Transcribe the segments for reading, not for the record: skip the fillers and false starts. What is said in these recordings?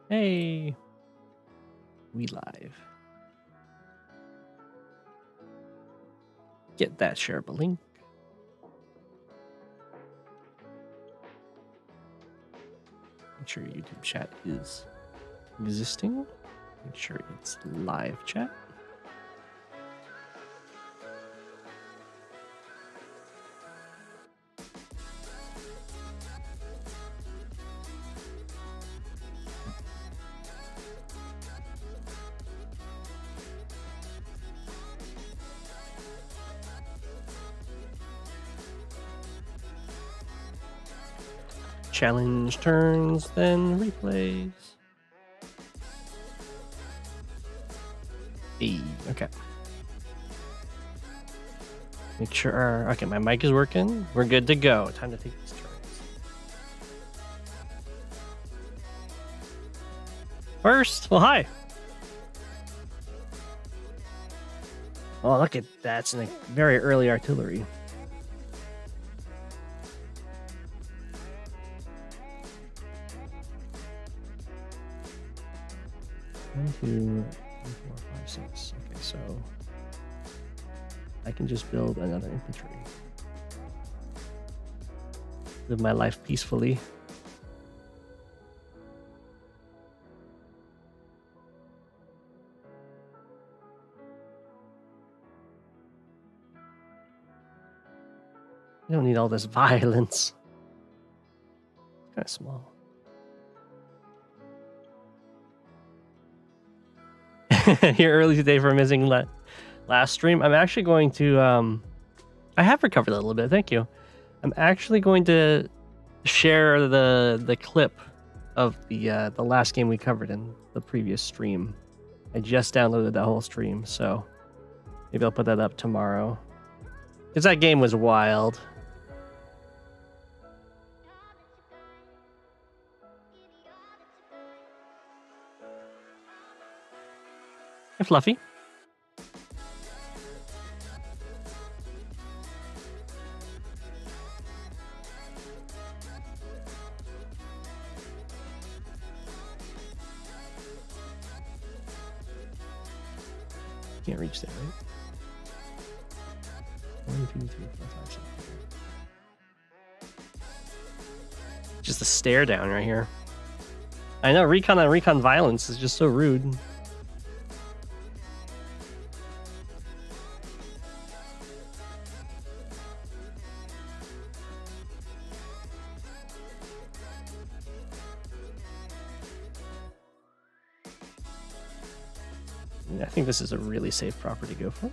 Hey, we live. Get that shareable link. Make sure your YouTube chat is existing. Make sure it's live chat. Challenge turns, then replays. Hey, okay. Make sure, okay, my mic is working. We're good to go. Time to take these turns. First, well, hi. Oh, look at that. It's in a very early artillery. One, two, three, four, five, six. Okay, so I can just build another infantry. Live my life peacefully. You don't need all this violence. It's kind of small. Here early today for missing last stream. I'm actually going to I have recovered a little bit, thank you. I'm actually going to share the clip of the last game we covered in the previous stream. I just downloaded that whole stream, so maybe I'll put that up tomorrow. Because that game was wild. Hey, Fluffy. Can't reach there, right? 1, 2, 3, 4, 5, 6. Just a stare down right here. I know recon on recon violence is just so rude. I think this is a really safe property to go for.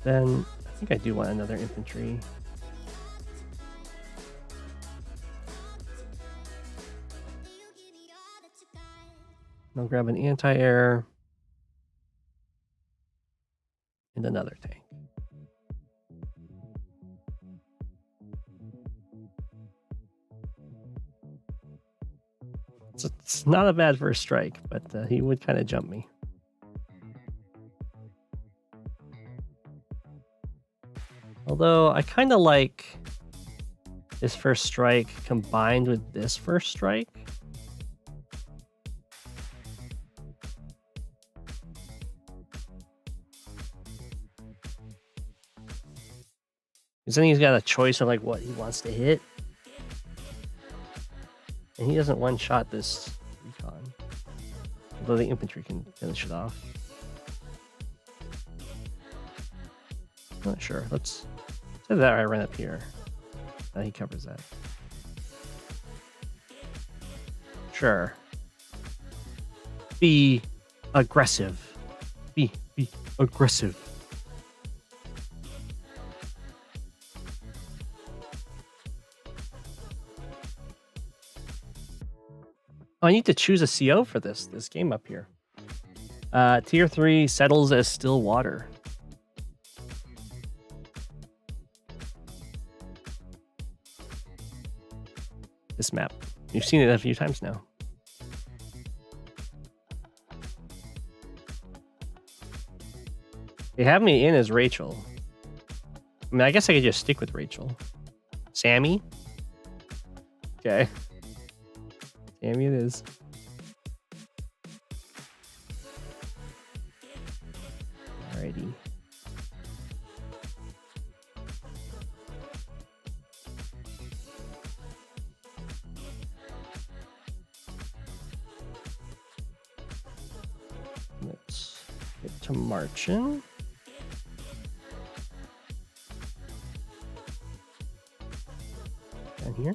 Then I think I do want another infantry. I'll grab an anti-air and another tank. It's not a bad first strike, but he would kind of jump me. Although I kind of like this first strike combined with this first strike. Because then he's got a choice of like what he wants to hit. And he doesn't one-shot this recon. Although the infantry can finish it off. Not sure. Let's say that I run up here. He covers that. Sure. Be aggressive. Be aggressive. Oh, I need to choose a CO for this game up here. Tier 3 settles as still water. This map. You've seen it a few times now. They have me in as Rachel. I mean, I guess I could just stick with Rachel. Sammy? Okay. Sammy it is. Alrighty. Let's get to marching. Down here.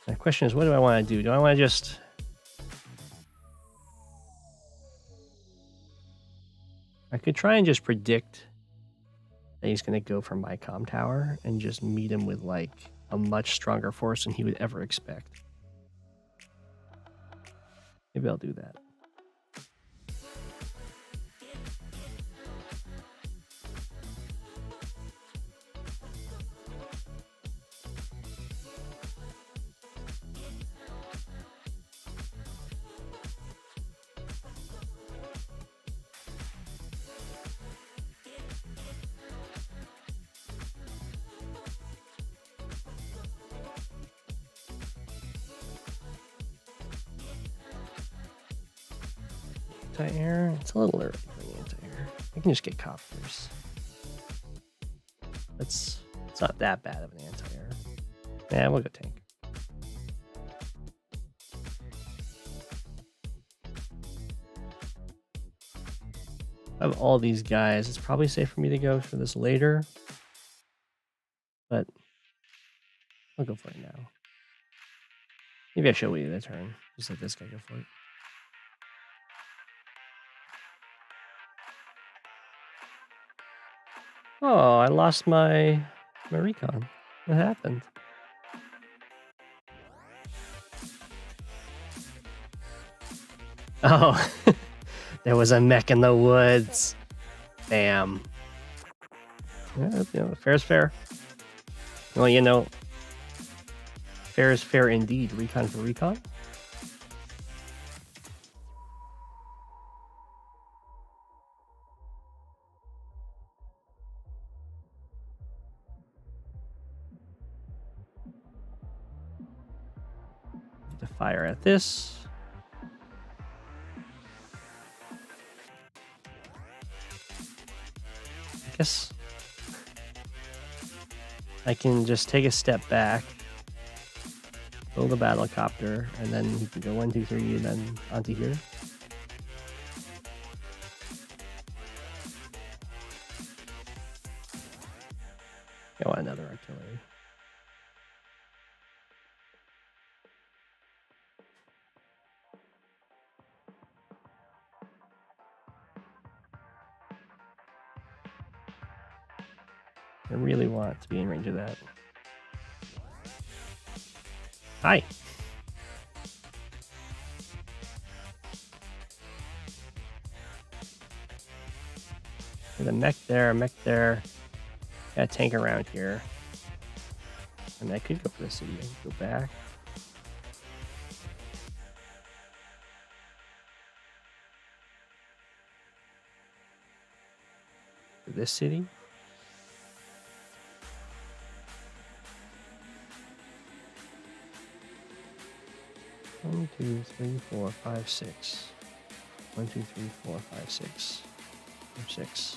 My question is, what do I want to do? Do I want to just... I could try and just predict that he's going to go for my comm tower and just meet him with like a much stronger force than he would ever expect. Maybe I'll do that. Anti-air? It's a little early for the anti-air. I can just get copters. It's not that bad of an anti-air. Yeah, we'll go tank. I have all these guys. It's probably safe for me to go for this later. But I'll go for it now. Maybe I should wait a turn. Just let this guy go for it. Oh, I lost my recon. What happened? Oh, there was a mech in the woods. Damn. Yeah, you know, fair's fair. Well, you know, fair is fair indeed. Recon for recon. To fire at this. I guess I can just take a step back, build a battlecopter, and then he can go 1, 2, 3, and then onto here. I want another artillery. I really want to be in range of that. Hi. There's a mech there, Got a tank around here. And I could go for the city. I could go back. To this city. One, 2, 3, 4, 5, 6. 1, 2, 3, 4, 5, 6. 6.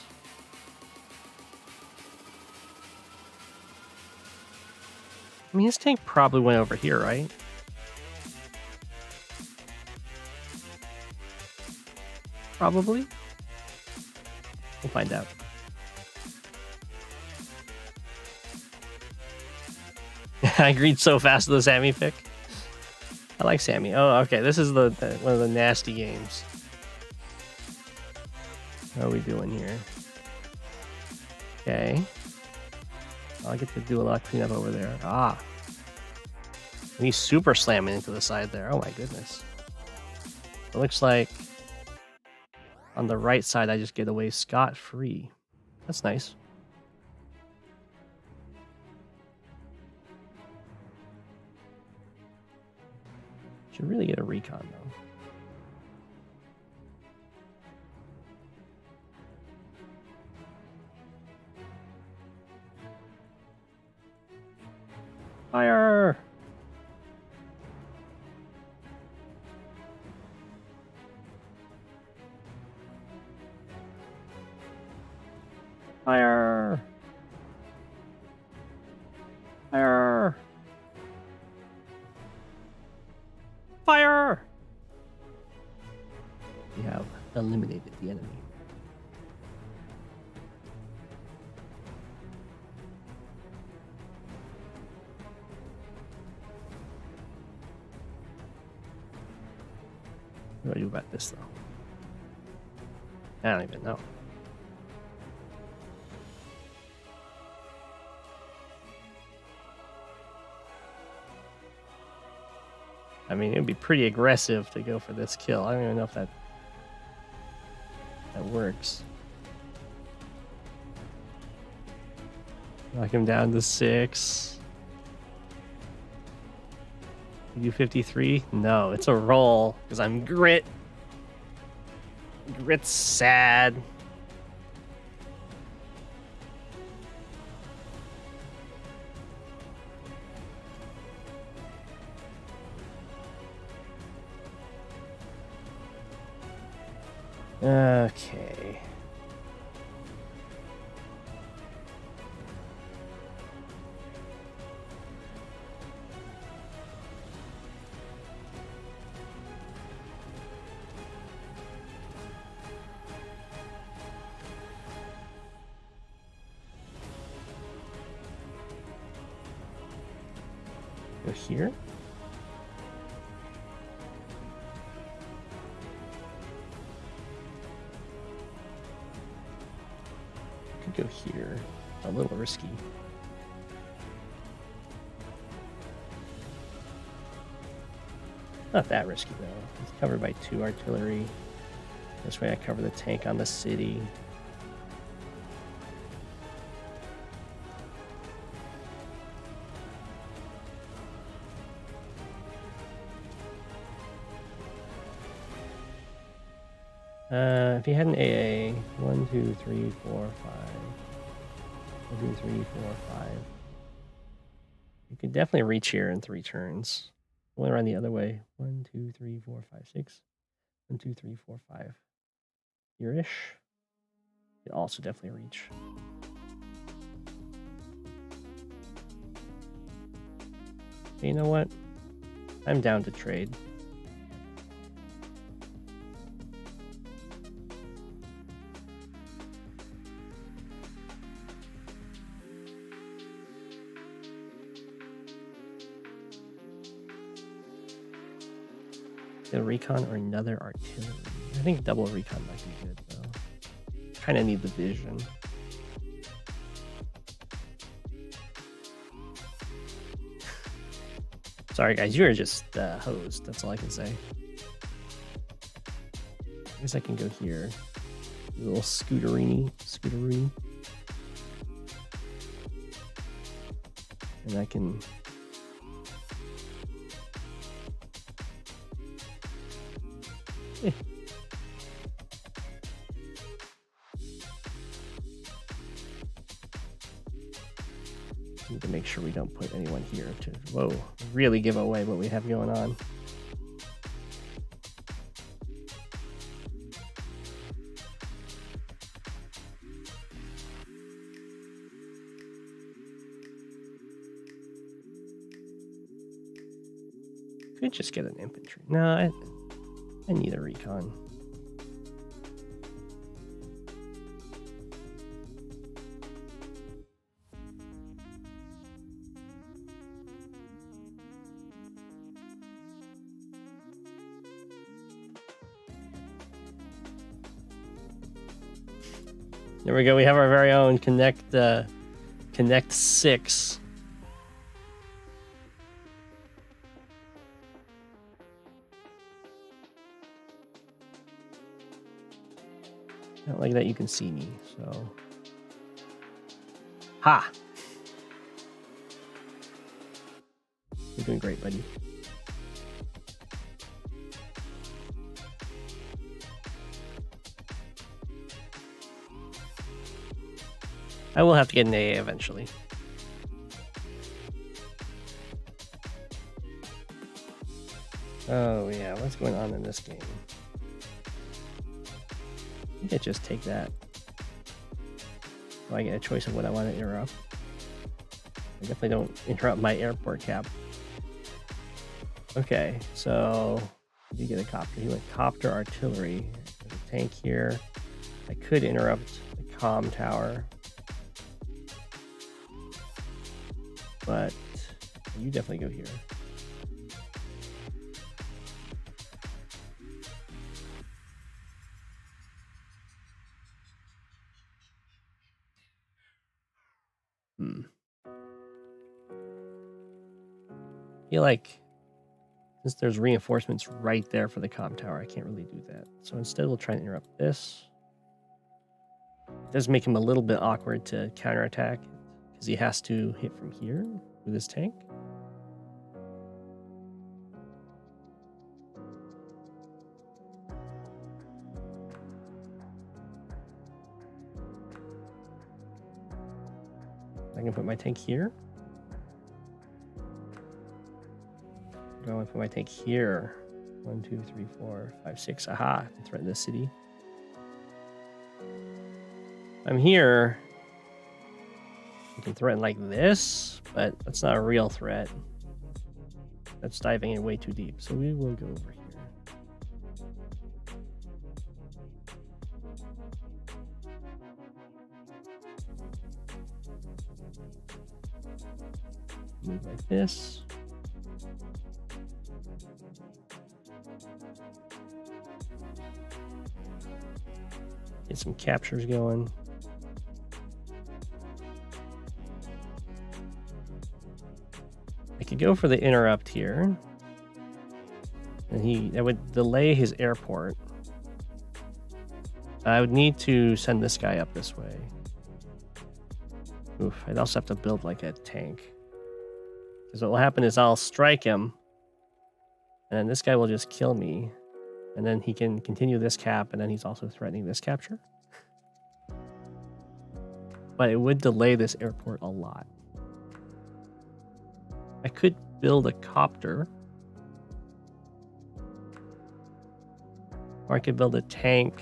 I mean, his tank probably went over here, right? Probably. We'll find out. I agreed so fast to the Sammy pick. I like Sammy. Oh, okay. This is the one of the nasty games. How are we doing here? Okay. I get to do a lot of cleanup over there. Ah. And he's super slamming into the side there. Oh my goodness. It looks like on the right side, I just get away scot-free. That's nice. Should really get a recon though. Fire! Fire! Fire! We have eliminated the enemy. What do I do about this, though? I don't even know. I mean, it'd be pretty aggressive to go for this kill. I don't even know if that works. Knock him down to 6. You do 53? No, it's a roll because I'm grit. Grit's sad. Okay. Go here. Could go here. A little risky. Not that risky though. It's covered by 2 artillery. This way I cover the tank on the city. If he had an AA, 1, 2, 3, 4, 5. 1, 2, 3, 4, 5. You could definitely reach here in 3 turns. I went around the other way. 1, 2, 3, 4, 5, 6. 1, 2, 3, 4, 5. Here-ish. You could also definitely reach. But you know what? I'm down to trade. A recon or another artillery. I think double recon might be good though. Kind of need the vision. Sorry guys, you are just hosed. That's all I can say. I guess I can go here. A little scooterini. And I can... Need to make sure we don't put anyone here to, really give away what we have going on. Could just get an infantry. No, I need a recon. There we go. We have our very own Connect 6. Not like that you can see me, so... Ha! You're doing great, buddy. I will have to get an AA eventually. Oh yeah, what's going on in this game? I think I just take that. So I get a choice of what I want to interrupt. I definitely don't interrupt my airport cap. Okay, so you get a copter. He went copter artillery. There's a tank here. I could interrupt the comm tower. But you definitely go here. I feel like since there's reinforcements right there for the comm tower, I can't really do that. So instead we'll try and interrupt this. It does make him a little bit awkward to counterattack because he has to hit from here with his tank. I can put my tank here. I'm going to put my tank here. 1, 2, 3, 4, 5, 6. Aha! I can threaten this city. I'm here. You can threaten like this, but that's not a real threat. That's diving in way too deep. So we will go over here. Move like this. Get some captures going. I could go for the interrupt here. And that would delay his airport. I would need to send this guy up this way. Oof, I'd also have to build like a tank. Because what will happen is I'll strike him. And then this guy will just kill me. And then he can continue this cap, and then he's also threatening this capture. But it would delay this airport a lot. I could build a copter. Or I could build a tank.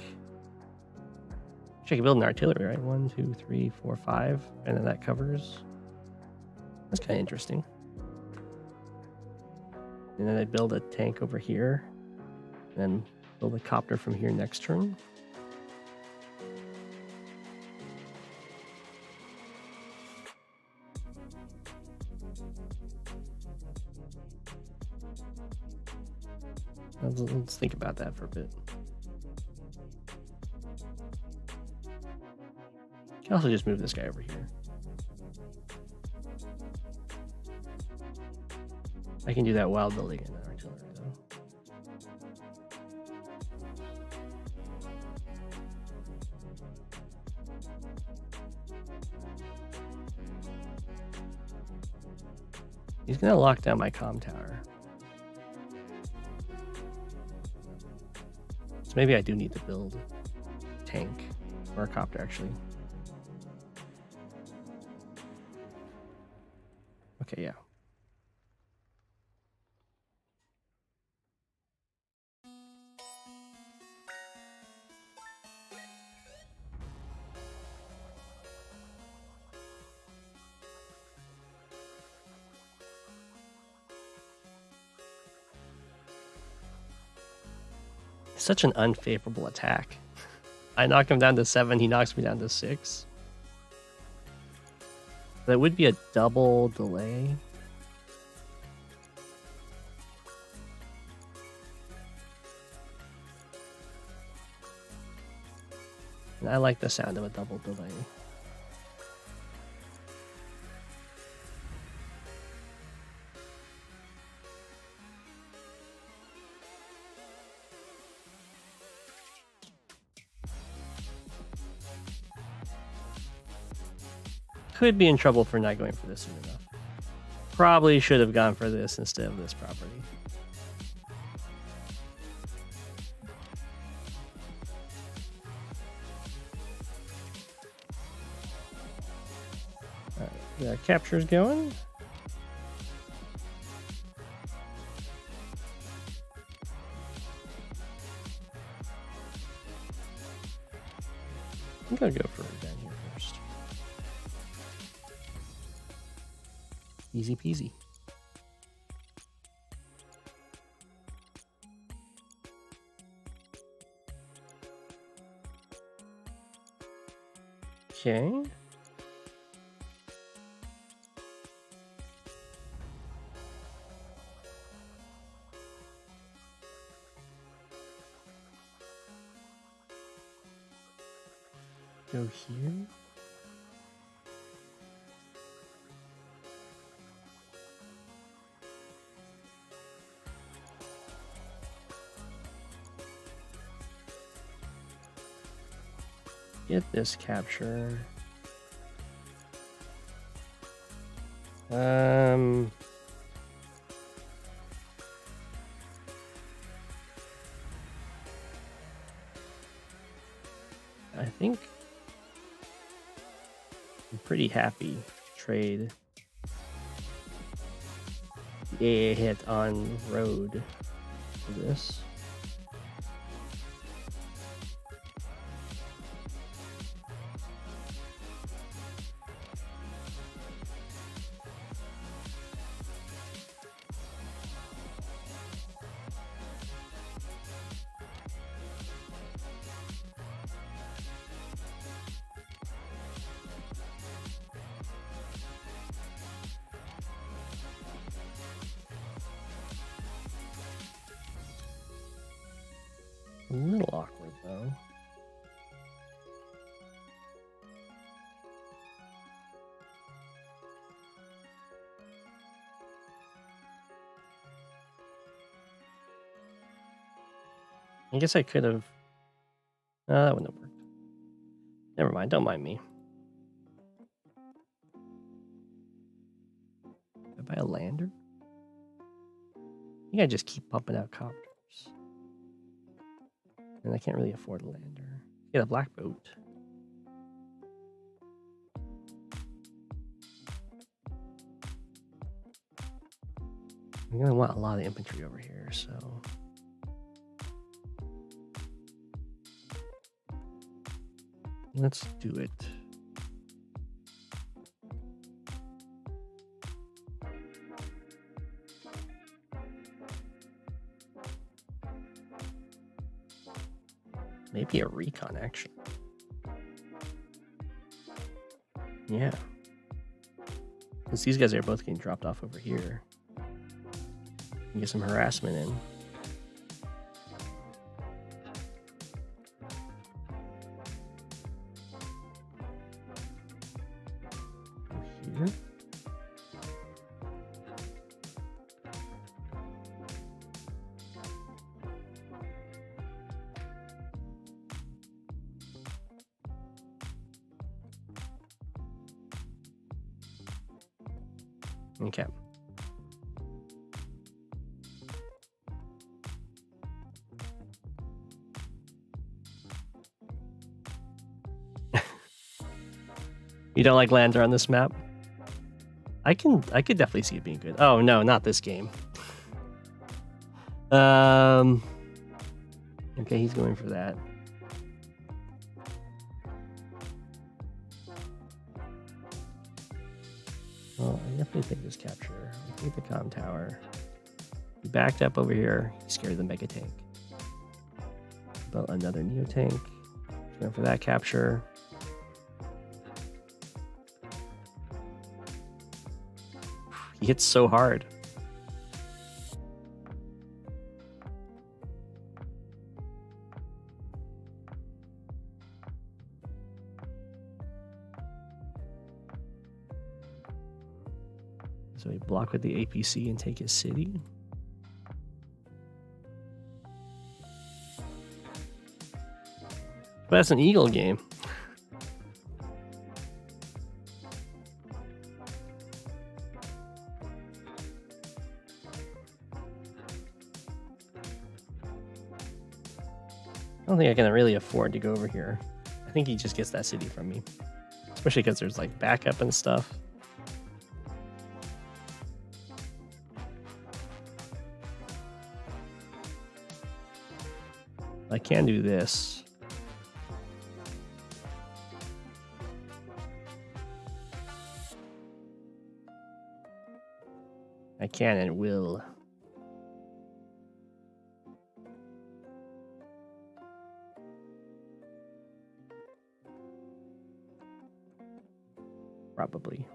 Actually, I could build an artillery, right? 1, 2, 3, 4, 5. And then that covers. That's kind of interesting. And then I build a tank over here. And then build a copter from here next turn. Let's think about that for a bit. I can also just move this guy over here. I can do that while building an artillery, though. He's going to lock down my comm tower. So maybe I do need to build a tank or a copter, actually. Okay, yeah. Such an unfavorable attack. I knock him down to 7, he knocks me down to 6. That would be a double delay. And I like the sound of a double delay. Could be in trouble for not going for this soon enough. Probably should have gone for this instead of this property. Alright, the capture's going. I think I'll go for it down here first. Easy peasy. Okay. Go here. Get this capture. I think I'm pretty happy to trade the AA hit on road for this. A little awkward though. I guess I could have. That wouldn't have worked. Never mind. Don't mind me. Did I buy a lander? I think I just keep pumping out copters. And I can't really afford a lander. Get a black boat. I'm going to want a lot of infantry over here, so... let's do it. Maybe a recon, actually. Yeah. Because these guys are both getting dropped off over here. Get some harassment in. Here. Okay. You don't like lander on this map? I could definitely see it being good. Oh no, not this game. Okay, he's going for that. Well, I definitely take this capture. I'll take the comm tower. He backed up over here. He scared the mega tank. Built another neo tank. Going for that capture. He hits so hard. So we block with the APC and take his city. But that's an Eagle game. I don't think I can really afford to go over here. I think he just gets that city from me. Especially because there's like backup and stuff. I can do this. can and will. Probably.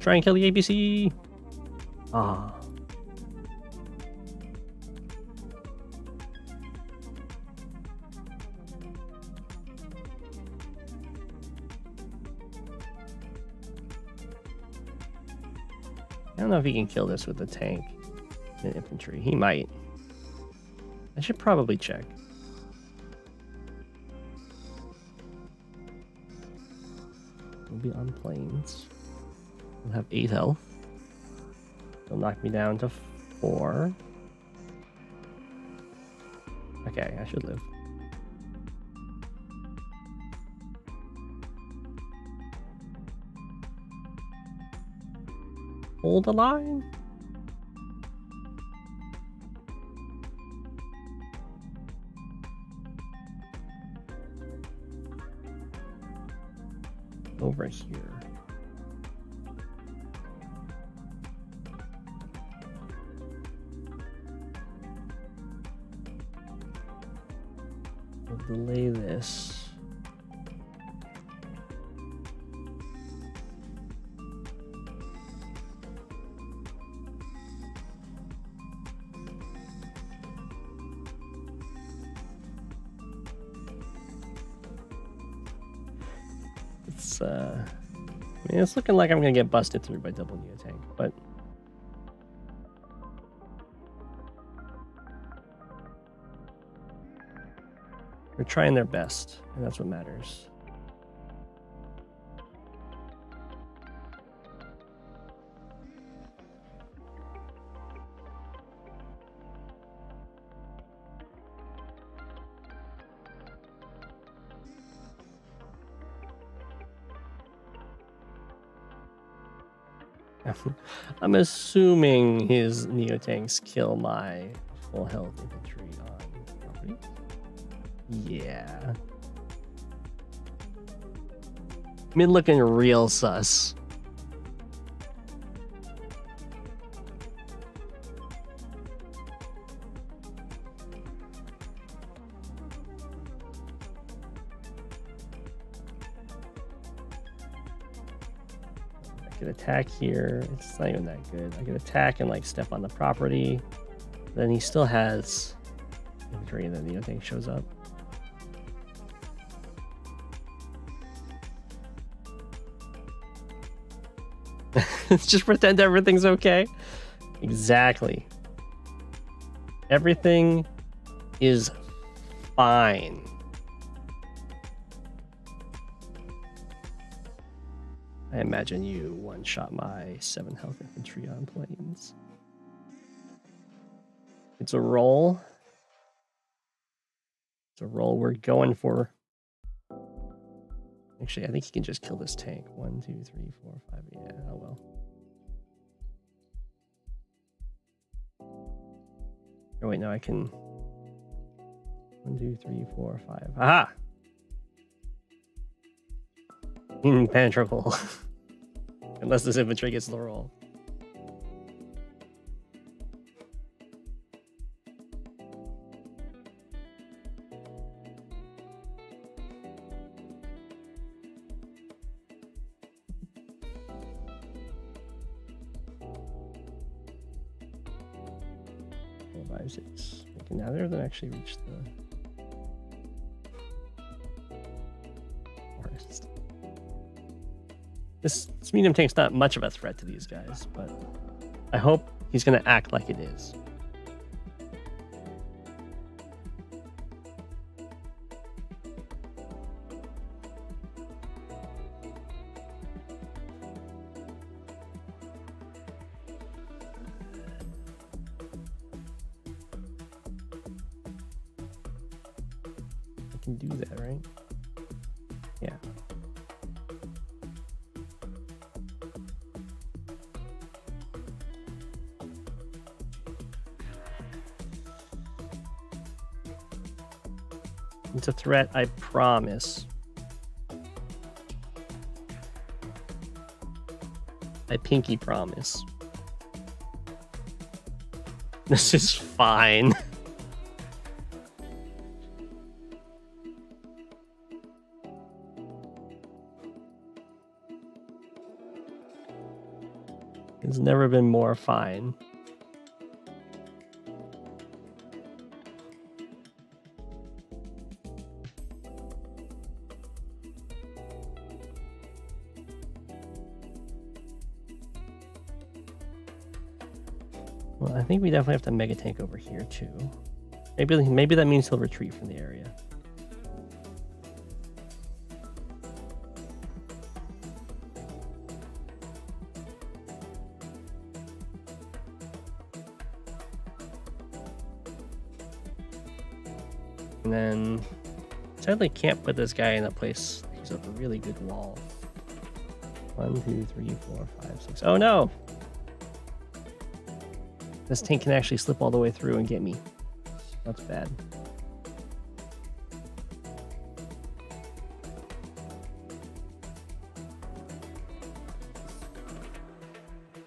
Try and kill the ABC. Ah. I don't know if he can kill this with the tank and infantry. He might. I should probably check. We'll be on planes. We'll have 8 health. He'll knock me down to 4. Okay, I should live. Hold the line. Over here. We'll delay this. I mean, it's looking like I'm gonna get busted through by double Neo tank, but they're trying their best, and that's what matters. I'm assuming his Neo tanks kill my full health infantry on property. Yeah. Mid looking real sus. I could attack here. It's not even that good. I could attack and like step on the property. Then he still has infantry, and then the Neo tank shows up. Just pretend everything's okay. Exactly. Everything is fine. I imagine you one-shot my 7 health infantry on planes. It's a roll. It's a roll we're going for. Actually, I think he can just kill this tank. 1, 2, 3, 4, 5. Yeah, oh well. Oh wait, no, I can. 1, 2, 3, 4, 5. Aha! Impenetrable. Unless this infantry gets the roll. Okay, now they're gonna actually reach the forest. This medium tank's not much of a threat to these guys, but I hope he's gonna act like it is. can do that, right? Yeah. It's a threat, I promise. I pinky promise. This is fine. It's never been more fine. Well, I think we definitely have to mega tank over here too. Maybe that means he'll retreat from the area. And then sadly can't put this guy in a place. He's up a really good wall. 1, 2, 3, 4, 5, 6. Oh no! This tank can actually slip all the way through and get me. That's bad.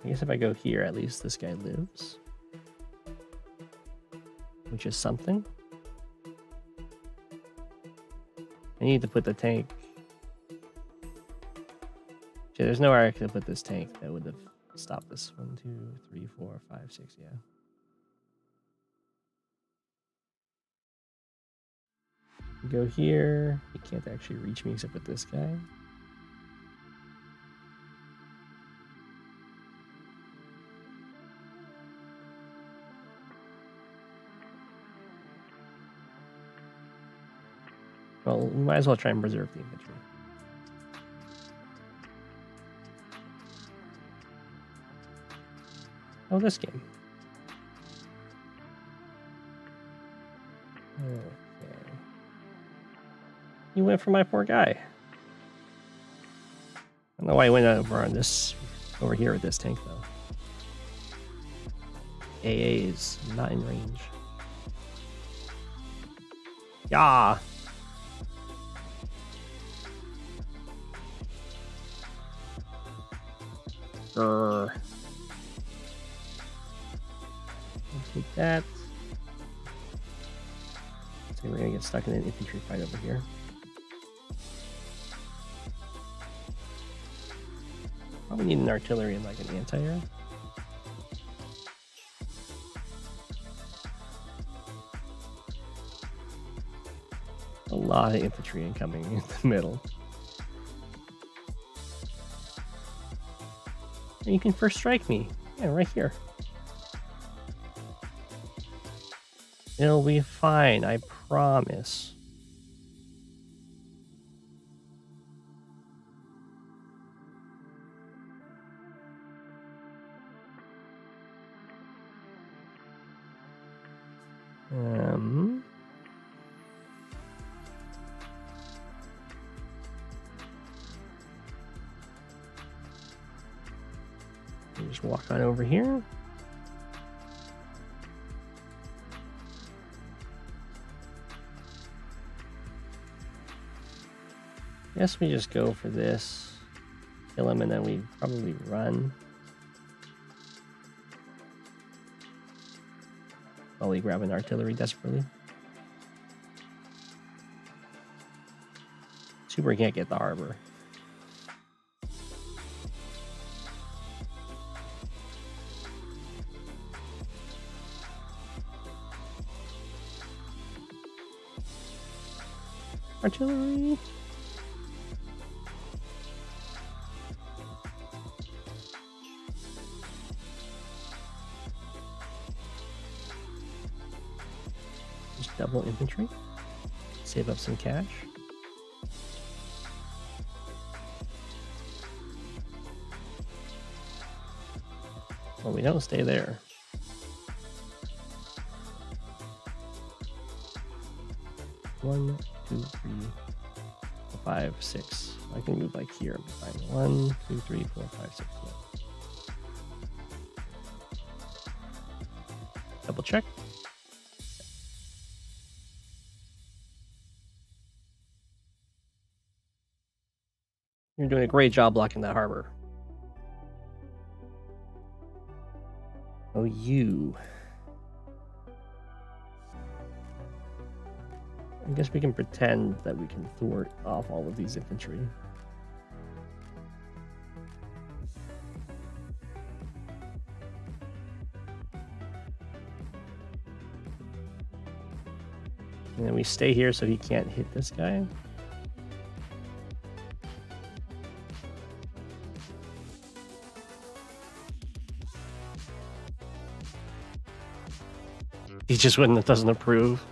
I guess if I go here, at least this guy lives. Which is something. I need to put the tank. Okay, there's nowhere I could put this tank that would have stopped this. 1, 2, 3, 4, 5, 6, yeah. Go here. He can't actually reach me except with this guy. Well, we might as well try and preserve the infantry. Oh, this game. Okay. He went for my poor guy. I don't know why he went over here with this tank though. AA is not in range. Yeah. I'll take that. So we're gonna get stuck in an infantry fight over here. Probably need an artillery and like an anti-air. A lot of infantry incoming in the middle. And you can first strike me. Yeah, right here. It'll be fine, I promise. Just walk on over here. Guess we just go for this, kill him, and then we probably run. While we grab an artillery desperately. Super can't get the harbor. Artillery. Just double infantry. Save up some cash. Well, we don't stay there. One, 2, 3, 4, 5, 6. I can move like here. 1, 2, 3, 4, 5, 6. Yeah. Double check. You're doing a great job blocking that harbor. Oh, you. I guess we can pretend that we can thwart off all of these infantry. And then we stay here so he can't hit this guy. He just doesn't approve.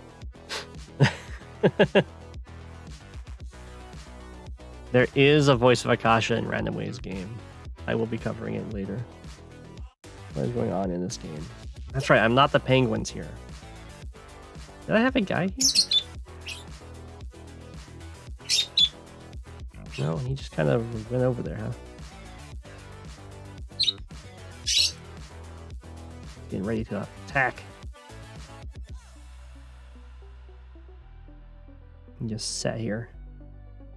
There is a Voice of Akasha in Randomwayz game. I will be covering it later. What is going on in this game? That's right, I'm not the penguins here. Did I have a guy here? No, he just kind of went over there, huh? Getting ready to attack. He just sat here.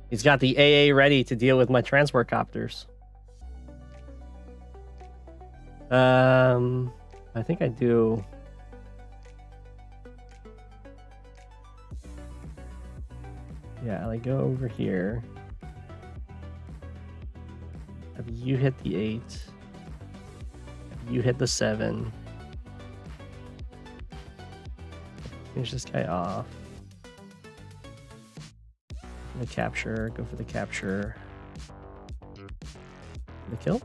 He's got the AA ready to deal with my transport copters. I think I do. Yeah, like go over here. Have you hit the 8? Have you hit the 7? Finish this guy off. The capture, go for the capture. The kill?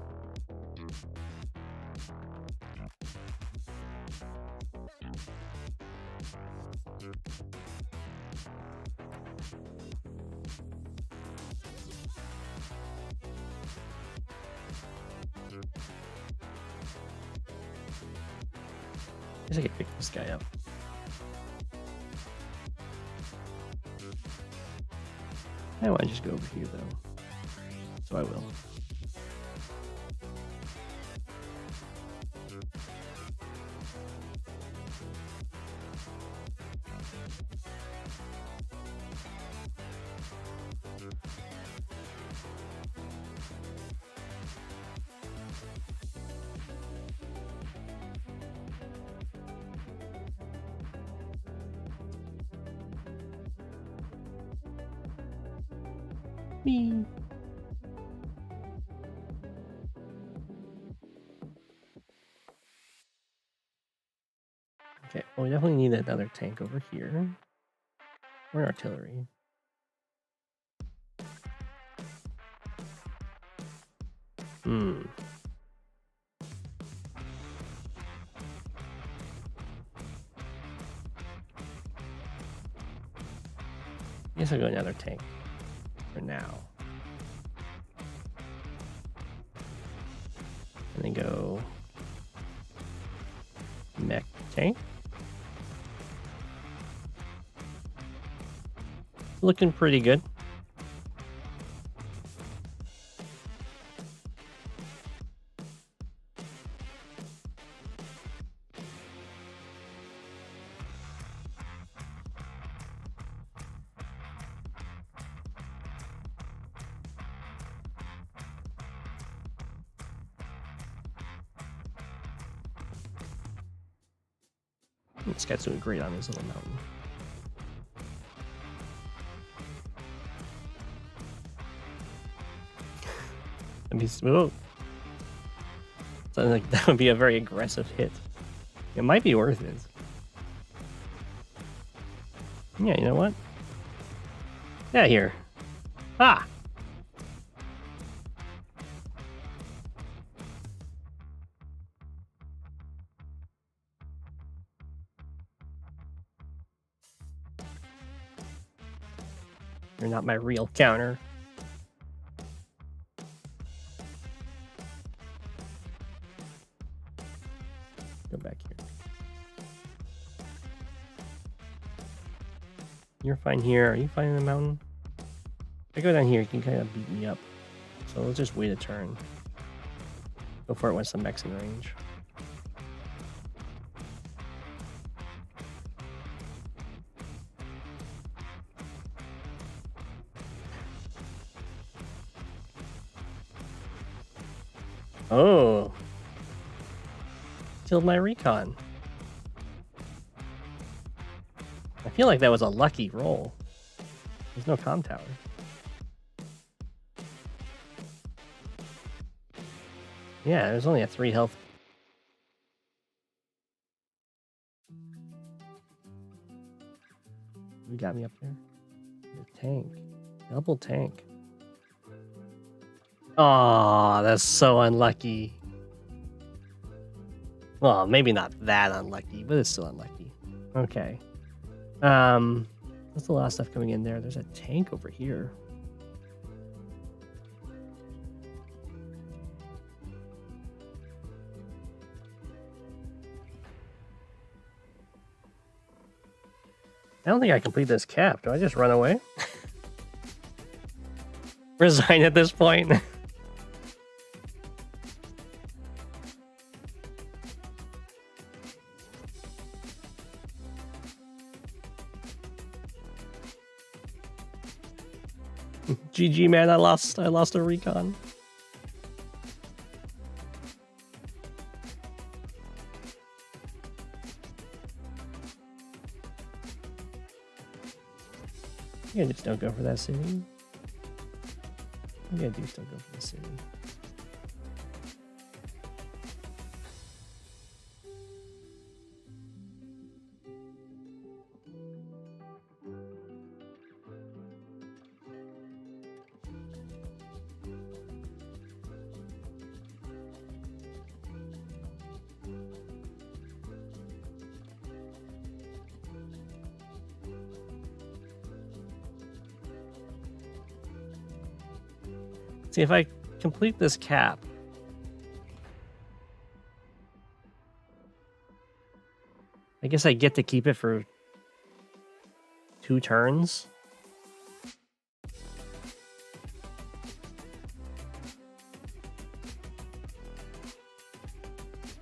I guess I could pick this guy up. I want to just go over here though, so I will. Me. Okay, well, we definitely need another tank over here. Or artillery. I guess I'll go another tank for now. And then go mech tank. Looking pretty good. This guy's doing great on his little mountain. Let me smooth. Sounds like that would be a very aggressive hit. It might be worth it. Yeah, you know what? Yeah, here. Ah! You're not my real counter. Go back here. You're fine here. Are you fine in the mountain? If I go down here, you can kind of beat me up. So let's just wait a turn. Go for it once the mech's in range. Oh. Killed my recon. I feel like that was a lucky roll. There's no comm tower. Yeah, there's only a 3 health. You got me up there. The tank. Double tank. Oh, that's so unlucky. Well, maybe not that unlucky, but it's still unlucky. Okay. What's the last stuff coming in there? There's a tank over here. I don't think I complete this cap. Do I just run away? Resign at this point? GG, man, I lost a recon. I just don't go for that city. Maybe I do still go for the city. See, if I complete this cap, I guess I get to keep it for 2 turns.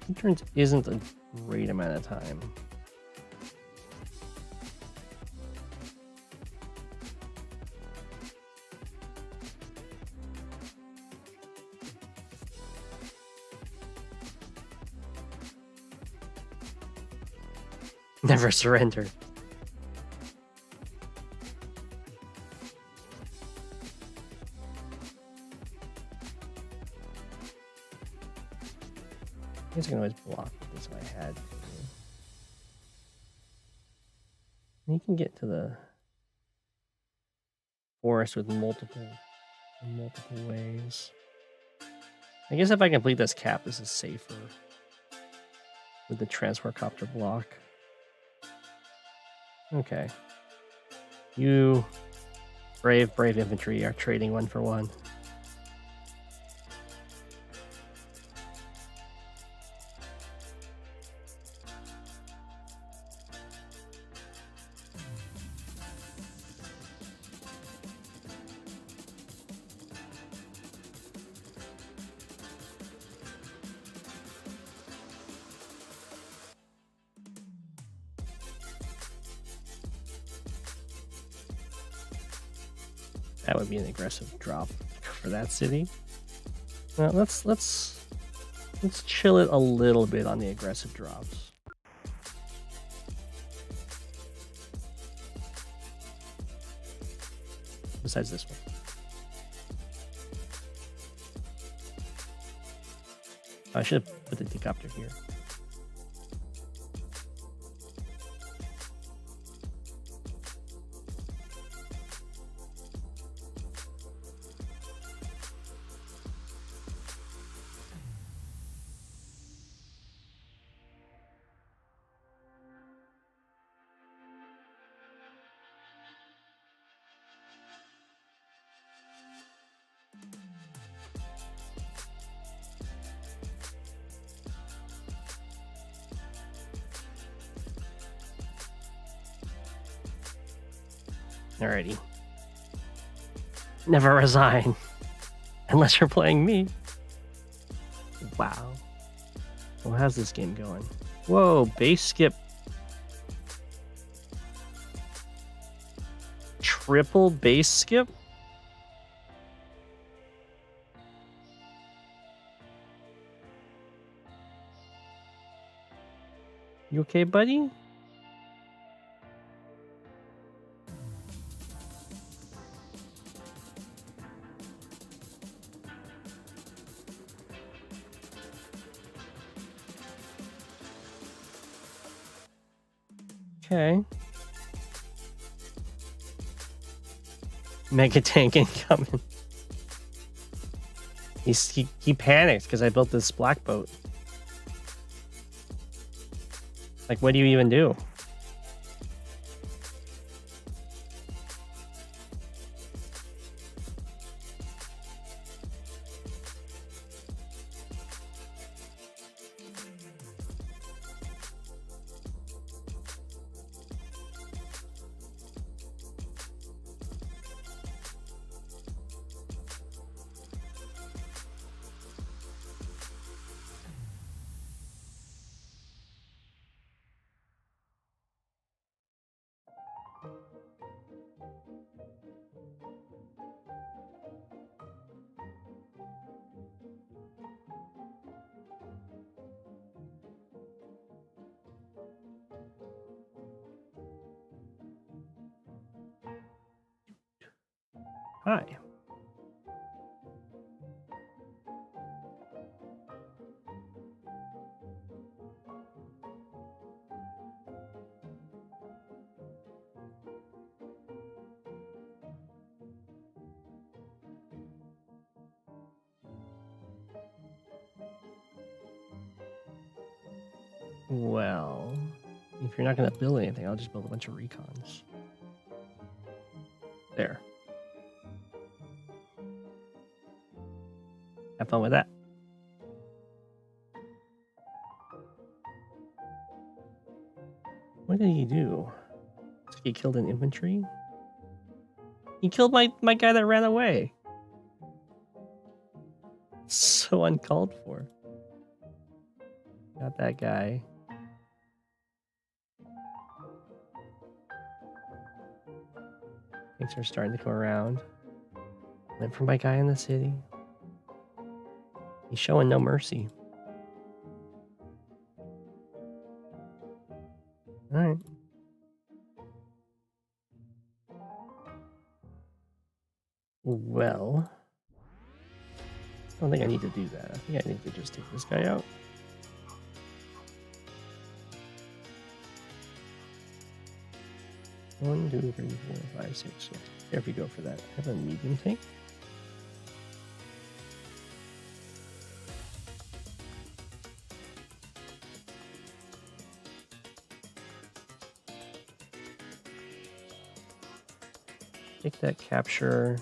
Two turns isn't a great amount of time. Never surrender. I guess I can always block this if I had to. You can get to the forest with multiple ways. I guess if I complete this cap, this is safer with the transport copter block. Okay. You brave infantry are trading 1 for 1. That would be an aggressive drop for that city. Well, let's chill it a little bit on the aggressive drops. Besides this one. I should have put the decopter here. Alrighty. Never resign. Unless you're playing me. Wow. Well, how's this game going? Whoa, base skip. Triple base skip? You okay, buddy? Okay. Mega tank incoming. He panicked because I built this black boat. Like, what do you even do? Hi. Well, if you're not going to build anything, I'll just build a bunch of recons. There. Have fun with that. What did he do? He killed an infantry? He killed my guy that ran away. So uncalled for. Got that guy. Things are starting to come around. Went for my guy in the city. He's showing no mercy. Alright. Well, I don't think I need to do that. I think I need to just take this guy out. One, 2, 3, 4, 5, 6. Yeah. There we go for that. I have a medium tank. Take that capture.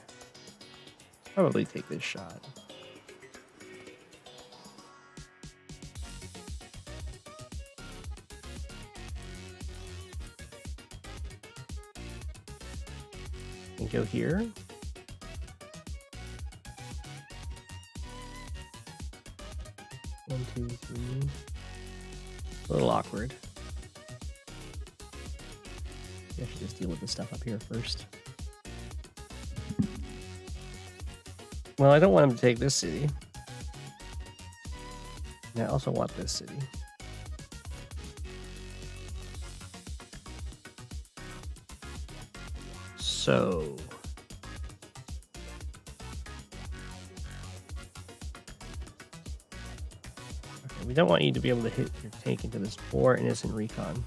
Probably take this shot. And go here. One, two, three. A little awkward. You have to just deal with the stuff up here first. Well, I don't want him to take this city. And I also want this city. So... okay, we don't want you to be able to hit your tank into this poor innocent recon.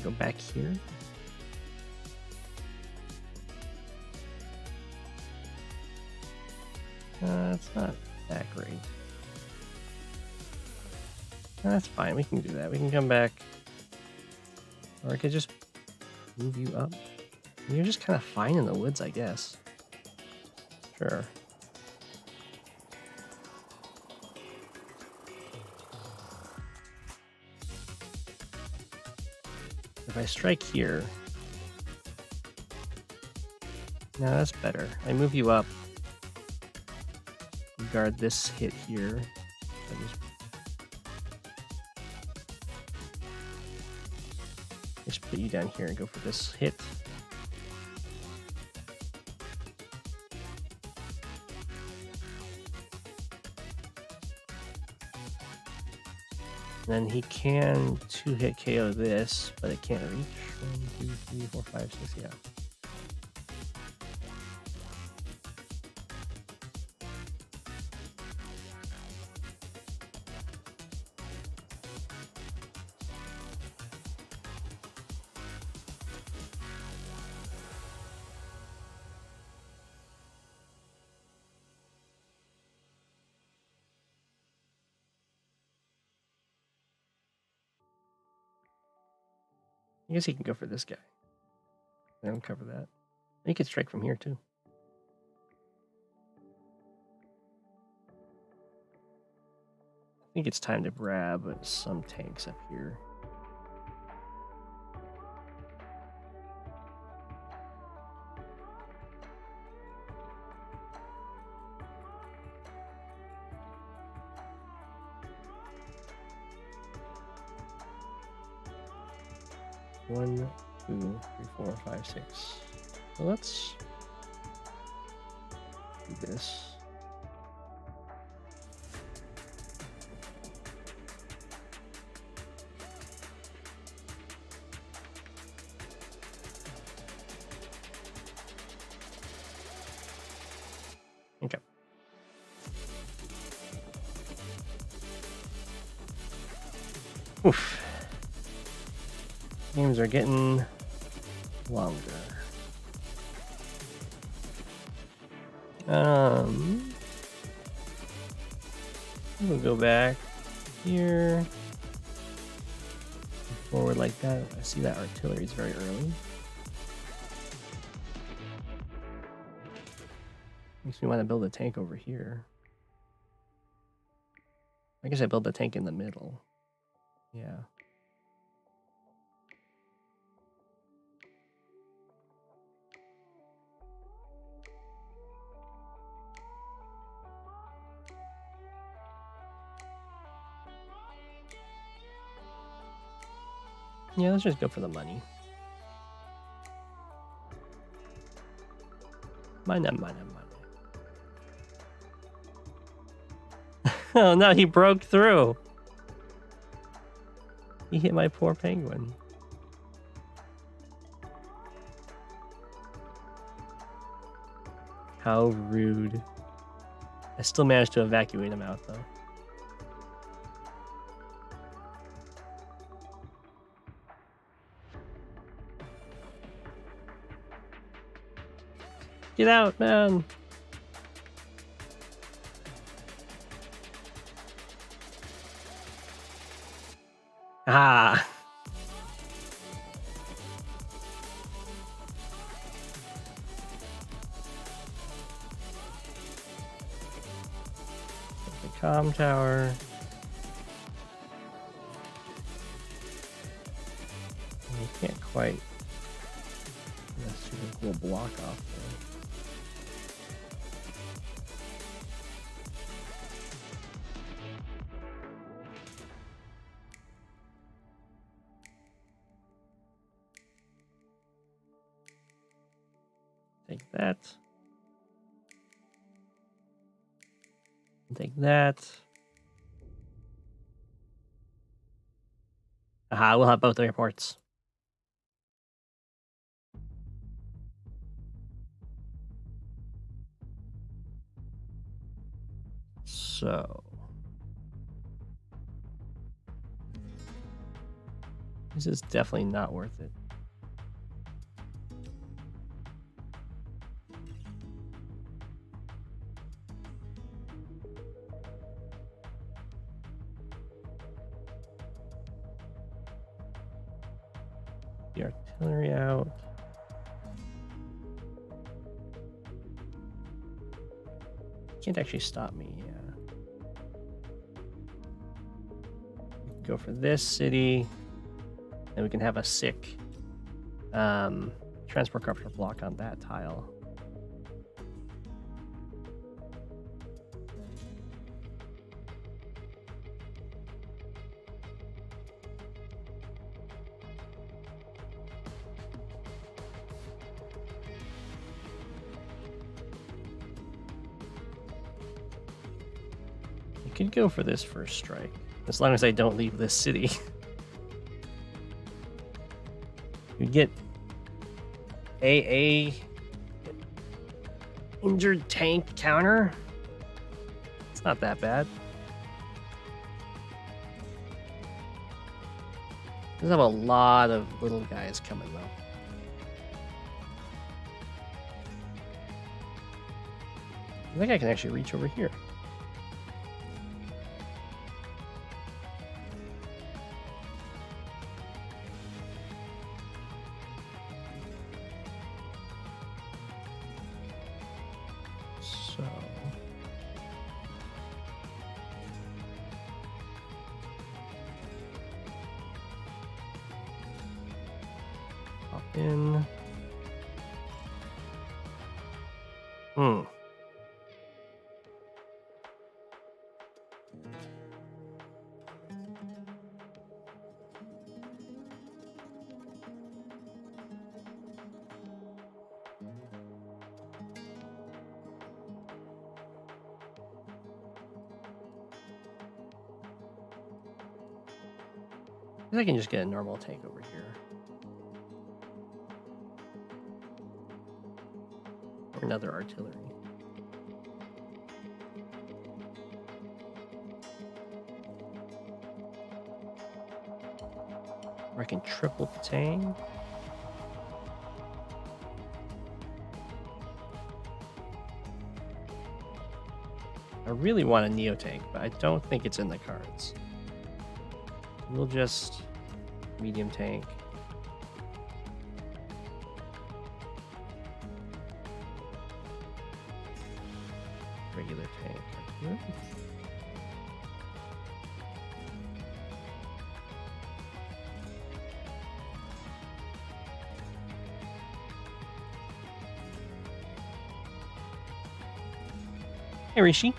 Go back here. It's not that great. That's fine. We can do that. We can come back. Or I could just move you up. You're just kind of fine in the woods, I guess. Sure. If I strike here... No, that's better. I move you up. Guard this hit here. Just put you down here and go for this hit. Then he can 2-hit KO this, but it can't reach. 1, 2, 3, 4, 5, 6, yeah. I guess he can go for this guy. I don't cover that. He could strike from here too. I think it's time to grab some tanks up here. One, 2, 3, 4, 5, 6. So let's do this. Okay. Oof. Games are getting longer. We'll go back here. Forward like that. I see that artillery is very early. Makes me want to build a tank over here. I guess I build the tank in the middle. Yeah. Yeah, let's just go for the money. Money. Oh no, he broke through. He hit my poor penguin. How rude. I still managed to evacuate him out though. Get out, man! Ah! The comm tower. You can't quite get a super cool block off there. Take that. Take that. Aha, we'll have both airports. So this is definitely not worth it. The artillery out. Can't actually stop me. Yeah. Go for this city, and we can have a sick transport copter block on that tile. You could go for this first strike, as long as I don't leave this city. You get a injured tank counter. It's not that bad. There's have a lot of little guys coming though. I think I can actually reach over here. So pop in. I can just get a normal tank over here. Or another artillery. Or I can triple the tank. I really want a Neo tank, but I don't think it's in the cards. We'll just medium tank. Regular tank. Hey, Rishi.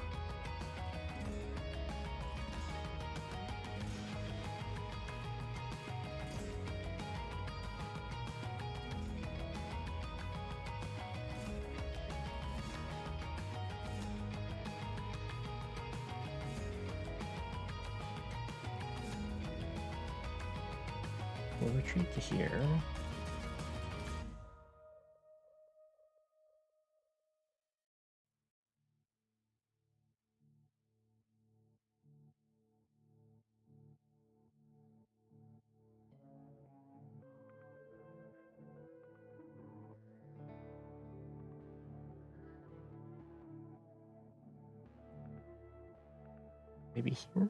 We'll retreat to here. Maybe here?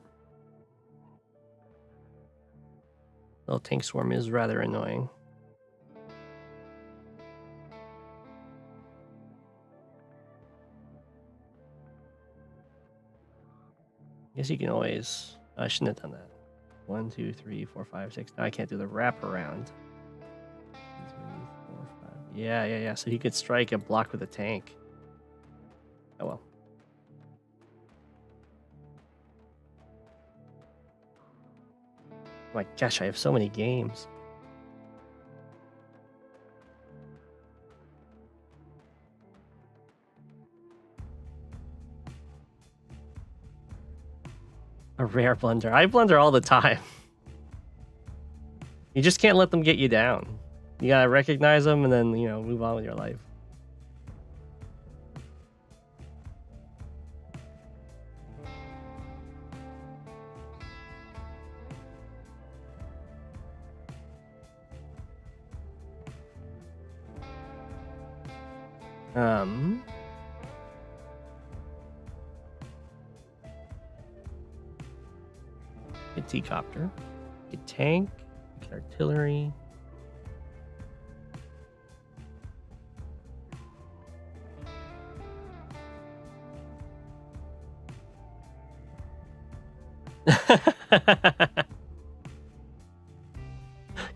Little tank swarm is rather annoying. I guess you can always... I shouldn't have done that. 1, 2, 3, 4, 5, 6. Now I can't do the wraparound. 2, 3, 4, 5. Yeah. So he could strike and block with a tank. Oh well. Oh my gosh, I have so many games. A rare blunder. I blunder all the time. You just can't let them get you down. You gotta recognize them and then, move on with your life. Get T-copter, get tank, get artillery.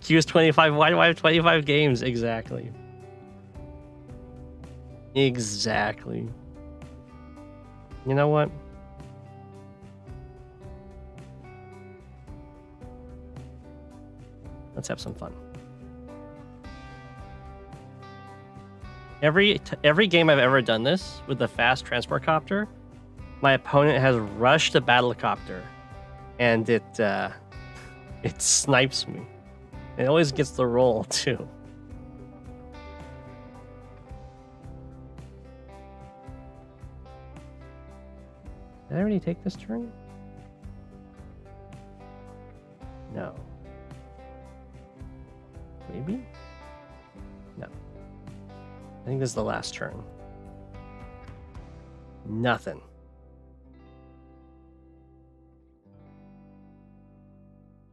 Q is 25. Why do I have 25 games? Exactly. Exactly. You know what? Let's have some fun. Every game I've ever done this with the fast transport copter, my opponent has rushed a battlecopter, and it snipes me. It always gets the roll too. Did I already take this turn? No. Maybe? No. I think this is the last turn. Nothing.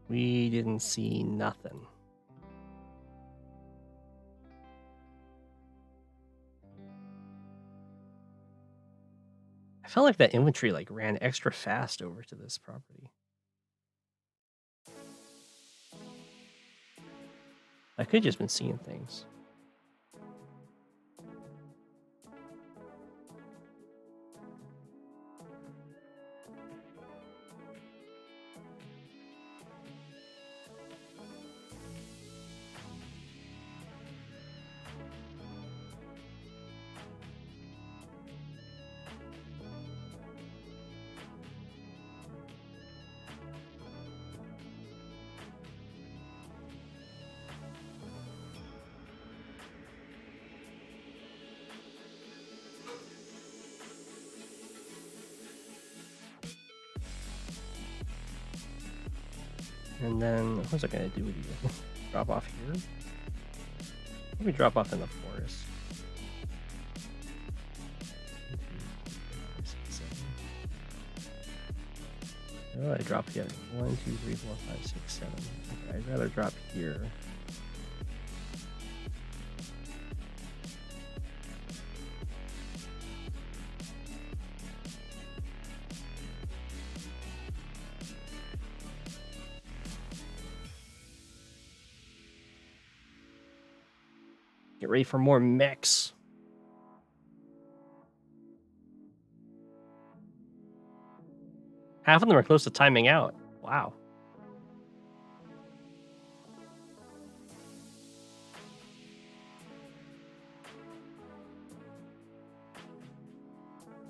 We didn't see nothing. I felt like that infantry like ran extra fast over to this property. I could have just been seeing things. And then, what's I gonna do with you? Drop off here? Maybe drop off in the forest. 1, 2, 3, 4, 5, 6, 7. Oh, I drop here. 1, 2, 3, 4, 5, 6, 7. Okay, I'd rather drop here. Get ready for more mechs. Half of them are close to timing out. Wow.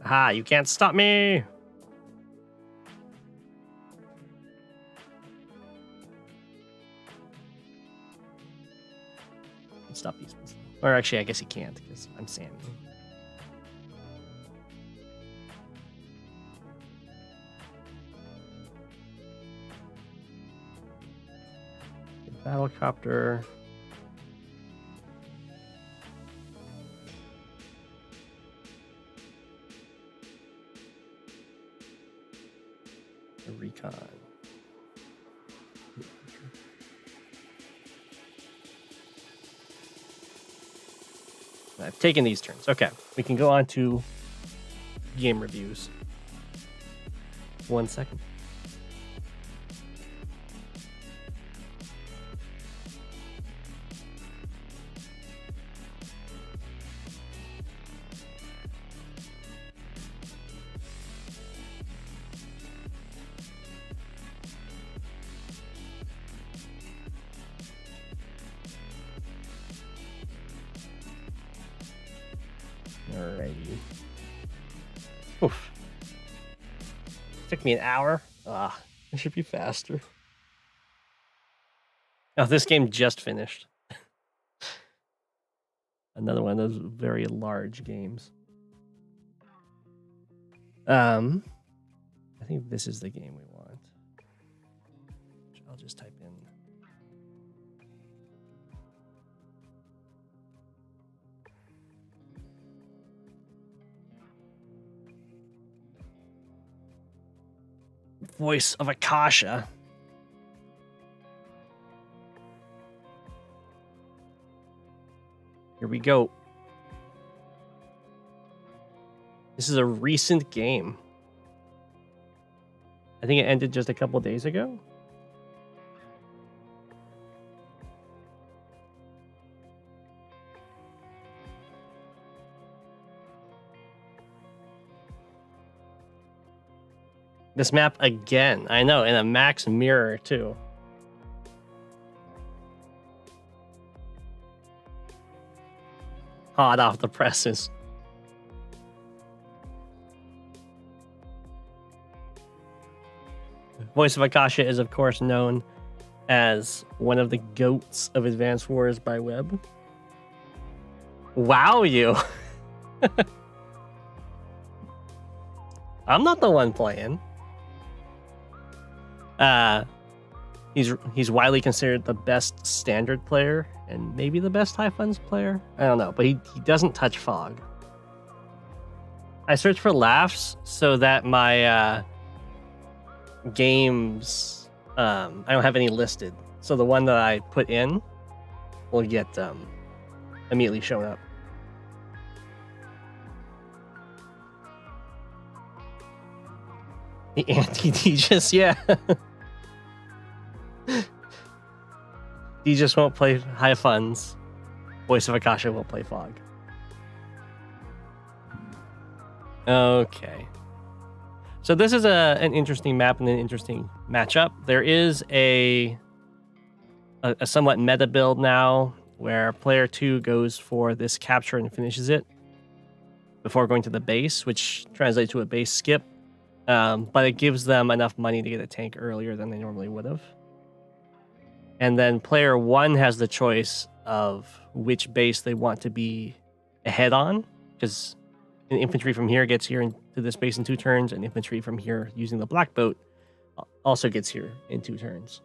Aha, you can't stop me. Stop these ones. Or actually, I guess he can't because I'm Sammy. Battlecopter. A recon. I've taken these turns. Okay, we can go on to game reviews. 1 second. Alrighty. Oof. Took me an hour. It should be faster. Oh, this game just finished. Another one of those very large games. I think this is the game we want. I'll just type in. Voice of Akasha. Here we go. This is a recent game. I think it ended just a couple days ago. This map again. I know, in a max mirror too. Hot off the presses. Voice of Akasha is, of course, known as one of the goats of Advanced Wars by Web. Wow, you. I'm not the one playing. He's widely considered the best standard player and maybe the best high funds player. I don't know, but he doesn't touch fog. I search for laughs so that my games, I don't have any listed. So the one that I put in will get immediately shown up. The anti-Degis, yeah. Degis won't play high funds. Voice of Akasha won't play fog. Okay. So this is an interesting map and an interesting matchup. There is a somewhat meta build now where player 2 goes for this capture and finishes it before going to the base, which translates to a base skip. But it gives them enough money to get a tank earlier than they normally would have. And then player 1 has the choice of which base they want to be ahead on, because an infantry from here gets here into this base in 2 turns, and infantry from here using the black boat also gets here in 2 turns.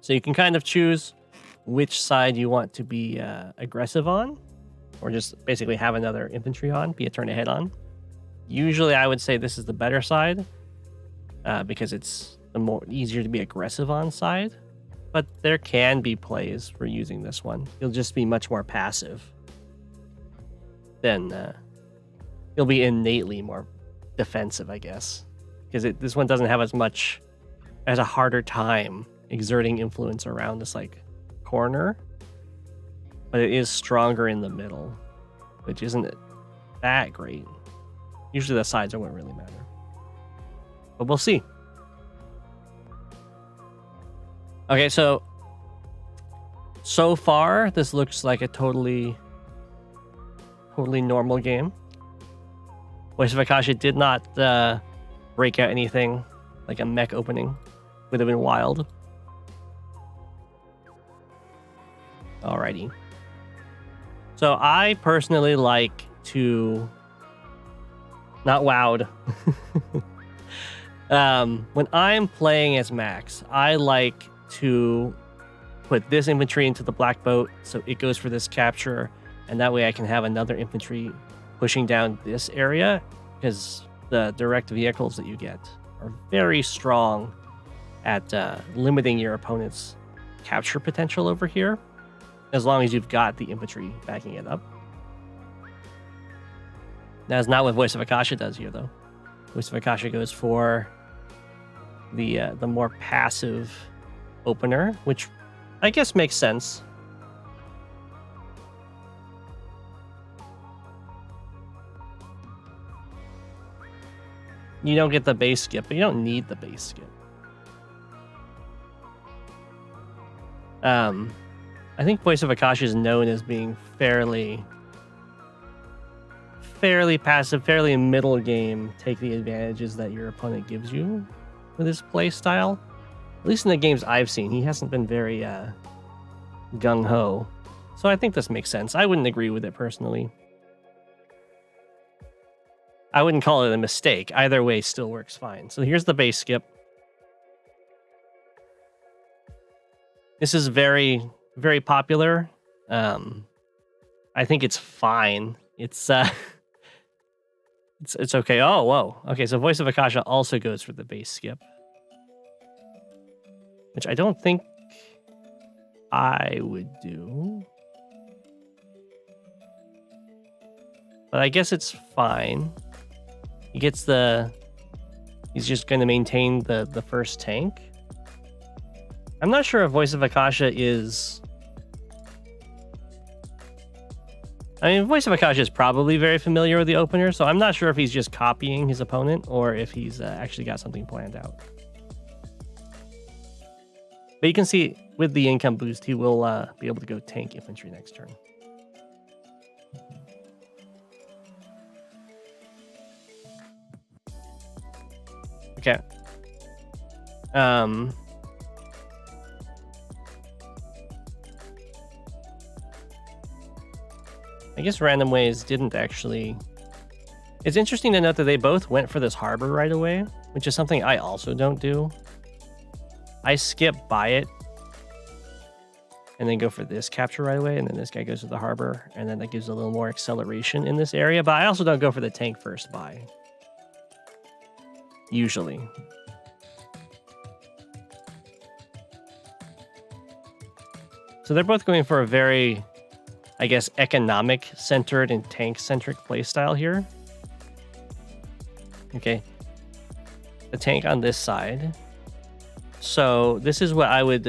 So you can kind of choose which side you want to be aggressive on, or just basically have another infantry on, be a turn ahead on. Usually I would say this is the better side, because it's the more easier to be aggressive on side, but there can be plays for using this one. You'll just be much more passive. Then you'll be innately more defensive, I guess, because this one doesn't have as a harder time exerting influence around this like corner, but it is stronger in the middle, which isn't that great. Usually the sides are what really matter, but we'll see. Okay, so far this looks like a totally normal game. Voice of Akasha did not break out anything like a mech opening. Would have been wild. Alrighty. So I personally like to not wowed. When I'm playing as Max, I like to put this infantry into the black boat so it goes for this capture, and that way I can have another infantry pushing down this area, because the direct vehicles that you get are very strong at limiting your opponent's capture potential over here, as long as you've got the infantry backing it up. That's not what Voice of Akasha does here, though. Voice of Akasha goes for the more passive opener, which I guess makes sense. You don't get the base skip, but you don't need the base skip. I think Voice of Akasha is known as being fairly passive, fairly middle game, take the advantages that your opponent gives you with his play style. At least in the games I've seen, he hasn't been very gung-ho. So I think this makes sense. I wouldn't agree with it personally. I wouldn't call it a mistake. Either way still works fine. So here's the base skip. This is very, very popular. I think it's fine. It's okay. Oh, whoa. Okay, so Voice of Akasha also goes for the base skip, which I don't think I would do. But I guess it's fine. He gets the He's just going to maintain the first tank. I'm not sure if Voice of Akasha is... I mean, Voice of Akasha is probably very familiar with the opener, so I'm not sure if he's just copying his opponent or if he's actually got something planned out. But you can see with the income boost, he will be able to go tank infantry next turn. Okay. I guess Randomwayz didn't actually... It's interesting to note that they both went for this harbor right away, which is something I also don't do. I skip by it and then go for this capture right away, and then this guy goes to the harbor, and then that gives a little more acceleration in this area, but I also don't go for the tank first buy. Usually. So they're both going for a very, I guess, economic-centered and tank-centric playstyle here. Okay. The tank on this side. So this is what I would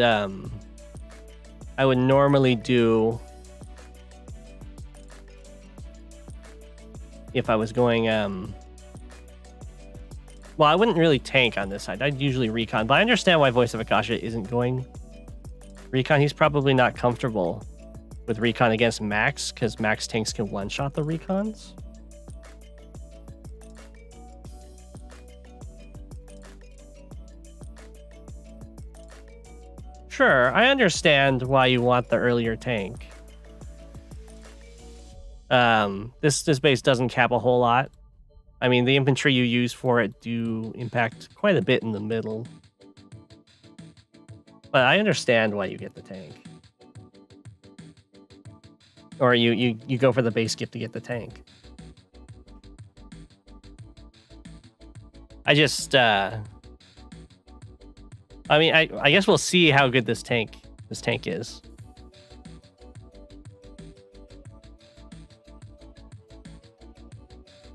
normally do if I was going... Well, I wouldn't really tank on this side. I'd usually recon, but I understand why Voice of Akasha isn't going recon. He's probably not comfortable with recon against Max, because Max tanks can one-shot the recons. Sure, I understand why you want the earlier tank. This base doesn't cap a whole lot. I mean, the infantry you use for it do impact quite a bit in the middle. But I understand why you get the tank. Or you go for the base skip to get the tank. I just... I mean, I guess we'll see how good this tank is.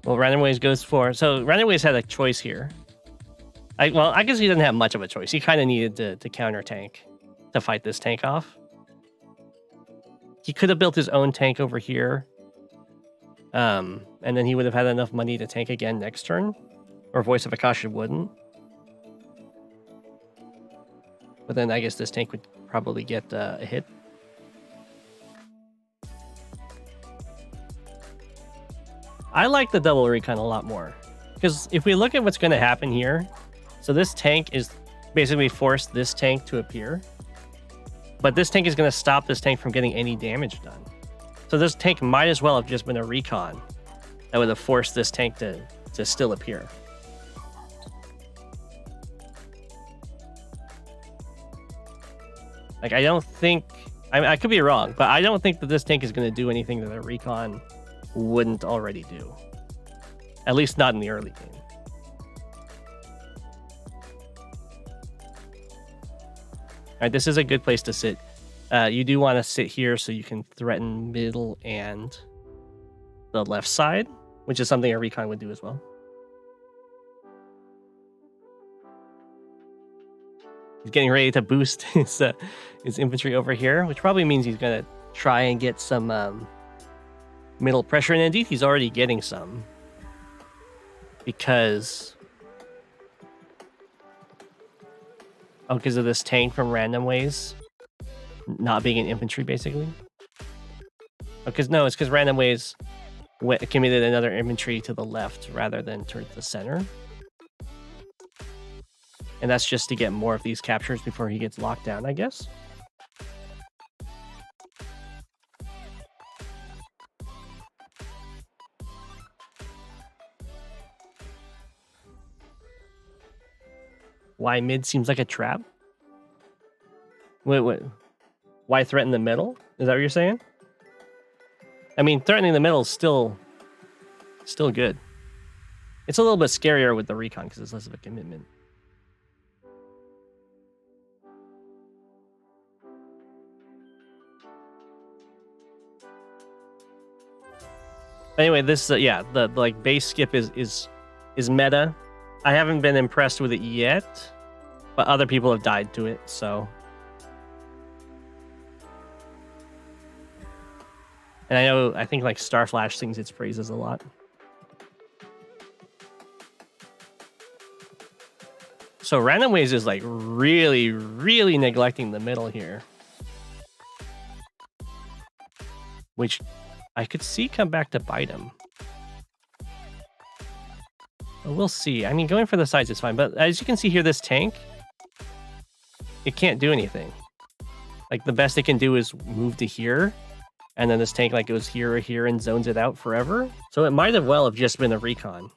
Well, Randomwayz goes for... So, Randomwayz had a choice here. I guess he didn't have much of a choice. He kind of needed to counter tank to fight this tank off. He could have built his own tank over here. And then he would have had enough money to tank again next turn. Or Voice of Akasha wouldn't. But then I guess this tank would probably get a hit. I like the double recon a lot more. Because if we look at what's going to happen here, so this tank is basically forced this tank to appear. But this tank is going to stop this tank from getting any damage done. So this tank might as well have just been a recon that would have forced this tank to still appear. Like, I don't think... I mean, I could be wrong, but I don't think that this tank is going to do anything that a recon wouldn't already do. At least not in the early game. Alright, this is a good place to sit. You do want to sit here so you can threaten middle and the left side, which is something a recon would do as well. He's getting ready to boost his infantry over here, which probably means he's going to try and get some middle pressure. And indeed, he's already getting some. Because of this tank from Randomwayz not being an infantry, basically. Because no, it's because Randomwayz committed another infantry to the left rather than towards the center. And that's just to get more of these captures before he gets locked down, I guess. Why mid seems like a trap? Wait. Why threaten the middle? Is that what you're saying? I mean, threatening the middle is still good. It's a little bit scarier with the recon because it's less of a commitment. Anyway, this yeah, the like base skip is meta I haven't been impressed with it yet, but other people have died to it, so. And I think like Starflash sings its praises a lot. So Randomwayz is like really, really neglecting the middle here. Which I could see come back to bite him. But we'll see. I mean, going for the sides is fine. But as you can see here, this tank, it can't do anything. Like the best it can do is move to here. And then this tank like goes here or here and zones it out forever. So it might have just been a recon.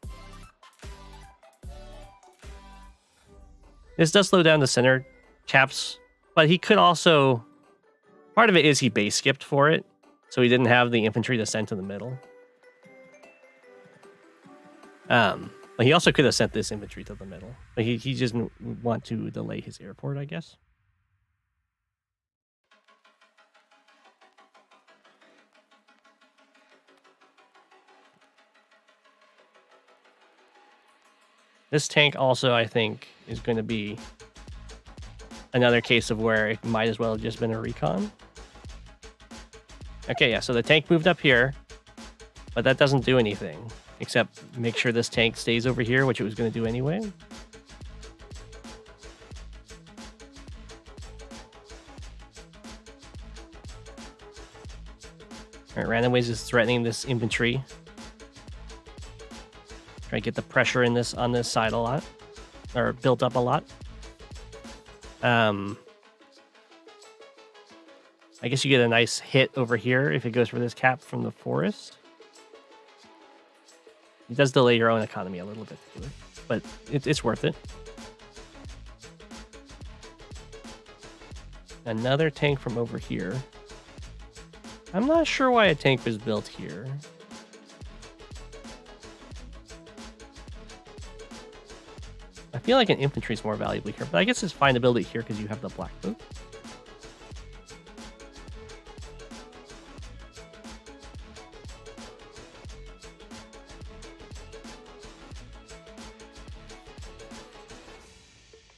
This does slow down the center caps, but he could also... Part of it is he base skipped for it, so he didn't have the infantry to send to the middle. But he also could have sent this infantry to the middle. But he just didn't want to delay his airport, I guess. This tank also, I think, is going to be another case of where it might as well have just been a recon. Okay, yeah, so the tank moved up here, but that doesn't do anything, except make sure this tank stays over here, which it was going to do anyway. All right, Randomwayz is threatening this infantry. Try to get the pressure in this on this side a lot, or built up a lot. I guess you get a nice hit over here if it goes for this cap from the forest. It does delay your own economy a little bit to do it, but it's worth it. Another tank from over here. I'm not sure why a tank was built here. I feel like an infantry is more valuable here, but I guess it's fine to build it here because you have the black boat.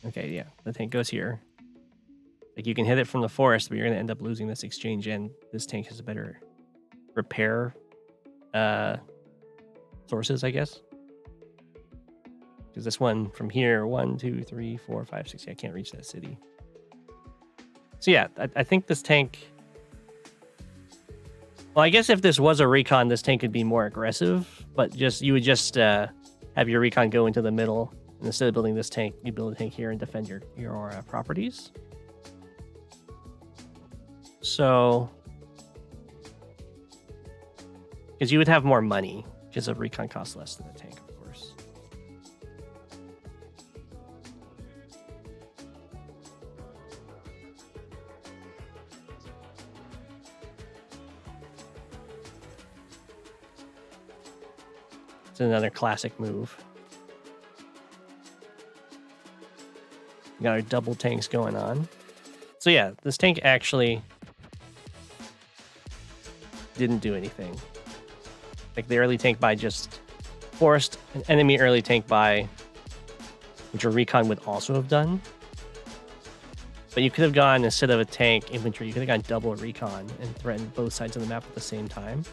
Okay, yeah, the tank goes here. Like you can hit it from the forest, but you're going to end up losing this exchange, and this tank has a better repair sources, I guess. Because this one from here, 1, 2, 3, 4, 5, 6, I can't reach that city. So yeah, I think this tank... Well, I guess if this was a recon, this tank could be more aggressive, but you would just have your recon go into the middle, and instead of building this tank, you build a tank here and defend your properties. So... Because you would have more money, because a recon costs less than a tank, of course. It's another classic move. We got our double tanks going on. So yeah, this tank actually didn't do anything. Like the early tank buy just forced an enemy early tank buy, which a recon would also have done. But you could have gone, instead of a tank infantry, you could have gone double recon and threatened both sides of the map at the same time.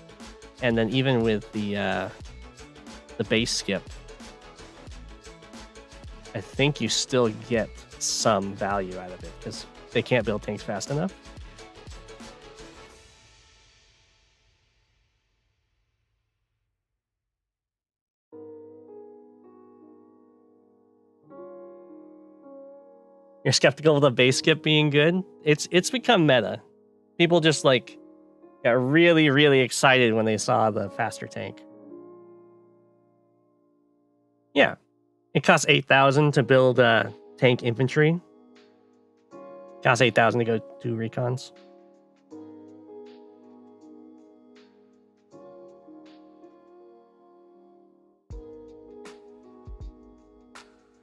And then even with the base skip, I think you still get some value out of it because they can't build tanks fast enough. You're skeptical of the base skip being good? It's become meta. People just like got really, really excited when they saw the faster tank. Yeah, it costs 8,000 to build tank infantry. It costs 8,000 to go 2 recons.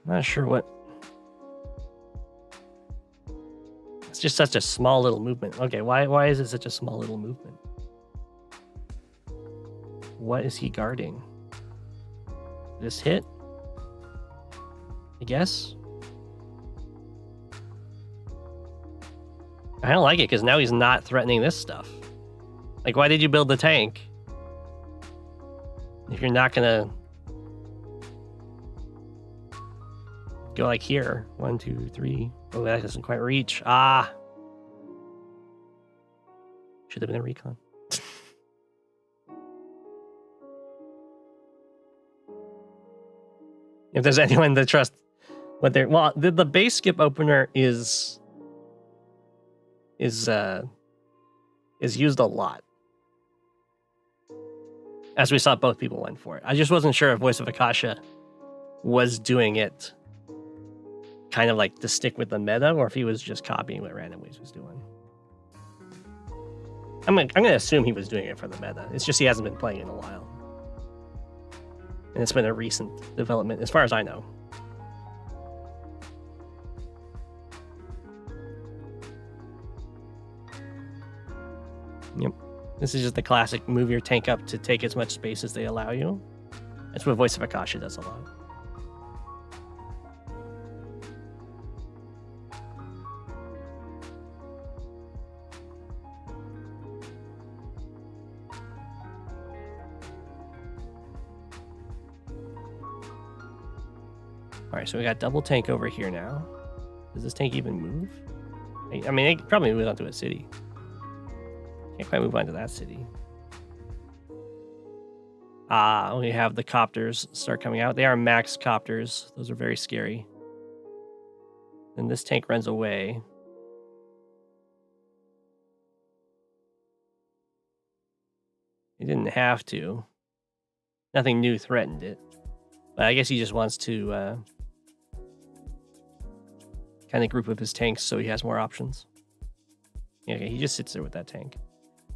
Not sure what. It's just such a small little movement. Okay, why is it such a small little movement? What is he guarding? This hit? I guess. I don't like it because now he's not threatening this stuff. Like, why did you build the tank if you're not gonna go like here? 1, 2, 3. Oh, that doesn't quite reach. Ah, should have been a recon. If there's anyone to trust what they're... Well, the base skip opener is used a lot. As we saw, both people went for it. I just wasn't sure if Voice of Akasha was doing it kind of like to stick with the meta, or if he was just copying what Randomwayz was doing. I'm gonna assume he was doing it for the meta. It's just he hasn't been playing in a while. And it's been a recent development, as far as I know. Yep. This is just the classic move your tank up to take as much space as they allow you. That's what Voice of Akasha does a lot. Alright, so we got double tank over here now. Does this tank even move? I mean, it probably moves onto a city. Can't quite move on to that city. Ah, we have the copters start coming out. They are max copters. Those are very scary. Then this tank runs away. He didn't have to. Nothing new threatened it. But I guess he just wants to kind of group up his tanks so he has more options. Yeah, okay, he just sits there with that tank.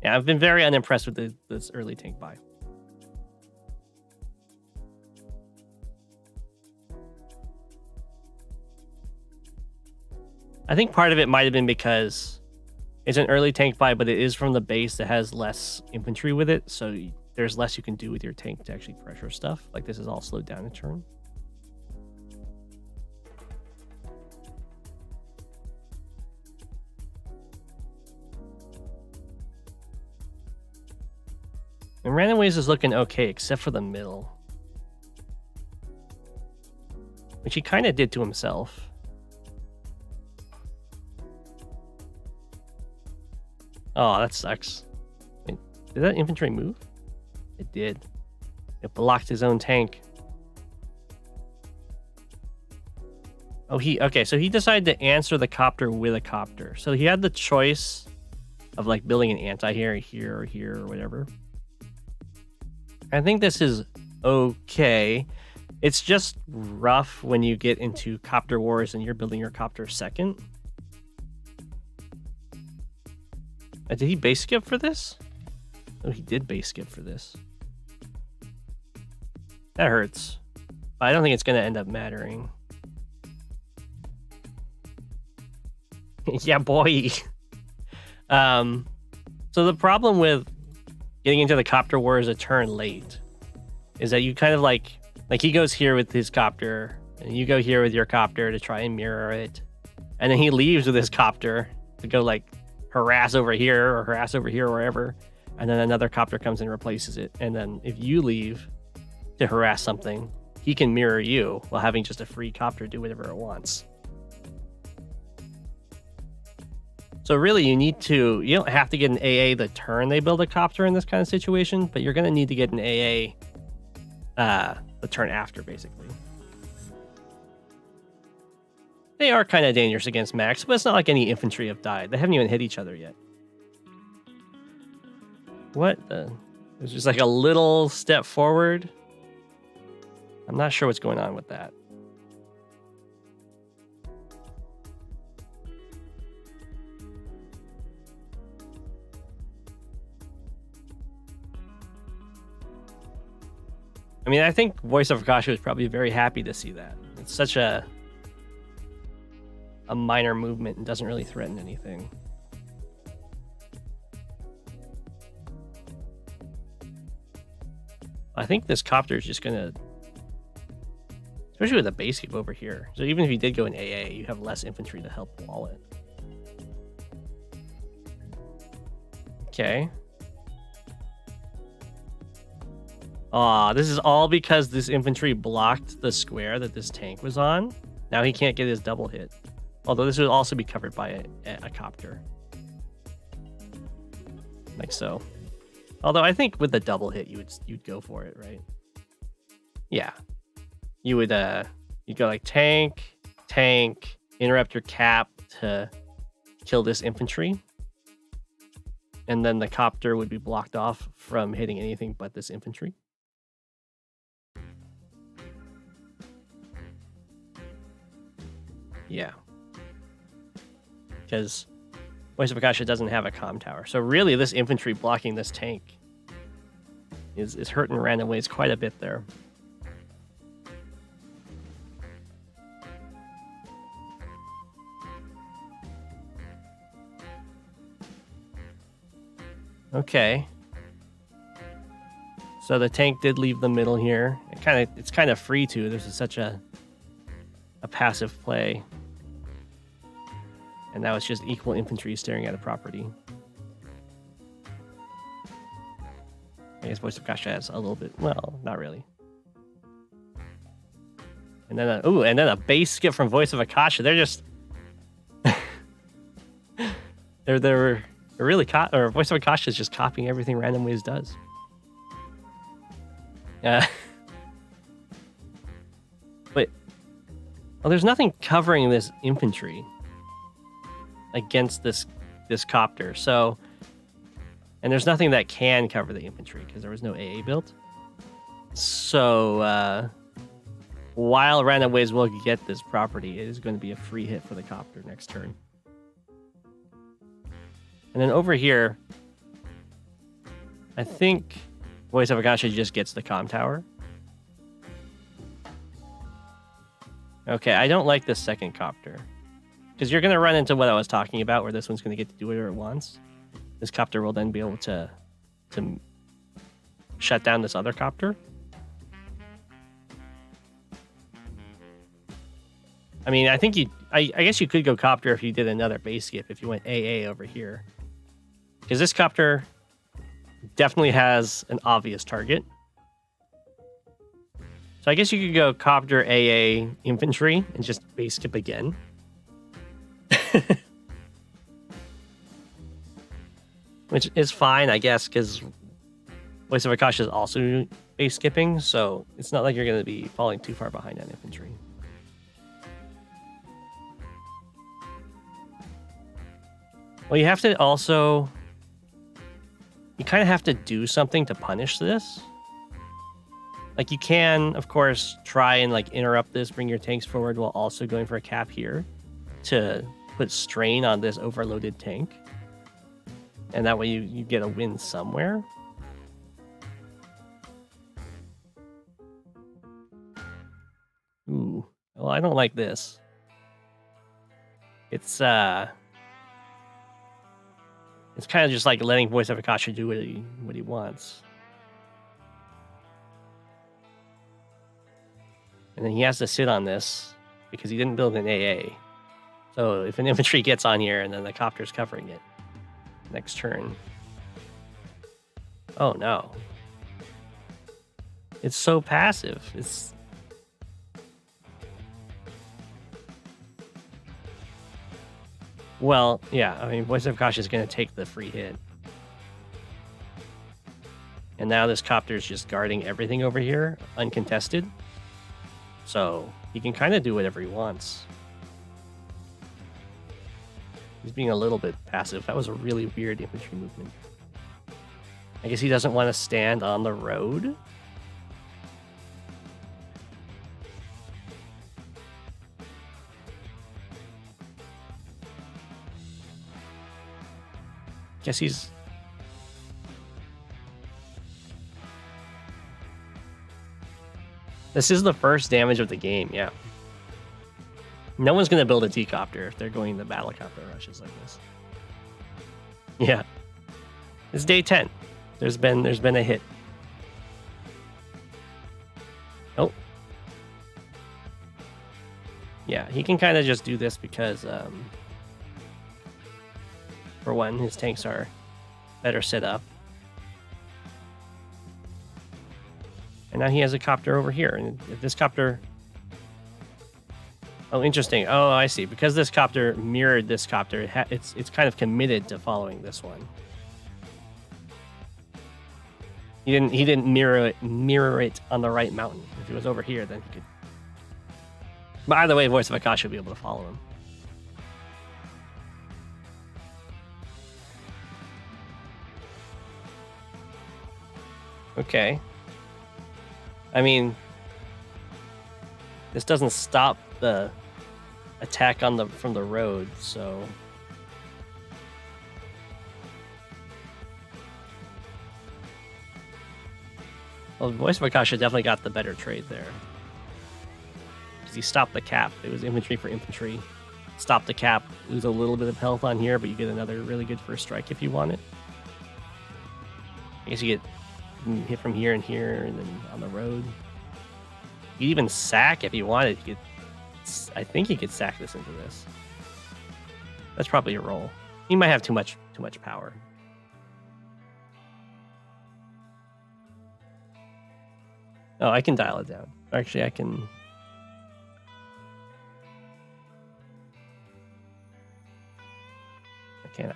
Yeah, I've been very unimpressed with this early tank buy. I think part of it might have been because it's an early tank buy, but it is from the base that has less infantry with it, so there's less you can do with your tank to actually pressure stuff. Like, this is all slowed down a turn. And Randomwayz is looking okay, except for the middle. Which he kind of did to himself. Oh, that sucks. Wait, did that infantry move? It did. It blocked his own tank. Oh, okay, so he decided to answer the copter with a copter. So he had the choice of like building an anti-here, here, or here, or whatever. I think this is okay. It's just rough when you get into copter wars and you're building your copter second. Did he base skip for this? Oh, he did base skip for this. That hurts. But I don't think it's going to end up mattering. Yeah, boy. So the problem with getting into the copter wars a turn late is that you kind of like he goes here with his copter and you go here with your copter to try and mirror it. And then he leaves with his copter to go like harass over here or harass over here or wherever. And then another copter comes and replaces it. And then if you leave to harass something, he can mirror you while having just a free copter do whatever it wants. So really, you don't have to get an AA the turn they build a copter in this kind of situation, but you're going to need to get an AA the turn after, basically. They are kind of dangerous against Max, but it's not like any infantry have died. They haven't even hit each other yet. What the? There's just like a little step forward. I'm not sure what's going on with that. I mean, I think Voice of Akasha was probably very happy to see that. It's such a minor movement and doesn't really threaten anything. I think this copter is just gonna Especially with the base skip over here. So even if you did go in AA, you have less infantry to help wall it. Okay. Aw, this is all because this infantry blocked the square that this tank was on. Now he can't get his double hit. Although this would also be covered by a copter. Like so. Although I think with the double hit you'd go for it, right? Yeah. You would you'd go like tank, interrupt your cap to kill this infantry. And then the copter would be blocked off from hitting anything but this infantry. Yeah. Because Voice of Akasha doesn't have a comm tower. So really this infantry blocking this tank is hurting Randomwayz quite a bit there. Okay. So the tank did leave the middle here. It's kind of free too. This is such a passive play. And now it's just equal infantry staring at a property. I guess Voice of Akasha has a little bit, well, not really. And then a base skip from Voice of Akasha. They're just they're really Voice of Akasha is just copying everything Randomwayz does. But there's nothing covering this infantry against this copter. So, and there's nothing that can cover the infantry because there was no AA built. So, while Randomwayz will get this property, it is going to be a free hit for the copter next turn. And then over here, I think Voice of Akasha just gets the comm tower. Okay, I don't like this second copter. Because you're going to run into what I was talking about, where this one's going to get to do whatever it wants. This copter will then be able to shut down this other copter. I mean, I think I guess you could go copter if you did another base skip, if you went AA over here. Because this copter definitely has an obvious target. So I guess you could go copter AA infantry and just base skip again. Which is fine, I guess, because Voice of Akasha is also base skipping, so it's not like you're going to be falling too far behind on infantry. Well, you have to also... You kind of have to do something to punish this. Like, you can, of course, try and, like, interrupt this, bring your tanks forward while also going for a cap here to put strain on this overloaded tank. And that way you get a win somewhere. Ooh. Well, I don't like this. It's kind of just like letting Voice of Akasha do what he wants. And then he has to sit on this because he didn't build an AA. So if an infantry gets on here and then the copter's covering it next turn. Oh no. It's so passive. It's... Well, yeah, I mean, Voice of Akasha is going to take the free hit. And now this copter is just guarding everything over here, uncontested. So he can kind of do whatever he wants. He's being a little bit passive. That was a really weird infantry movement. I guess he doesn't want to stand on the road. Guess he's... This is the first damage of the game, yeah. No one's going to build a T-copter if they're going the battle copter rushes like this. Yeah. It's day 10. There's been a hit. Oh. Yeah, he can kind of just do this because, for one, his tanks are better set up. And now he has a copter over here. And if this copter... Oh, interesting. Oh, I see. Because this copter mirrored this copter, it's kind of committed to following this one. He didn't mirror it on the right mountain. If he was over here, then he could... But either way, Voice of Akash would be able to follow him. Okay. I mean, this doesn't stop the attack from the road, so... Well, Voice of Akasha definitely got the better trade there. Because he stopped the cap. It was infantry for infantry. Stop the cap, lose a little bit of health on here, but you get another really good first strike if you want it. I guess you get hit from here and here, and then on the road. You could even sack if you wanted. You could, I think you could sack this into this. That's probably a roll. He might have too much power. Oh, I can dial it down. Actually, I can... Can't I?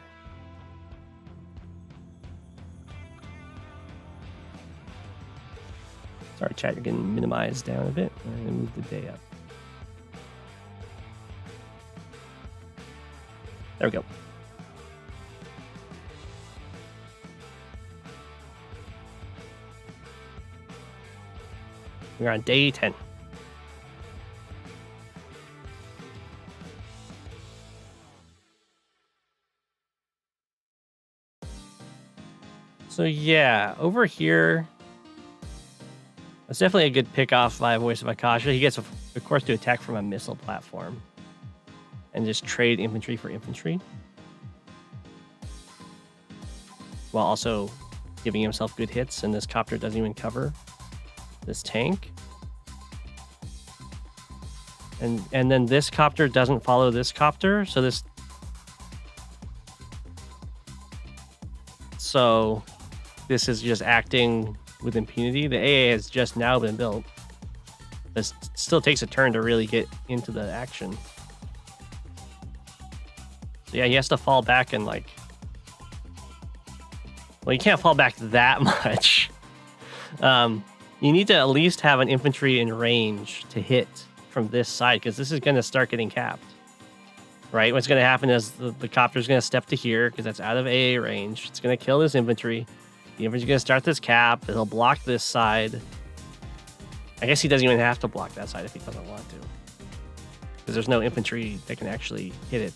Sorry, chat, you're getting minimized down a bit. I'm going to move the day up. There we go. We're on day 10. So yeah, over here, that's definitely a good pick off by Voice of Akasha. He gets, of course, to attack from a missile platform and just trade infantry for infantry, while also giving himself good hits. And this copter doesn't even cover this tank. And then this copter doesn't follow this copter, so this... So this is just acting with impunity. The AA has just now been built. This still takes a turn to really get into the action. So yeah, he has to fall back and like... Well, you can't fall back that much. You need to at least have an infantry in range to hit from this side, because this is going to start getting capped. Right? What's going to happen is the copter is going to step to here, because that's out of AA range. It's going to kill this infantry. The infantry is going to start this cap. It'll block this side. I guess he doesn't even have to block that side if he doesn't want to, because there's no infantry that can actually hit it.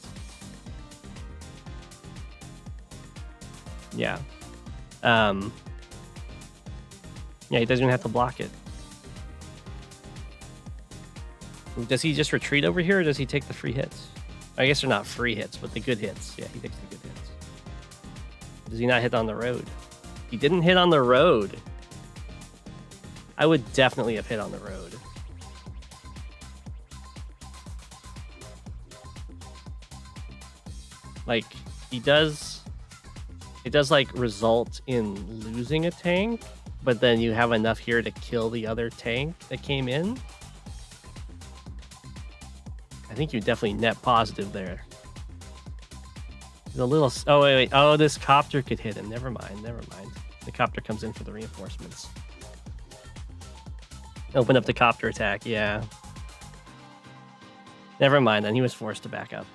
Yeah. Yeah, he doesn't even have to block it. Does he just retreat over here, or does he take the free hits? I guess they're not free hits, but the good hits. Yeah, he takes the good hits. Does he not hit on the road? He didn't hit on the road. I would definitely have hit on the road. Like, he does... It does, like, result in losing a tank, but then you have enough here to kill the other tank that came in. I think you definitely net positive there. There's a little... Oh, wait. Oh, this copter could hit him. Never mind. The copter comes in for the reinforcements. Open up the copter attack. Yeah. Never mind, then. He was forced to back up.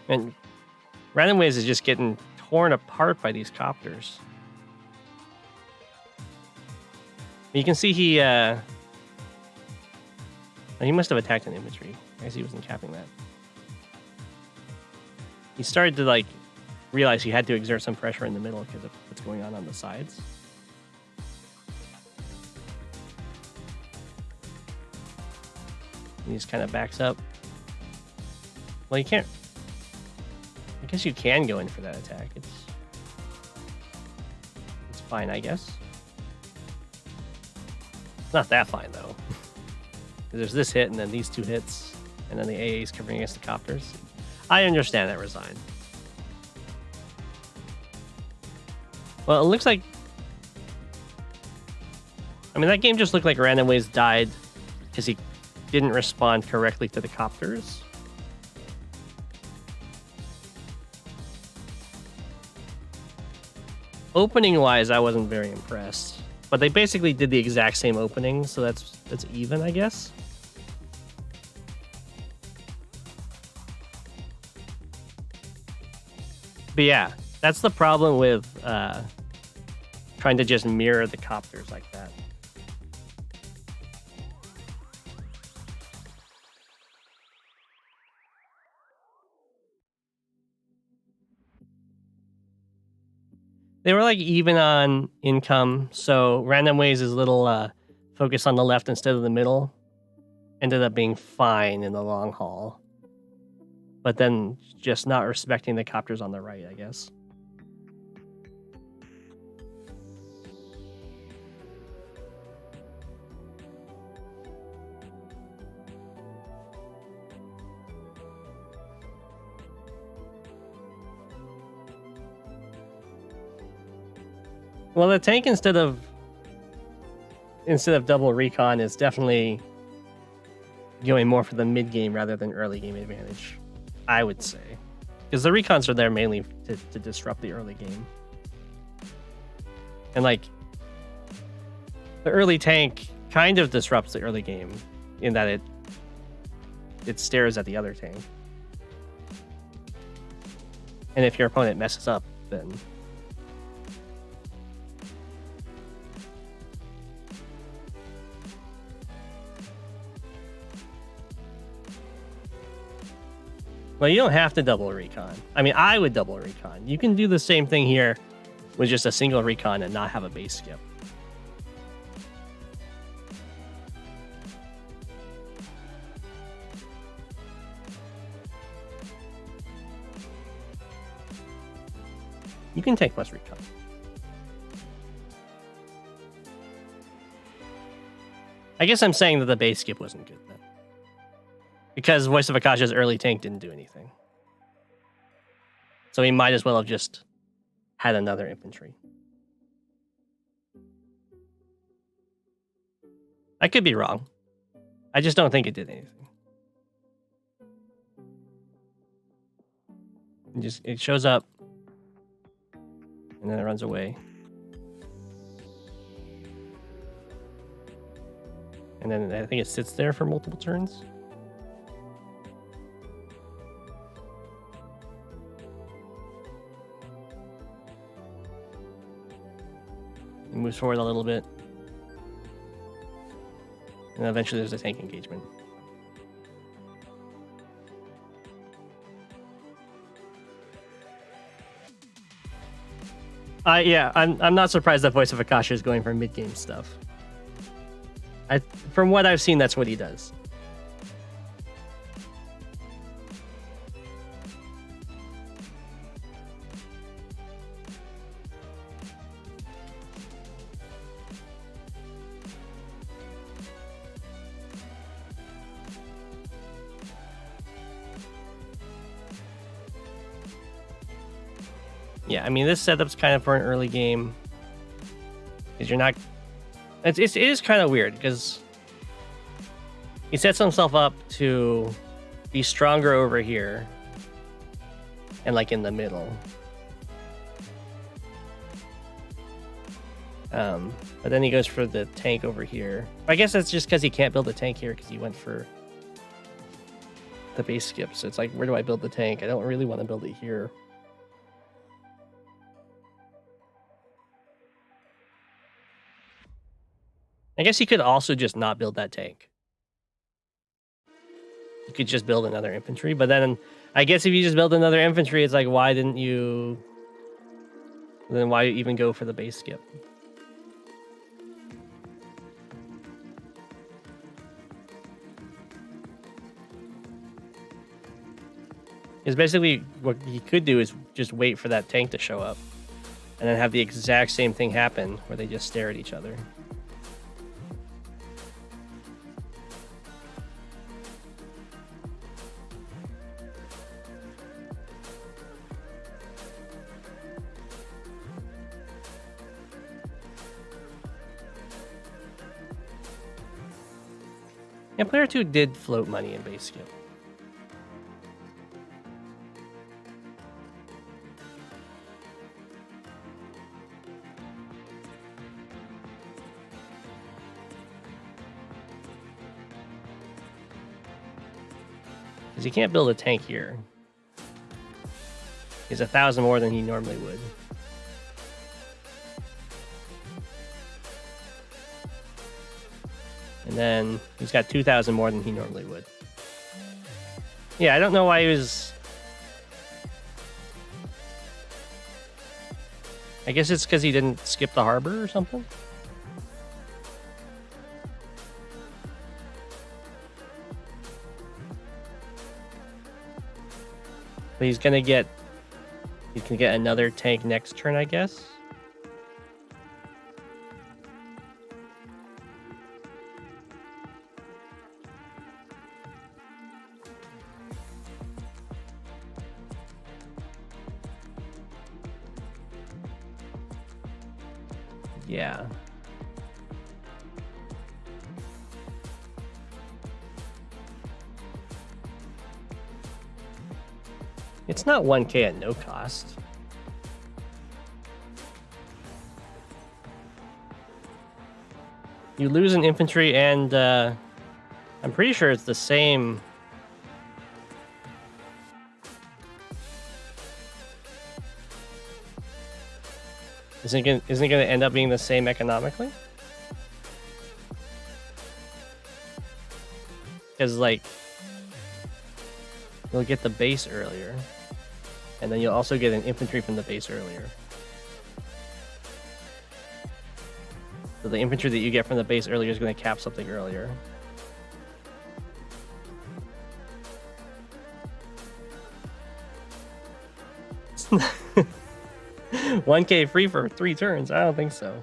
And Randomwayz is just getting torn apart by these copters. You can see he must have attacked an infantry. I guess he wasn't capping that. He started to like realize he had to exert some pressure in the middle because of what's going on the sides. He just kind of backs up. Well, you can't... I guess you can go in for that attack. It's fine, I guess. Not that fine though. There's this hit and then these 2 hits, and then the AA is covering against the copters. I understand that, Resign. Well, it looks like... I mean, that game just looked like Randomwayz died because he didn't respond correctly to the copters. Opening-wise, I wasn't very impressed. But they basically did the exact same opening, so that's even, I guess. But yeah, that's the problem with trying to just mirror the copters like that. They were like even on income, so Randomwayz' little focus on the left instead of the middle ended up being fine in the long haul. But then just not respecting the copters on the right, I guess. Well, the tank instead of double recon is definitely going more for the mid game rather than early game advantage, I would say, because the recons are there mainly to disrupt the early game. And like the early tank kind of disrupts the early game in that it stares at the other tank, and if your opponent messes up, then well, you don't have to double recon. I mean, I would double recon. You can do the same thing here with just a single recon and not have a base skip. You can take less recon. I guess I'm saying that the base skip wasn't good then, because Voice of Akasha's early tank didn't do anything. So he might as well have just had another infantry. I could be wrong. I just don't think it did anything. It shows up, and then it runs away. And then I think it sits there for multiple turns. It moves forward a little bit. And eventually there's a tank engagement. Yeah, I'm not surprised that Voice of Akasha is going for mid-game stuff. From what I've seen, that's what he does. Yeah, I mean, this setup's kind of for an early game, because you're not... It is kind of weird, because he sets himself up to be stronger over here and like in the middle. But then he goes for the tank over here. I guess that's just because he can't build a tank here because he went for the base skip. So it's like, where do I build the tank? I don't really want to build it here. I guess he could also just not build that tank. You could just build another infantry, but then I guess if you just build another infantry, it's like, why didn't you... Then why even go for the base skip? Because basically what he could do is just wait for that tank to show up and then have the exact same thing happen where they just stare at each other. Yeah, player 2 did float money in base skip. Because he can't build a tank here. He's 1,000 more than he normally would. And then he's got 2,000 more than he normally would. Yeah, I don't know why he was... I guess it's because he didn't skip the harbor or something? But he's gonna get... He can get another tank next turn, I guess? Yeah. It's not 1k at no cost. You lose an infantry and I'm pretty sure it's the same. Isn't it going to end up being the same economically? Because, like, you'll get the base earlier. And then you'll also get an infantry from the base earlier. So the infantry that you get from the base earlier is going to cap something earlier. $1k free for 3 turns? I don't think so.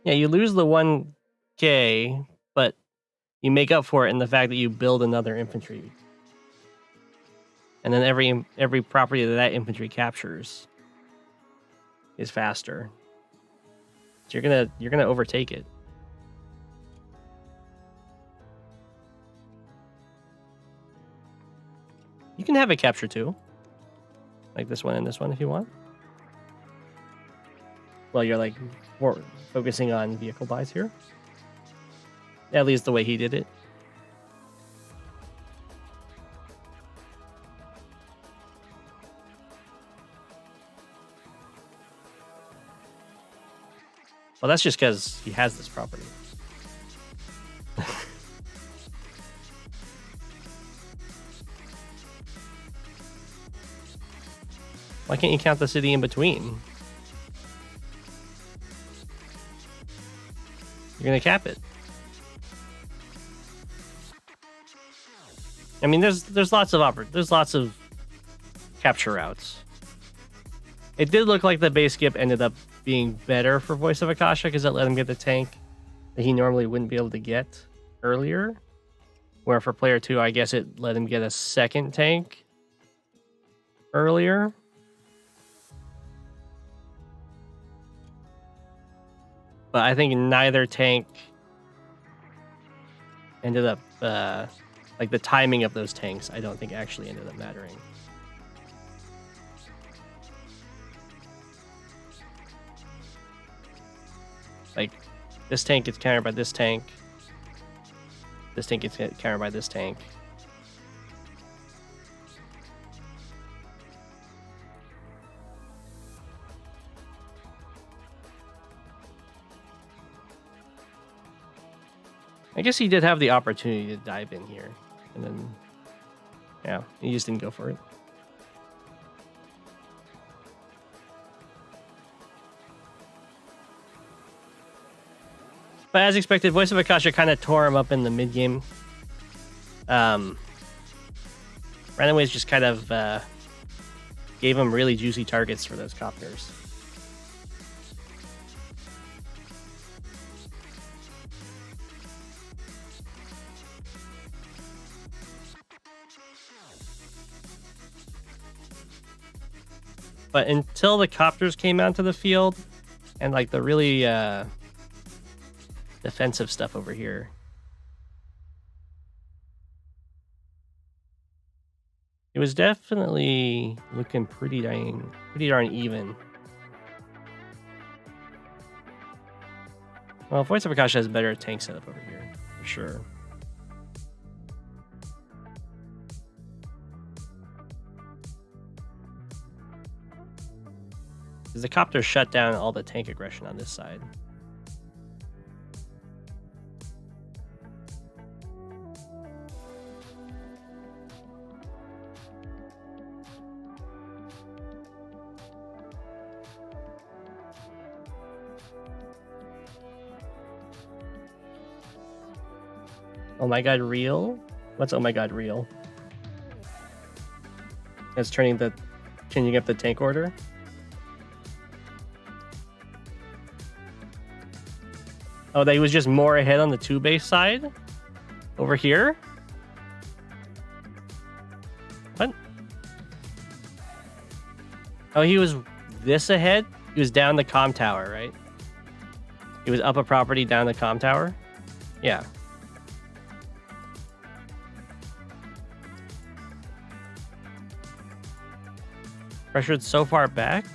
Yeah, you lose the 1k, but you make up for it in the fact that you build another infantry. And then every property that infantry captures is faster. So you're gonna overtake it. You can have it capture too. Like this one and this one if you want. Well, you're like more focusing on vehicle buys here. At least the way he did it. Well, that's just because he has this property. Why can't you count the city in between? You're gonna cap it. I mean, there's lots of capture routes. It did look like the base skip ended up being better for Voice of Akasha because it let him get the tank that he normally wouldn't be able to get earlier. Where for player 2, I guess it let him get a second tank earlier. But I think neither tank ended up, like the timing of those tanks, I don't think actually ended up mattering. Like, this tank gets countered by this tank. This tank gets countered by this tank. I guess he did have the opportunity to dive in here. And then, yeah, he just didn't go for it. But as expected, Voice of Akasha kind of tore him up in the mid-game. Randomwayz just kind of gave him really juicy targets for those copters. But until the copters came out to the field, and like the really defensive stuff over here, it was definitely looking pretty darn even. Well, Voice of Akasha has better tank setup over here, for sure. Because the copter shut down all the tank aggression on this side. Oh my god, real? What's oh my god, real? It's turning the... changing up the tank order? Oh, that he was just more ahead on the 2-base side? Over here? What? Oh, he was this ahead? He was down the comm tower, right? He was up a property, down the comm tower? Yeah. Pressured so far back?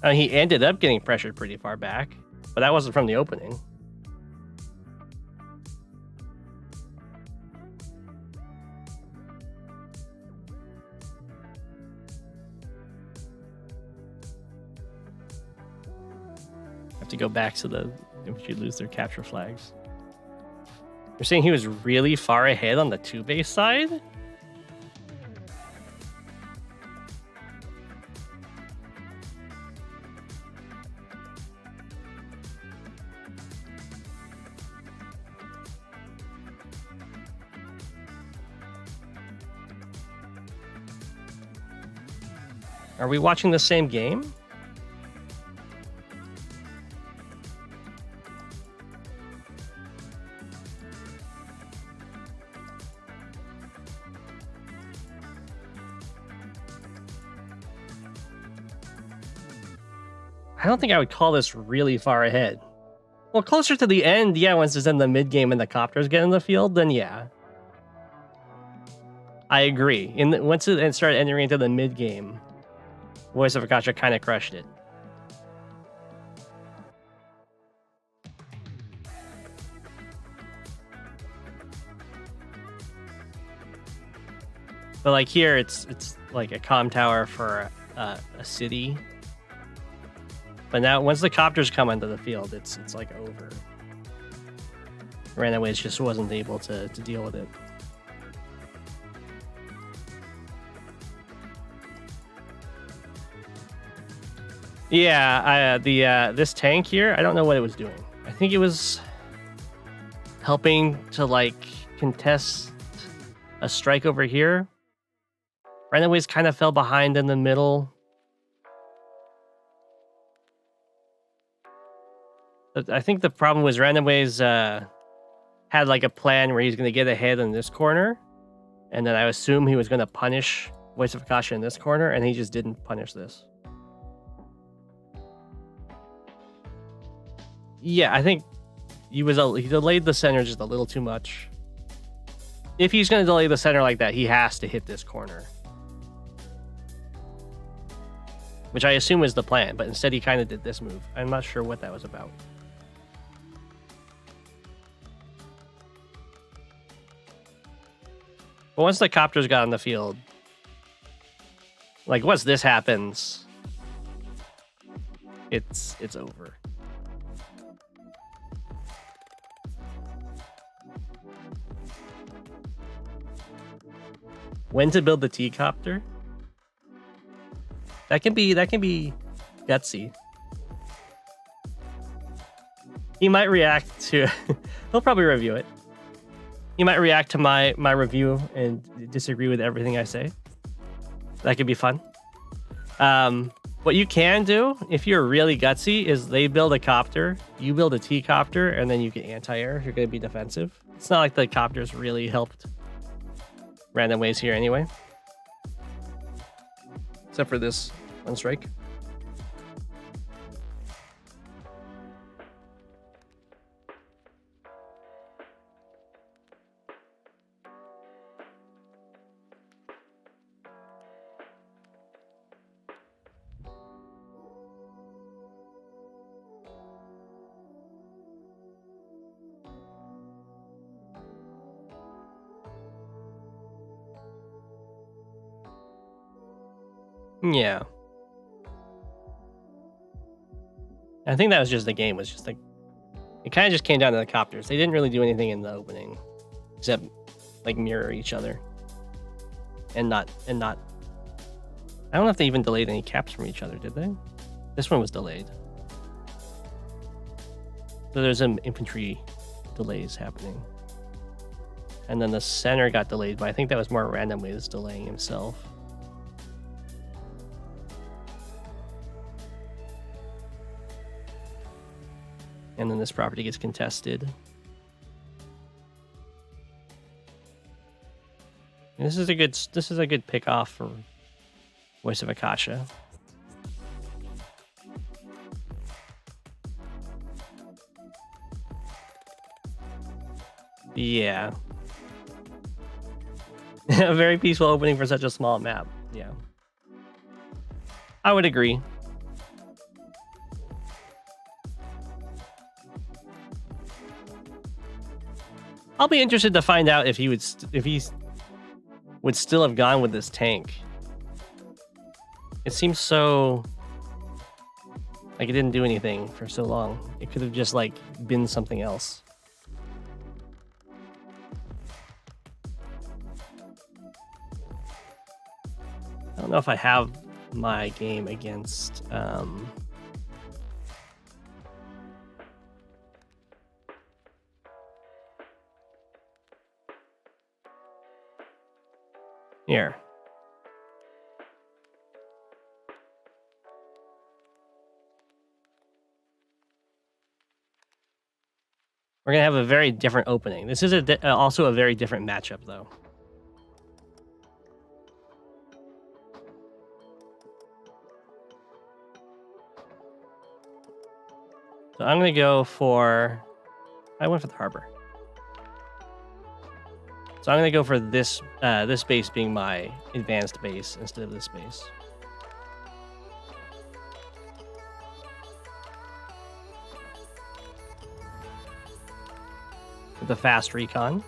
He ended up getting pressured pretty far back, but that wasn't from the opening. Have to go back so that if you lose their capture flags. You're saying he was really far ahead on the 2-base side? Are we watching the same game? I don't think I would call this really far ahead. Well, closer to the end, yeah, once it's in the mid game and the copters get in the field, then yeah. I agree. Once it started entering into the mid game, Voice of Akasha kind of crushed it. But like here, it's like a comm tower for a city. But now, once the copters come onto the field, it's like over. Randomwayz just wasn't able to deal with it. Yeah, this tank here, I don't know what it was doing. I think it was helping to like contest a strike over here. Randomwayz kind of fell behind in the middle. I think the problem was Randomwayz had like a plan where he's going to get ahead in this corner, and then I assume he was going to punish Voice of Akasha in this corner, and he just didn't punish this. Yeah, I think he delayed the center just a little too much. If he's going to delay the center like that, he has to hit this corner, which I assume was the plan, but instead he kind of did this move. I'm not sure what that was about. But once the copters got on the field, like once this happens, it's over. When to build the T-copter? That can be gutsy. He might react to he'll probably review it. He might react to my review and disagree with everything I say. That could be fun. What you can do if you're really gutsy is they build a copter, you build a T-copter, and then you get anti-air if you're going to be defensive. It's not like the copters really helped Randomwayz here anyway. Except for this one strike. Yeah. I think that was just the game. Was just like it kind of just came down to the copters. They didn't really do anything in the opening, except like mirror each other, and not. I don't know if they even delayed any caps from each other, did they? This one was delayed. So there's some infantry delays happening, and then the center got delayed, but I think that was more Randomwayz delaying himself. And then this property gets contested. And this is a good pick off for Voice of Akasha. Yeah. A very peaceful opening for such a small map. Yeah. I would agree. I'll be interested to find out if he would still have gone with this tank. It seems so like it didn't do anything for so long. It could have just like been something else. I don't know if I have my game against here. We're gonna have a very different opening. This is also a very different matchup, though. So I'm gonna go for. I went for the harbor. So I'm gonna go for this this base being my advanced base instead of this base. With the fast recon.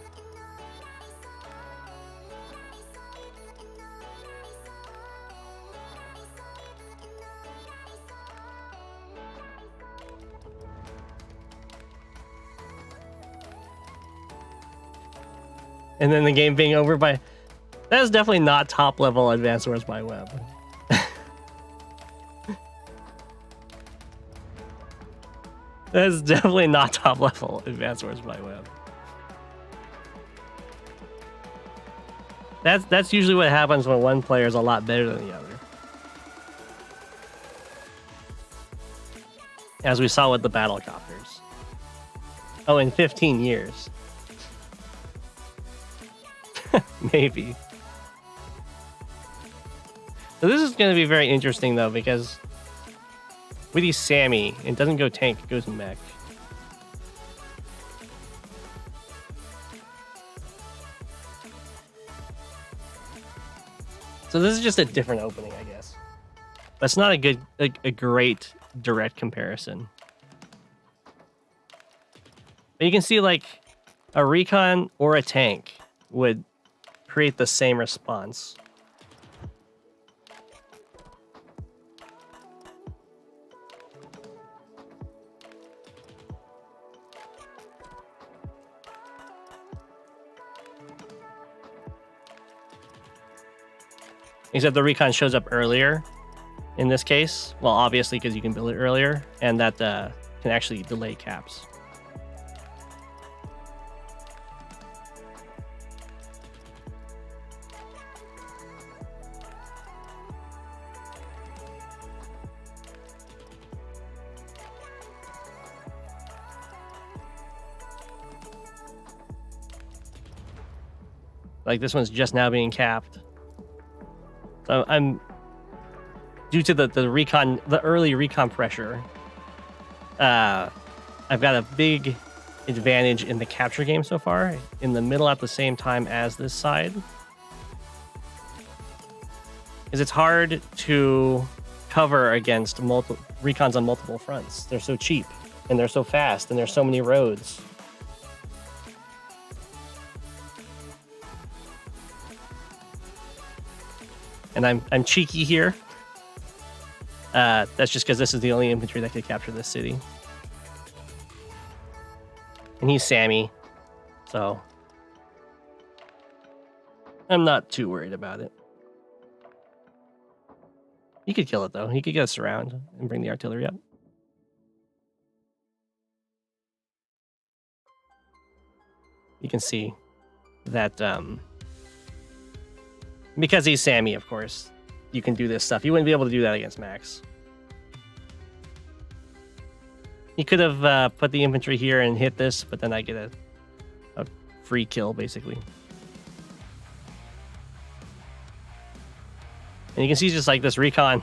And then the game being over by... That is definitely not top level Advanced Wars by Web. That is definitely not top level Advanced Wars by Web. That's usually what happens when one player is a lot better than the other. As we saw with the battlecopters. Oh, in 15 years. Maybe. So this is going to be very interesting, though, because with these Sammy, it doesn't go tank, it goes mech. So this is just a different opening, I guess. But it's not a great direct comparison. But you can see, like, a recon or a tank would create the same response. Except the recon shows up earlier in this case. Well, obviously, because you can build it earlier, and that can actually delay caps. Like this one's just now being capped. So I'm due to the early recon pressure. I've got a big advantage in the capture game so far. In the middle at the same time as this side, because it's hard to cover against recons on multiple fronts. They're so cheap and they're so fast and there's so many roads. And I'm cheeky here. That's just because this is the only infantry that could capture this city. And he's Sammy, so I'm not too worried about it. He could kill it though. He could get us around and bring the artillery up. You can see that because he's Sammy, of course, you can do this stuff. You wouldn't be able to do that against Max. He could have put the infantry here and hit this, but then I get a free kill, basically. And you can see just like this recon.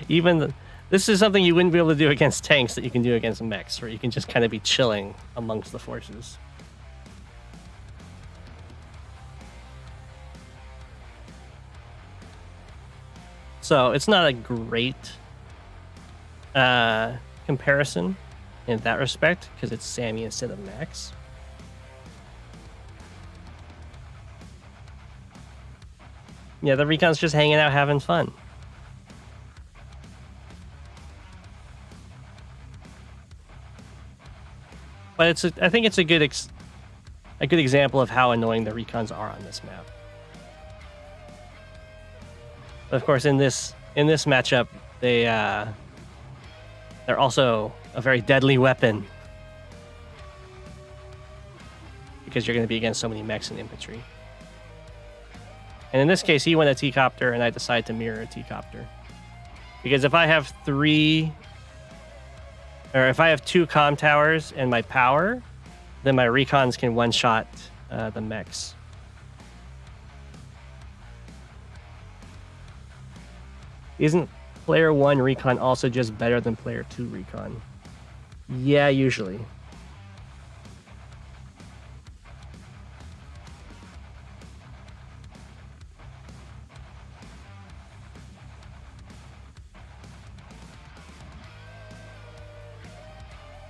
This is something you wouldn't be able to do against tanks that you can do against mechs, where you can just kind of be chilling amongst the forces. So it's not a great comparison in that respect, because it's Sammy instead of Max. Yeah, the recon's just hanging out, having fun. But I think it's a good example of how annoying the recons are on this map. But of course, in this matchup, they're also a very deadly weapon, because you're going to be against so many mechs and infantry. And in this case, he went a T-copter, and I decided to mirror a T-copter. Because if I have if I have 2 comm towers and my power, then my recons can one-shot the mechs. Isn't player 1 recon also just better than player 2 recon? Yeah, usually.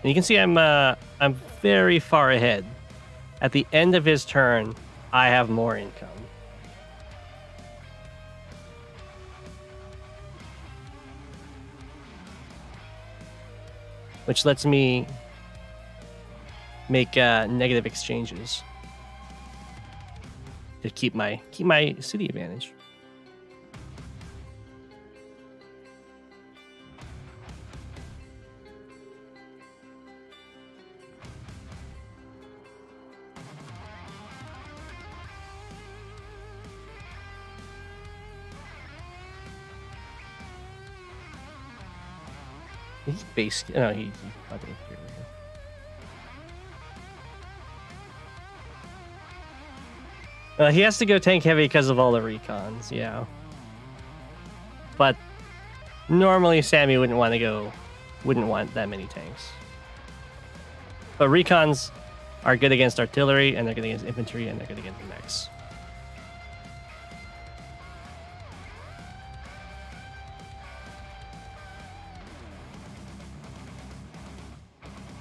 And you can see I'm very far ahead. At the end of his turn, I have more income. Which lets me make negative exchanges to keep my city advantage. He's base. No, he got the infantry over here. He has to go tank heavy because of all the recons, yeah. But normally Sammy wouldn't want that many tanks. But recons are good against artillery, and they're good against infantry, and they're good against mechs.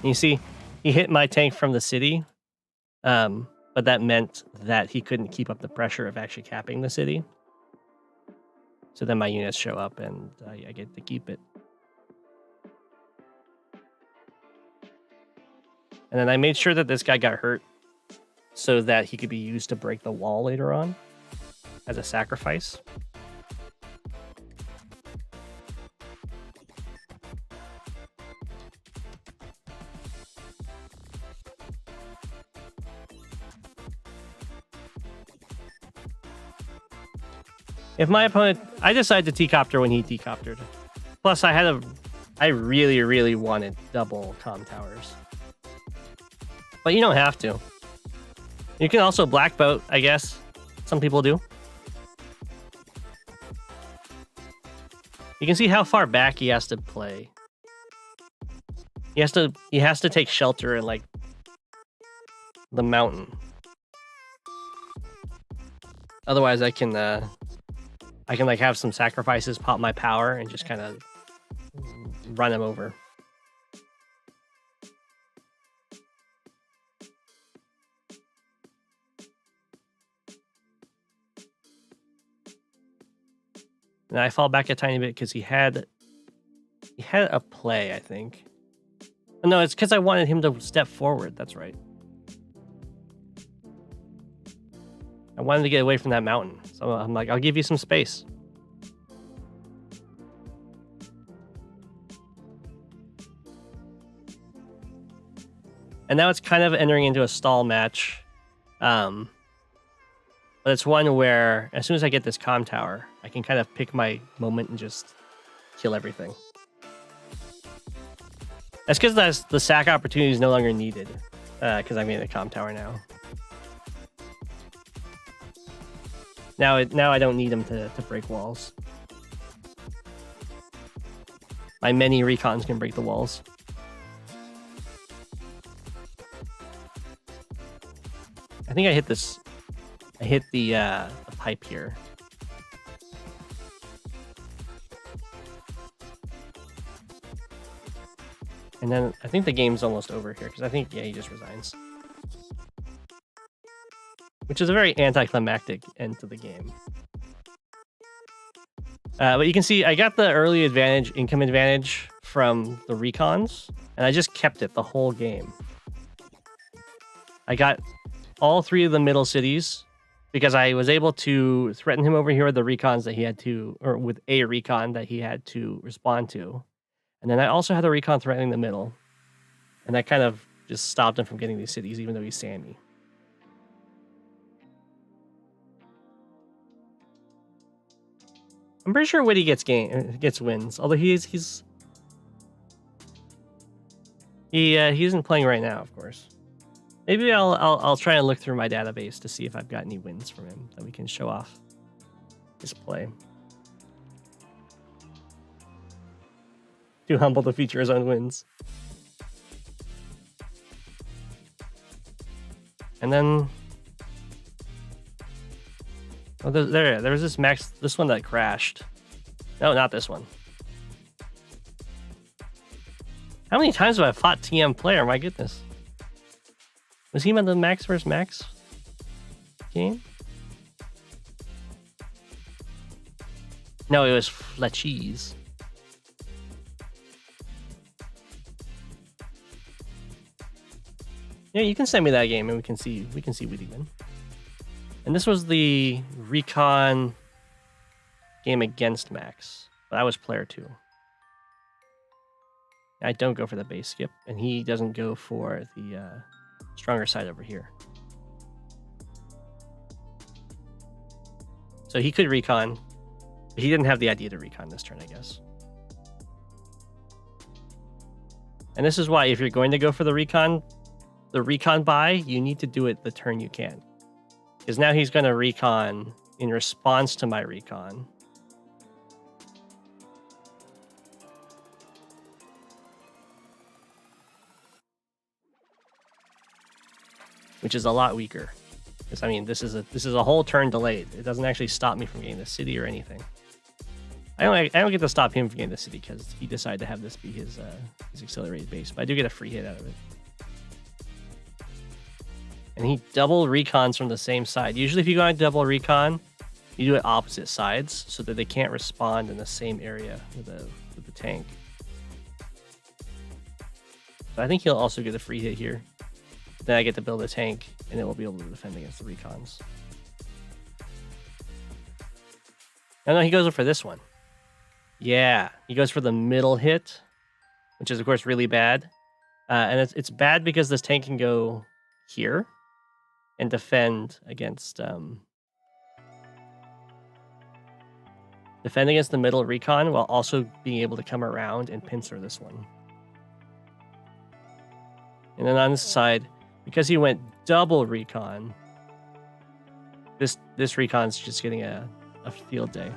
You see, he hit my tank from the city, but that meant that he couldn't keep up the pressure of actually capping the city. So then my units show up, and I get to keep it. And then I made sure that this guy got hurt so that he could be used to break the wall later on as a sacrifice. If my opponent, I decided to T-copter when he T-coptered. Plus, I really, really wanted double comm towers. But you don't have to. You can also black boat, I guess. Some people do. You can see how far back he has to play. He has to take shelter in like the mountain. Otherwise, I can like have some sacrifices, pop my power, and just kind of run him over. And I fall back a tiny bit because he had a play, I think. No, it's because I wanted him to step forward. That's right. I wanted to get away from that mountain. So I'm like, I'll give you some space. And now it's kind of entering into a stall match. But it's one where as soon as I get this comm tower, I can kind of pick my moment and just kill everything. That's because the sack opportunity is no longer needed. Because I made a comm tower now. Now I don't need him to break walls. My many recons can break the walls. I think I hit this. I hit the pipe here. And then I think the game's almost over here because I think, yeah, he just resigns. Which is a very anticlimactic end to the game. But you can see I got the early advantage, income advantage from the recons, and I just kept it the whole game. I got all 3 of the middle cities because I was able to threaten him over here with the recons that he had to, or with a recon that he had to respond to. And then I also had the recon threatening the middle. And that kind of just stopped him from getting these cities, even though he's Sammy. I'm pretty sure Witty gets wins, although he isn't playing right now, of course. Maybe I'll try and look through my database to see if I've got any wins from him that we can show off his play. Too humble to feature his own wins. And then oh, there was this one that crashed. No, not this one. How many times have I fought TM player? My goodness. Was he in the Max vs. Max game? No, it was Fletchies. Yeah, you can send me that game and we can see Witty win. And this was the recon game against Max, but I was player 2. I don't go for the base skip, and he doesn't go for the stronger side over here. So he could recon, but he didn't have the idea to recon this turn, I guess. And this is why if you're going to go for the recon buy, you need to do it the turn you can. Because now he's going to recon in response to my recon. Which is a lot weaker. Because I mean, this is a whole turn delayed. It doesn't actually stop me from getting the city or anything. I don't get to stop him from getting the city because he decided to have this be his accelerated base. But I do get a free hit out of it. And he double recons from the same side. Usually if you go on double recon, you do it opposite sides so that they can't respond in the same area with the tank. But I think he'll also get a free hit here. Then I get to build a tank, and it will be able to defend against the recons. Oh no, he goes for this one. Yeah, he goes for the middle hit, which is of course really bad. And it's bad because this tank can go here and defend against the middle recon while also being able to come around and pincer this one. And then on this side, because he went double recon, This recon's just getting a field day.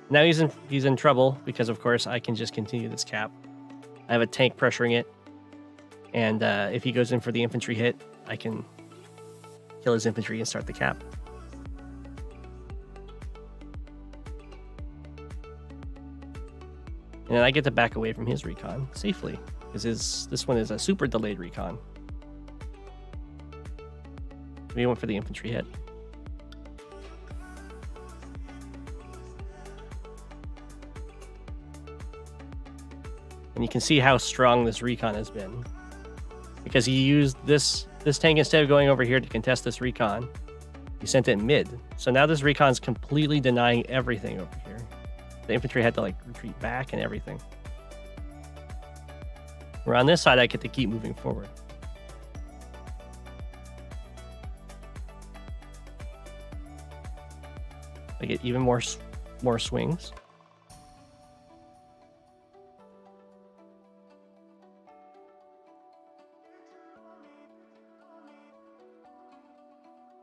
Now he's in trouble because of course I can just continue this cap. I have a tank pressuring it, and if he goes in for the infantry hit, I can kill his infantry and start the cap. And then I get to back away from his recon safely, because this one is a super delayed recon. We went for the infantry hit. And you can see how strong this recon has been, because he used this tank instead of going over here to contest this recon. He sent it mid. So now this recon's completely denying everything over here. The infantry had to like retreat back and everything. Where on this side, I get to keep moving forward. I get even more swings.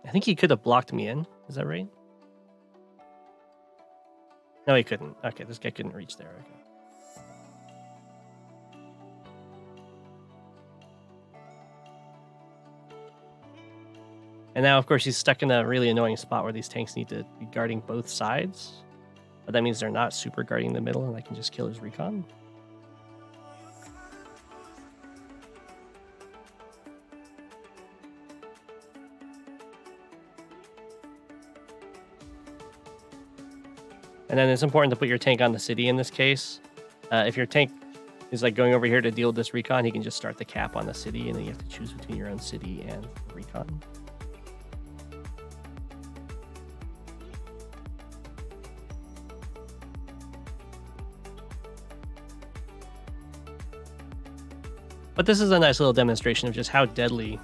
I think he could have blocked me in. Is that right? No, he couldn't. Okay, this guy couldn't reach there. Okay. And now, of course, he's stuck in a really annoying spot where these tanks need to be guarding both sides. But that means they're not super guarding the middle, and I can just kill his recon. And then it's important to put your tank on the city in this case. If your tank is like going over here to deal with this recon, he can just start the cap on the city, and then you have to choose between your own city and the recon. But this is a nice little demonstration of just how deadly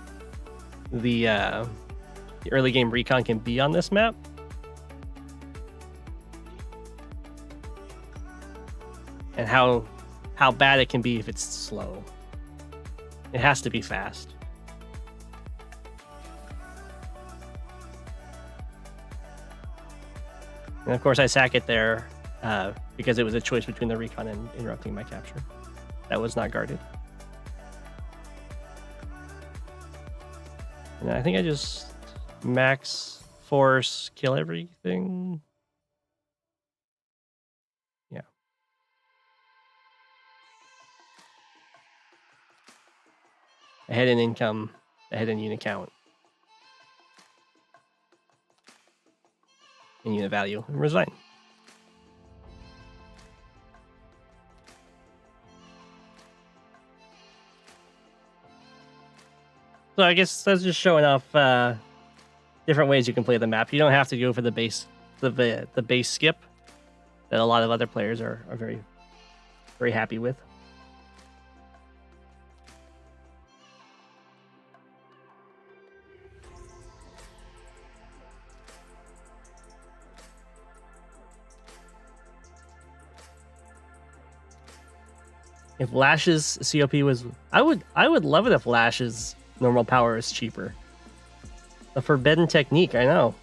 the early game recon can be on this map. And how bad it can be if it's slow. It has to be fast. And of course I sack it there because it was a choice between the recon and interrupting my capture. That was not guarded. And I think I just max force, kill everything. Yeah. Ahead in income, ahead in unit count, and unit value, and resign. So I guess that's just showing off different ways you can play the map. You don't have to go for the base skip that a lot of other players are very, very happy with. If Lash's COP was, I would love it if Lash's normal power is cheaper. A forbidden technique, I know.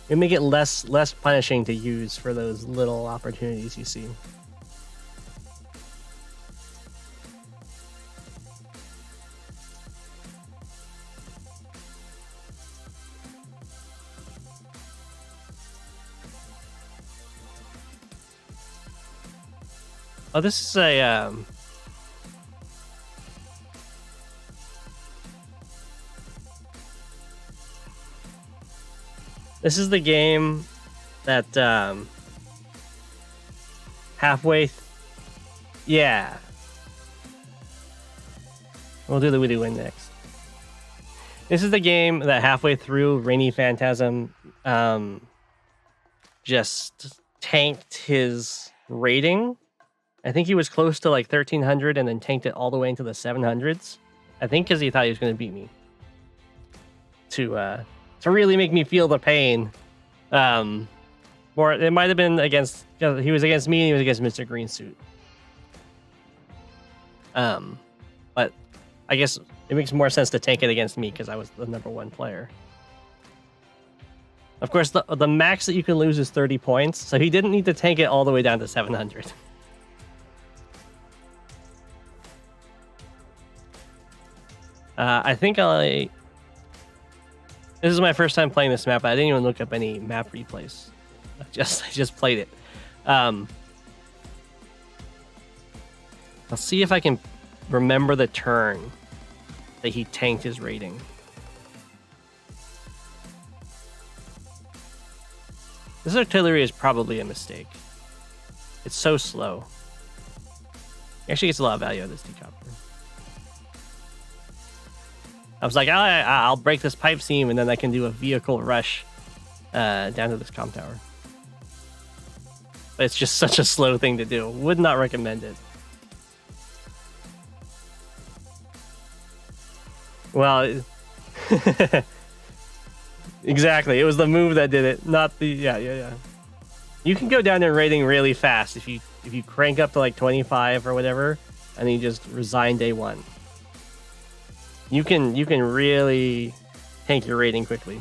It make it less punishing to use for those little opportunities you see. Oh, this is a this is the game that halfway. Yeah, we'll do the win next. This is the game that halfway through Rainy Phantasm just tanked his rating. I think he was close to like 1300 and then tanked it all the way into the 700s. I think because he thought he was going to beat me. to really make me feel the pain. Or it might have been against, he was against me and he was against Mr. Green Suit. But I guess it makes more sense to tank it against me because I was the #1 player. Of course, the max that you can lose is 30 points, so he didn't need to tank it all the way down to 700. I think this is my first time playing this map. I didn't even look up any map replays. I just played it. I'll see if I can remember the turn that he tanked his rating. This artillery is probably a mistake. It's so slow. He actually gets a lot of value out of this decopter. I was like, I'll break this pipe seam and then I can do a vehicle rush down to this comm tower. But it's just such a slow thing to do. Would not recommend it. Well, exactly. It was the move that did it, not the yeah. You can go down in rating really fast if you crank up to like 25 or whatever, and then you just resign day 1. You can really tank your rating quickly.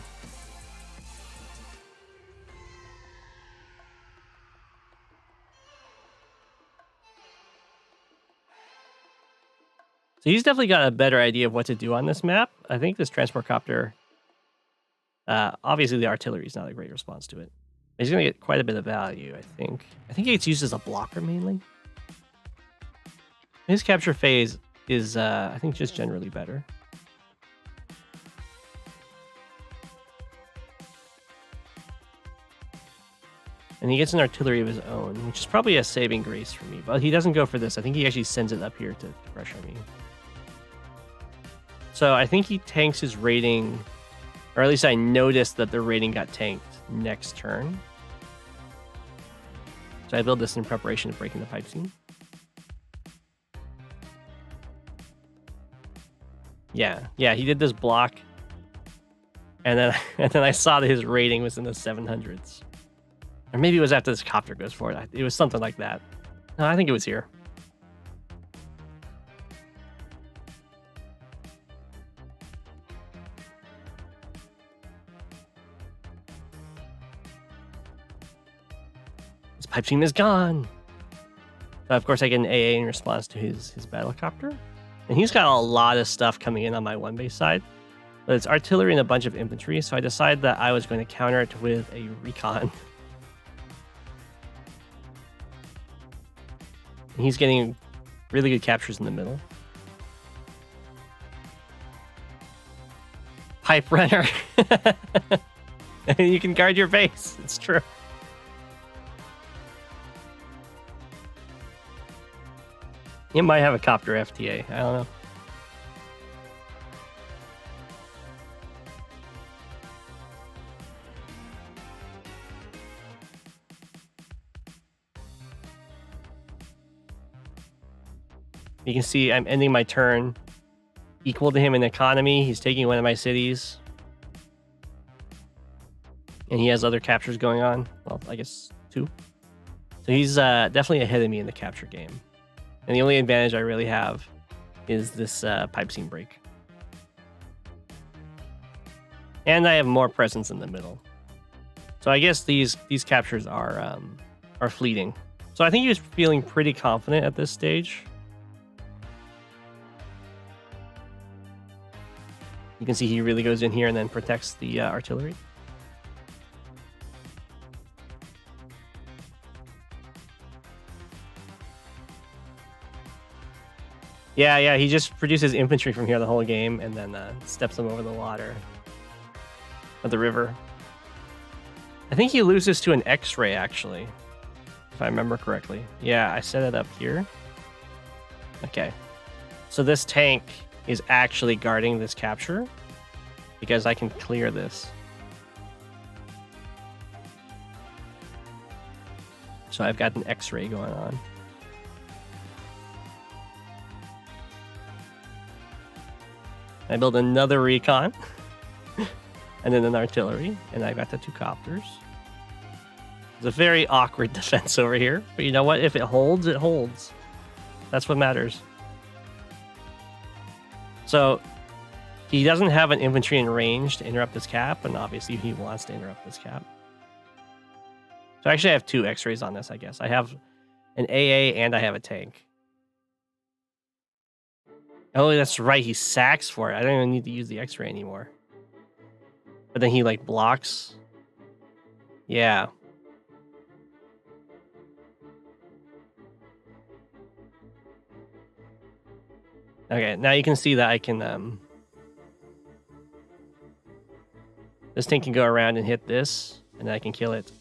So he's definitely got a better idea of what to do on this map. I think this transport copter, obviously the artillery is not a great response to it. He's going to get quite a bit of value, I think. I think it's used as a blocker mainly. His capture phase is, I think, just generally better. And he gets an artillery of his own, which is probably a saving grace for me. But he doesn't go for this. I think he actually sends it up here to pressure me. So I think he tanks his rating, or at least I noticed that the rating got tanked next turn. So I build this in preparation of breaking the pipe seam. Yeah, he did this block. And then I saw that his rating was in the 700s. Or maybe it was after this copter goes for it. It was something like that. No, I think it was here. This pipe seam is gone. So of course, I get an AA in response to his battlecopter. And he's got a lot of stuff coming in on my 1-base side. But it's artillery and a bunch of infantry. So I decided that I was going to counter it with a recon. He's getting really good captures in the middle. Pipe runner. And you can guard your base. It's true. He might have a copter FTA. I don't know. You can see I'm ending my turn equal to him in economy. He's taking one of my cities. And he has other captures going on. Well, I guess 2. So he's definitely ahead of me in the capture game. And the only advantage I really have is this pipe seam break. And I have more presence in the middle. So I guess these captures are fleeting. So I think he was feeling pretty confident at this stage. You can see he really goes in here and then protects the artillery. Yeah, he just produces infantry from here the whole game and then steps them over the water of the river. I think he loses to an X-ray, actually, if I remember correctly. Yeah, I set it up here. Okay. So this tank is actually guarding this capture because I can clear this. So I've got an X-ray going on. I build another recon. and then an artillery, and I got the 2 copters. It's a very awkward defense over here, but you know what? If it holds, it holds. That's what matters. So he doesn't have an infantry in range to interrupt this cap, and obviously he wants to interrupt this cap. So actually I have 2 X-rays on this, I guess. I have an AA and I have a tank. Oh, that's right. He sacks for it. I don't even need to use the X-ray anymore. But then he like blocks. Yeah. Okay, now you can see that I can this tank can go around and hit this, and then I can kill it.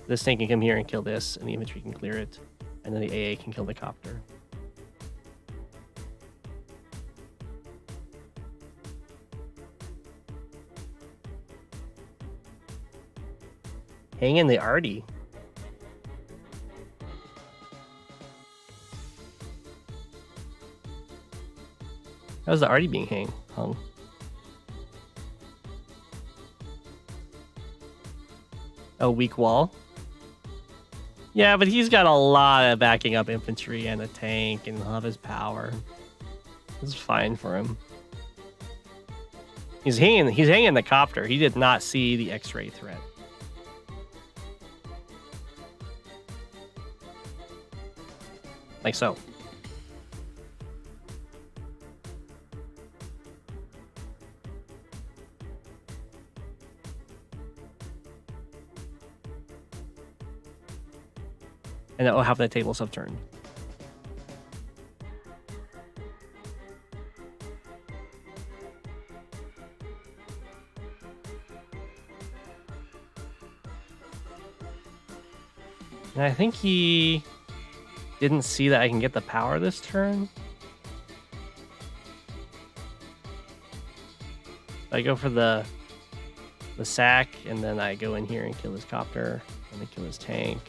This tank can come here and kill this, and the infantry can clear it, and then the AA can kill the copter. Hang in the arty. How's the arty being hung? A weak wall? Yeah, but he's got a lot of backing up infantry and a tank and he'll have his power. It's fine for him. He's hanging the copter. He did not see the X-ray threat. Like so. And that will have the tables upturned. And I think he didn't see that I can get the power this turn. I go for the sack, and then I go in here and kill his copter, and then kill his tank.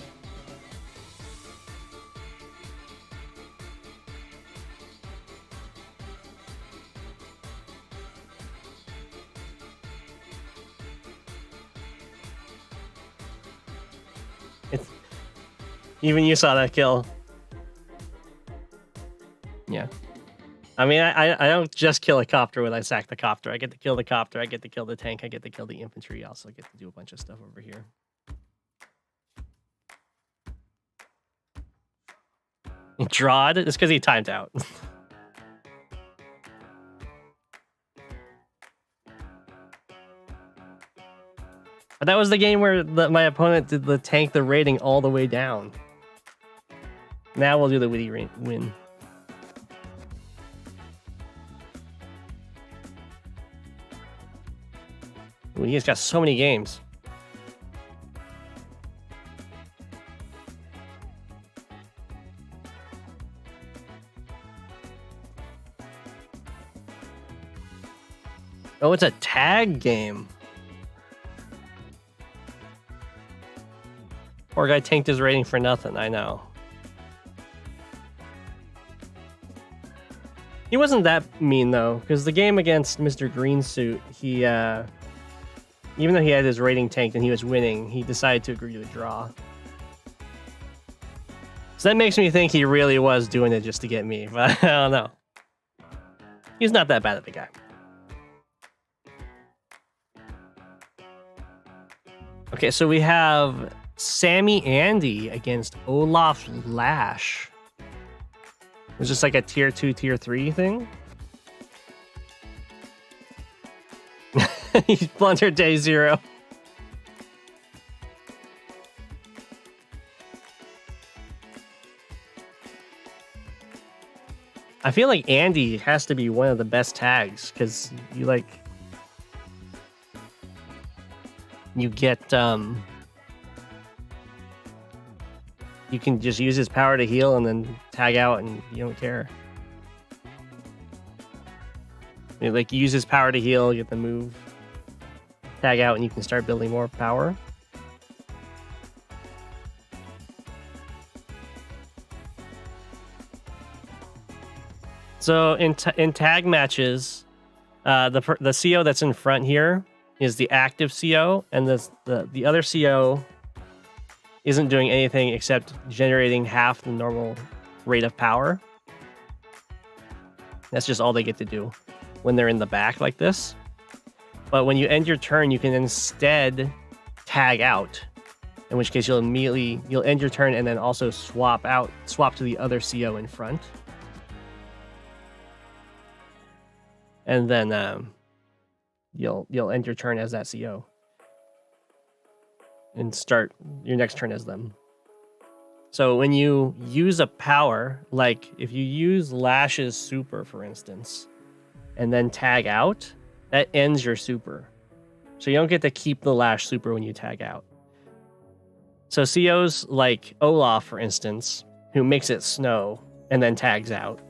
Even you saw that kill. Yeah. I mean, I don't just kill a copter when I sack the copter. I get to kill the copter, I get to kill the tank, I get to kill the infantry. I also get to do a bunch of stuff over here. He drawed? It's because he timed out. But that was the game where my opponent did the tank the rating all the way down. Now we'll do the witty win. Ooh, he's got so many games. Oh, it's a tag game. Poor guy tanked his rating for nothing, I know. He wasn't that mean though, because the game against Mr. Greensuit, he even though he had his rating tanked and he was winning, he decided to agree to draw. So that makes me think he really was doing it just to get me, but I don't know. He's not that bad of a guy. Okay, so we have Sammy Andy against Olaf Lash. It's just like a tier 2, tier 3 thing. He's blundered day 0. I feel like Andy has to be one of the best tags because you get you can just use his power to heal and then tag out and you don't care. You use his power to heal, get the move, tag out, and you can start building more power. So in tag matches, the CO that's in front here is the active CO, and the other CO isn't doing anything except generating half the normal rate of power. That's just all they get to do when they're in the back like this. But when you end your turn, you can instead tag out, in which case you'll end your turn and then also swap to the other CO in front. And then you'll end your turn as that CO and start your next turn as them. So when you use a power, like if you use Lash's super, for instance, and then tag out, that ends your super. So you don't get to keep the Lash super when you tag out. So COs like Olaf, for instance, who makes it snow and then tags out,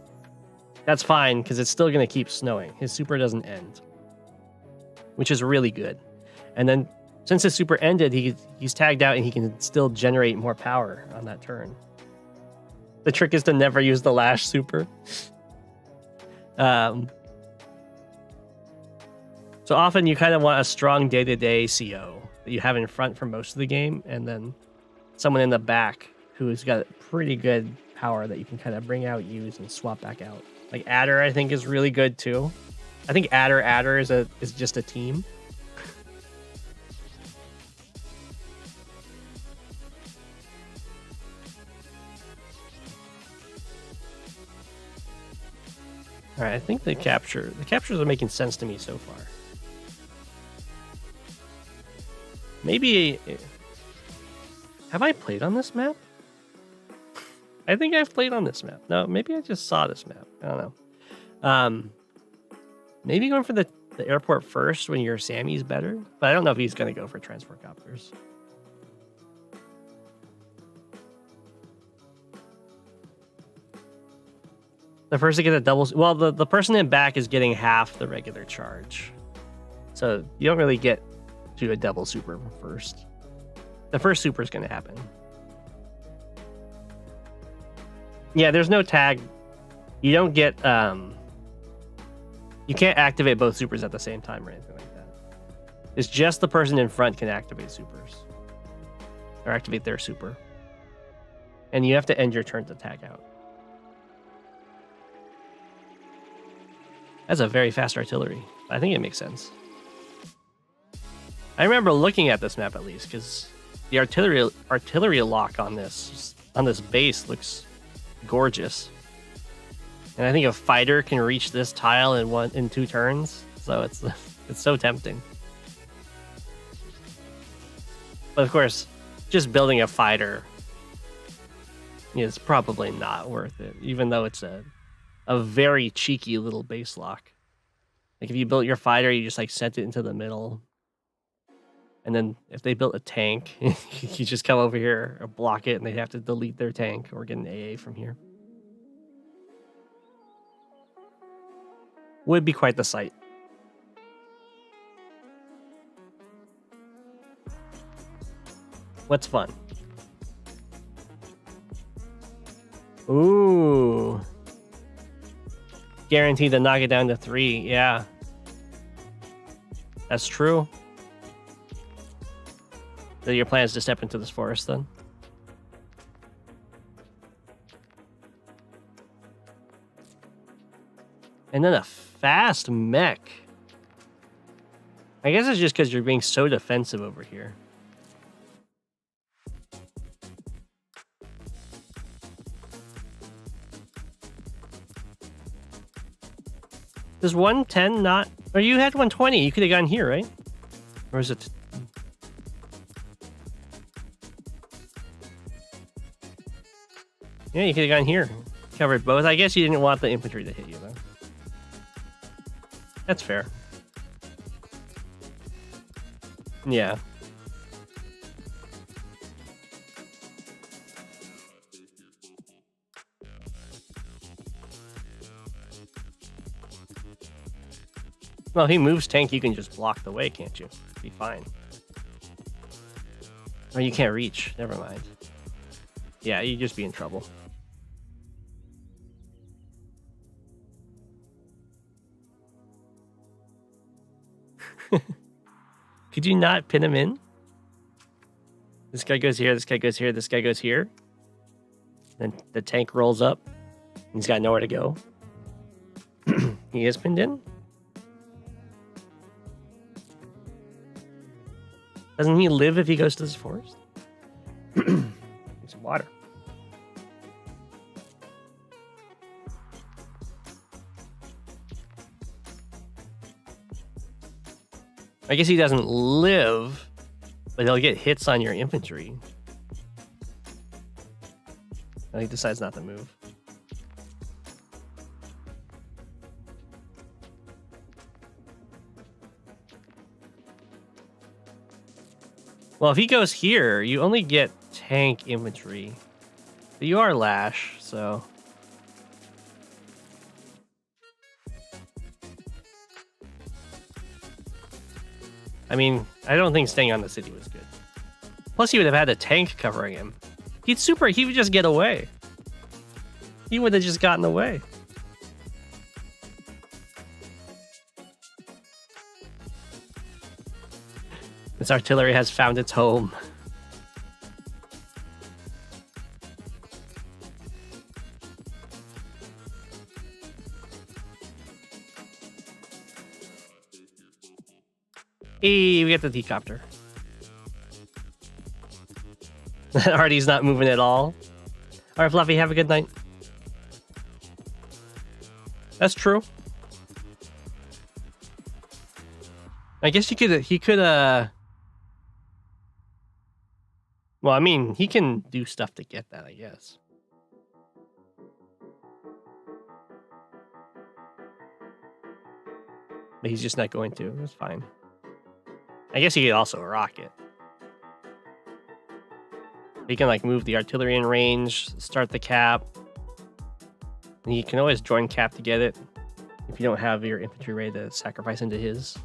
that's fine because it's still going to keep snowing. His super doesn't end, which is really good. And then since his super ended, he's tagged out and he can still generate more power on that turn. The trick is to never use the Lash super. So often you kind of want a strong day-to-day CO that you have in front for most of the game, and then someone in the back who's got pretty good power that you can kind of bring out, use, and swap back out. Like Adder, I think, is really good too. I think Adder is just a team. All right, I think the captures are making sense to me so far. Maybe have I played on this map? I think I've played on this map. No, maybe I just saw this map. I don't know. Maybe going for the airport first when your Sammy's better, but I don't know if he's going to go for transport copters. The first to get a double... Well, the person in back is getting half the regular charge. So you don't really get to a double super first. The first super is going to happen. Yeah, there's no tag. You don't get... You can't activate both supers at the same time or anything like that. It's just the person in front can activate supers. Or activate their super. And you have to end your turn to tag out. That's a very fast artillery. I think it makes sense. I remember looking at this map at least, because the artillery lock on this base looks gorgeous. And I think a fighter can reach this tile in 2 turns, so it's so tempting. But of course, just building a fighter is probably not worth it, even though it's a very cheeky little base lock. Like if you built your fighter, you just like sent it into the middle. And then if they built a tank, you just come over here or block it and they have to delete their tank or get an AA from here. Would be quite the sight. What's fun? Ooh. Guaranteed to knock it down to 3. Yeah. That's true. So your plan is to step into this forest then? And then a fast mech. I guess it's just because you're being so defensive over here. Does 110 not... Or you had 120. You could have gone here, right? Or is it... Yeah, you could have gone here. Covered both. I guess you didn't want the infantry to hit you, though. That's fair. Yeah. Well, he moves tank, you can just block the way, can't you? Be fine. Or you can't reach. Never mind. Yeah, you'd just be in trouble. Could you not pin him in? This guy goes here, this guy goes here, this guy goes here. Then the tank rolls up. He's got nowhere to go. He is pinned in. Doesn't he live if he goes to this forest? Need some water. I guess he doesn't live, but he'll get hits on your infantry. And he decides not to move. Well, if he goes here, you only get tank infantry. But you are Lash, so... I mean, I don't think staying on the city was good. Plus, he would have had a tank covering him. He would just get away. He would have just gotten away. This artillery has found its home. Hey, we get the helicopter. Artie's not moving at all. All right, Fluffy, have a good night. That's true. I guess he could well, I mean, he can do stuff to get that, I guess. But he's just not going to. That's fine. I guess he could also rock it. He can like move the artillery in range, start the cap. And you can always join cap to get it if you don't have your infantry ready to sacrifice into his.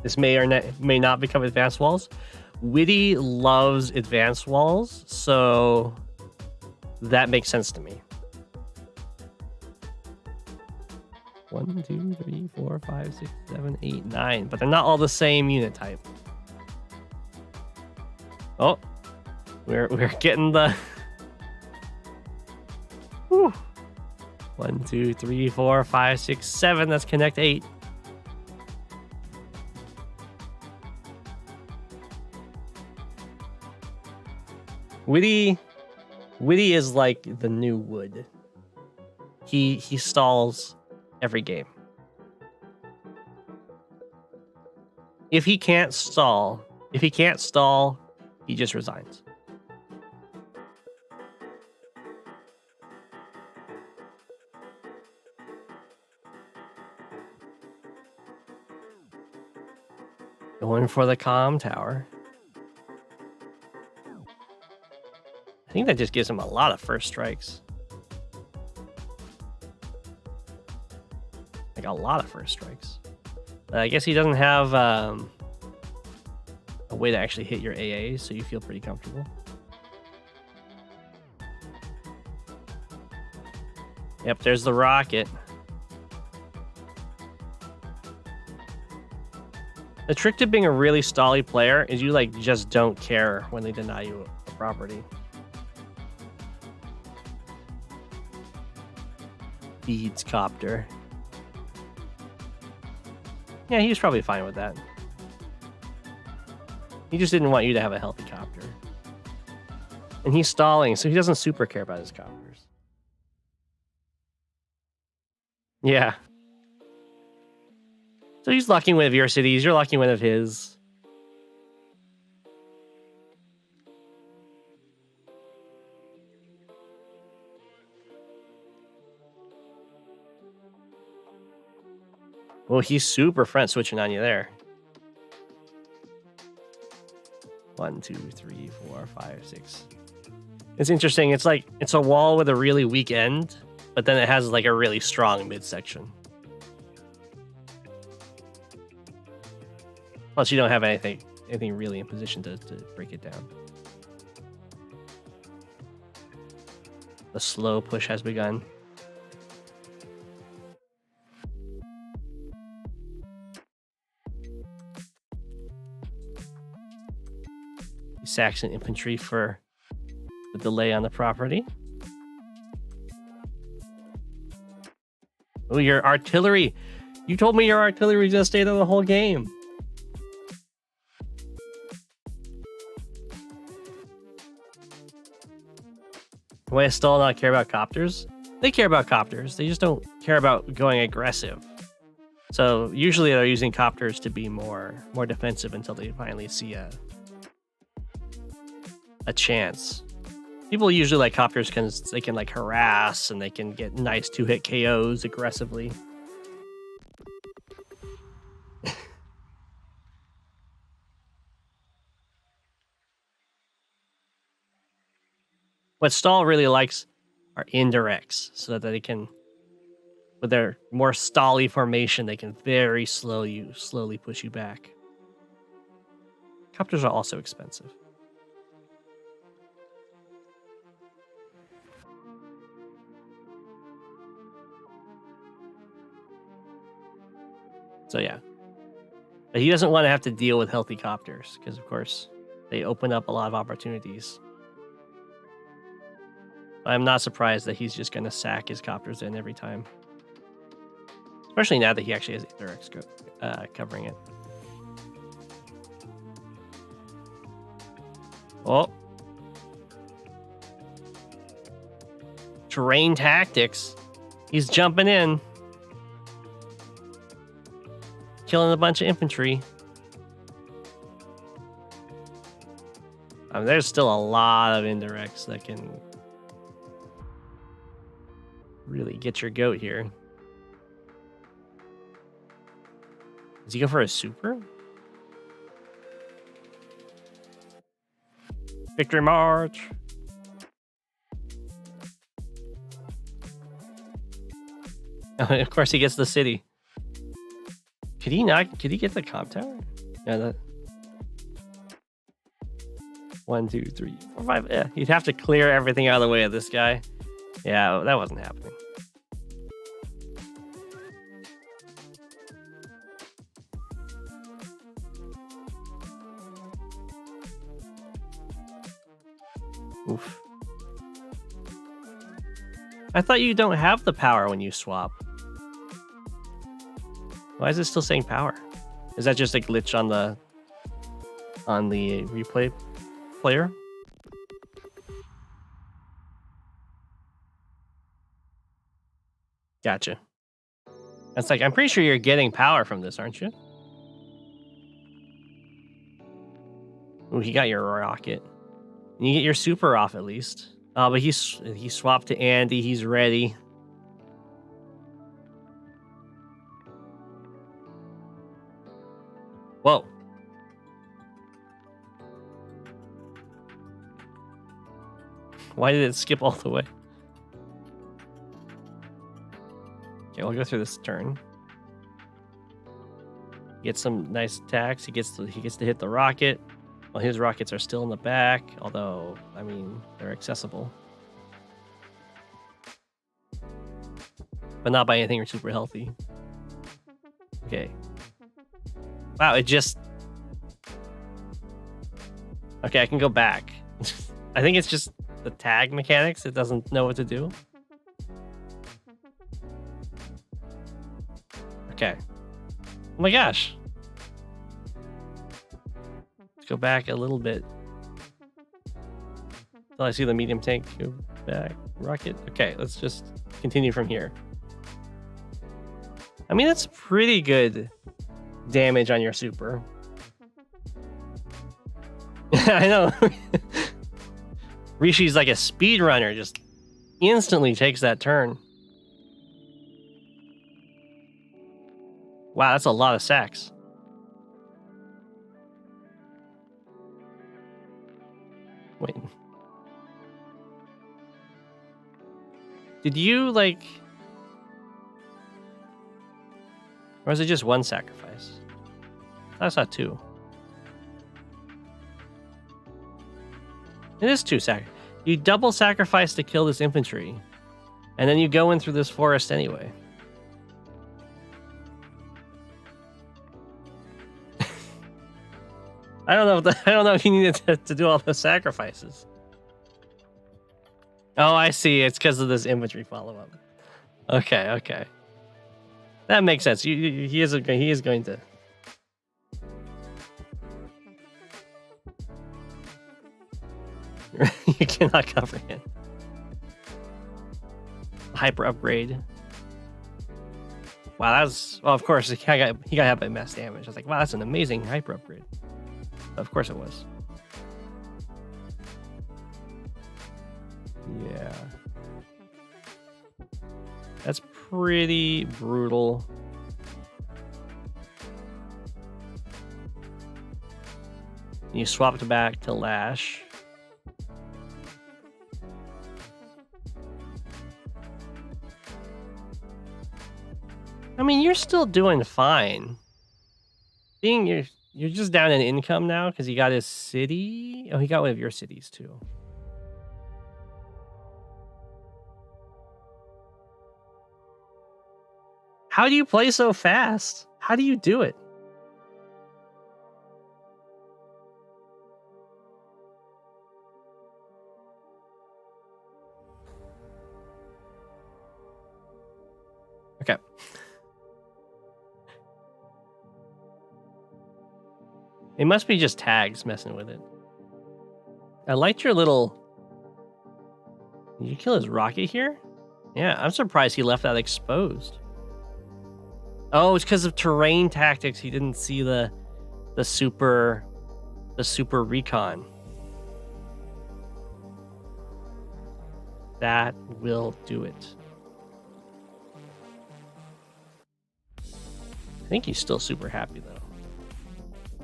This may or may not become advanced walls. Witty loves advanced walls, so that makes sense to me. 1, 2, 3, 4, 5, 6, 7, 8, 9. But they're not all the same unit type. Oh, we're getting the. Whew. 1, 2, 3, 4, 5, 6, 7. That's connect 8. Witty is like the new Wood. He stalls every game. If he can't stall, he just resigns. Going for the comm tower. I think that just gives him a lot of first strikes. Like a lot of first strikes. I guess he doesn't have a way to actually hit your AA, so you feel pretty comfortable. Yep, there's the rocket. The trick to being a really stally player is you like just don't care when they deny you a property. Beads copter. Yeah, he was probably fine with that. He just didn't want you to have a healthy copter. And he's stalling, so he doesn't super care about his copters. Yeah. So he's locking one of your cities, you're locking one of his. Well, he's super front switching on you there. 1, 2, 3, 4, 5, 6. It's interesting. It's like it's a wall with a really weak end, but then it has like a really strong midsection. Plus, you don't have anything really in position to break it down. The slow push has begun. Saxon infantry for the delay on the property. Oh, your artillery. You told me your artillery just stayed on the whole game. Why does Stall not care about copters? They care about copters. They just don't care about going aggressive. So usually they're using copters to be more defensive until they finally see a chance. People usually like copters because they can like harass and they can get nice 2-hit KOs aggressively. What Stall really likes are indirects, so that they can, with their more stally formation, they can very slowly push you back. Copters are also expensive. So yeah. But he doesn't want to have to deal with healthy copters, because of course they open up a lot of opportunities. I'm not surprised that he's just going to sack his copters in every time. Especially now that he actually has indirects covering it. Oh. Terrain tactics. He's jumping in. Killing a bunch of infantry. There's still a lot of indirects that can really get your goat here. Does he go for a super? Victory march. Of course he gets the city. Could he not? Could he get the comp tower? Yeah, that. 1, 2, 3, 4, 5. Yeah, he'd have to clear everything out of the way of this guy. Yeah, that wasn't happening. Oof. I thought you don't have the power when you swap. Why is it still saying power? Is that just a glitch on the replay player? Gotcha. That's like, I'm pretty sure you're getting power from this, aren't you? Ooh, he got your rocket. And you get your super off at least. Oh, but he swapped to Andy. He's ready. Whoa. Why did it skip all the way? Okay, we'll go through this turn. Get some nice attacks. He gets to hit the rocket. Well, his rockets are still in the back, although, I mean, they're accessible. But not by anything super healthy. Okay. Wow, it just... Okay, I can go back. I think it's just the tag mechanics. It doesn't know what to do. Okay. Oh my gosh. Let's go back a little bit. Until I see the medium tank go back. Rocket. Okay, let's just continue from here. I mean, that's pretty good damage on your super. I know. Rishi's like a speedrunner, just instantly takes that turn. Wow, that's a lot of sacks. Wait. Did you, like... Or was it just one sacrifice? I saw 2. It is 2 sacrifices. You double sacrifice to kill this infantry. And then you go in through this forest anyway. I don't know. I don't know if you needed to do all those sacrifices. Oh, I see. It's because of this infantry follow-up. Okay, okay. That makes sense. He is going to. You cannot cover him. Hyper upgrade. Wow, that's well. Of course, he got hit by mass damage. I was like, wow, that's an amazing hyper upgrade. Of course, it was. Yeah, that's pretty brutal. You swapped back to Lash. I mean, you're still doing fine. You're just down in income now because he got his city. Oh, he got one of your cities too. How do you play so fast? How do you do it? Okay. It must be just tags messing with it. I liked your little... Did you kill his rocket here? Yeah, I'm surprised he left that exposed. Oh, it's because of terrain tactics. He didn't see the super recon. That will do it. I think he's still super happy though.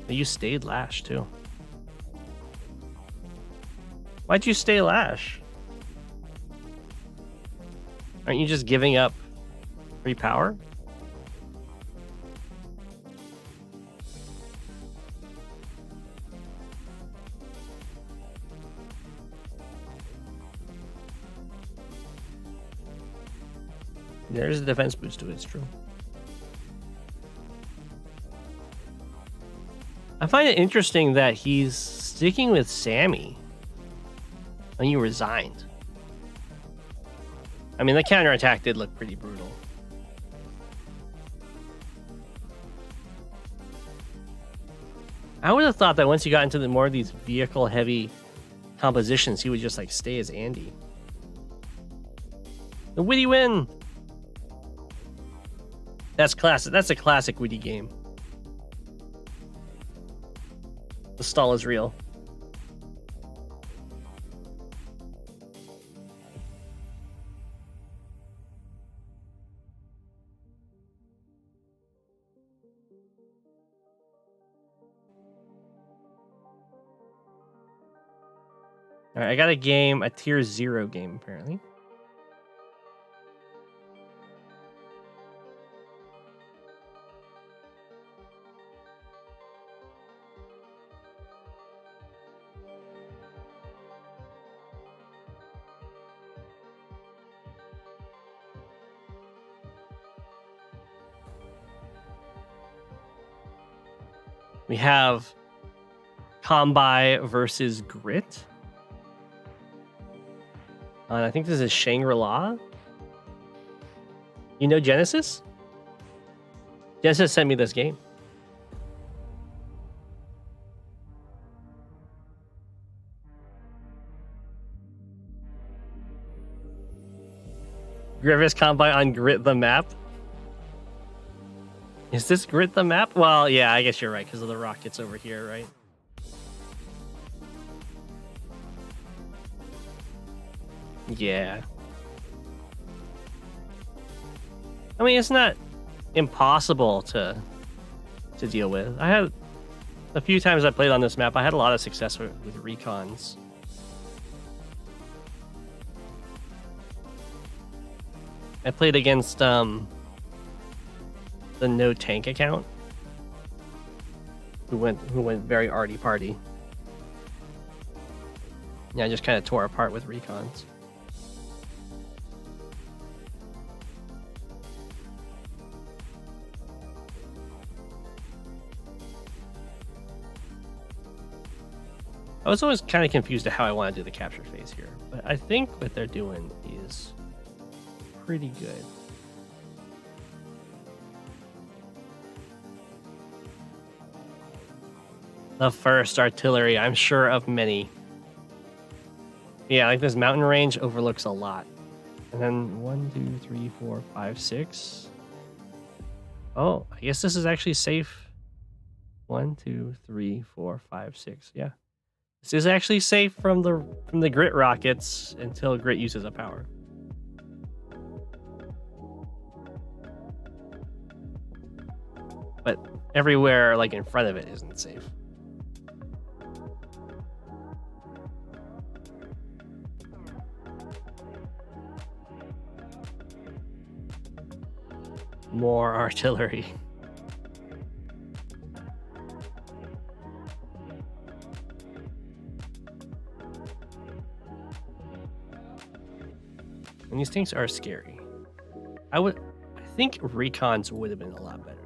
But you stayed Lash too. Why'd you stay Lash? Aren't you just giving up free power? There's a defense boost to it, it's true. I find it interesting that he's sticking with Sammy when you resigned. I mean, the counterattack did look pretty brutal. I would have thought that once you got into more of these vehicle-heavy compositions, he would just like stay as Andy. The witty win! That's classic. That's a classic witty game. The stall is real. All right, I got a tier 0 game apparently. We have Combi versus Grit. I think this is Shangri-La. You know Genesis? Genesis sent me this game. Grievous Combi on Grit the map. Is this Grit the map? Well, yeah, I guess you're right because of the rockets over here, right? Yeah. I mean, it's not impossible to deal with. I had a few times I played on this map, I had a lot of success with recons. I played against the no tank account, who went very arty party. Yeah, I just kind of tore apart with recons. I was always kind of confused to how I want to do the capture phase here, but I think what they're doing is pretty good. The first artillery, I'm sure of many. Yeah, like this mountain range overlooks a lot. And then 1, 2, 3, 4, 5, 6. Oh, I guess this is actually safe. 1, 2, 3, 4, 5, 6. Yeah. This is actually safe from the Grit rockets until Grit uses a power. But everywhere like in front of it isn't safe. More artillery. And these tanks are scary. I think recons would have been a lot better.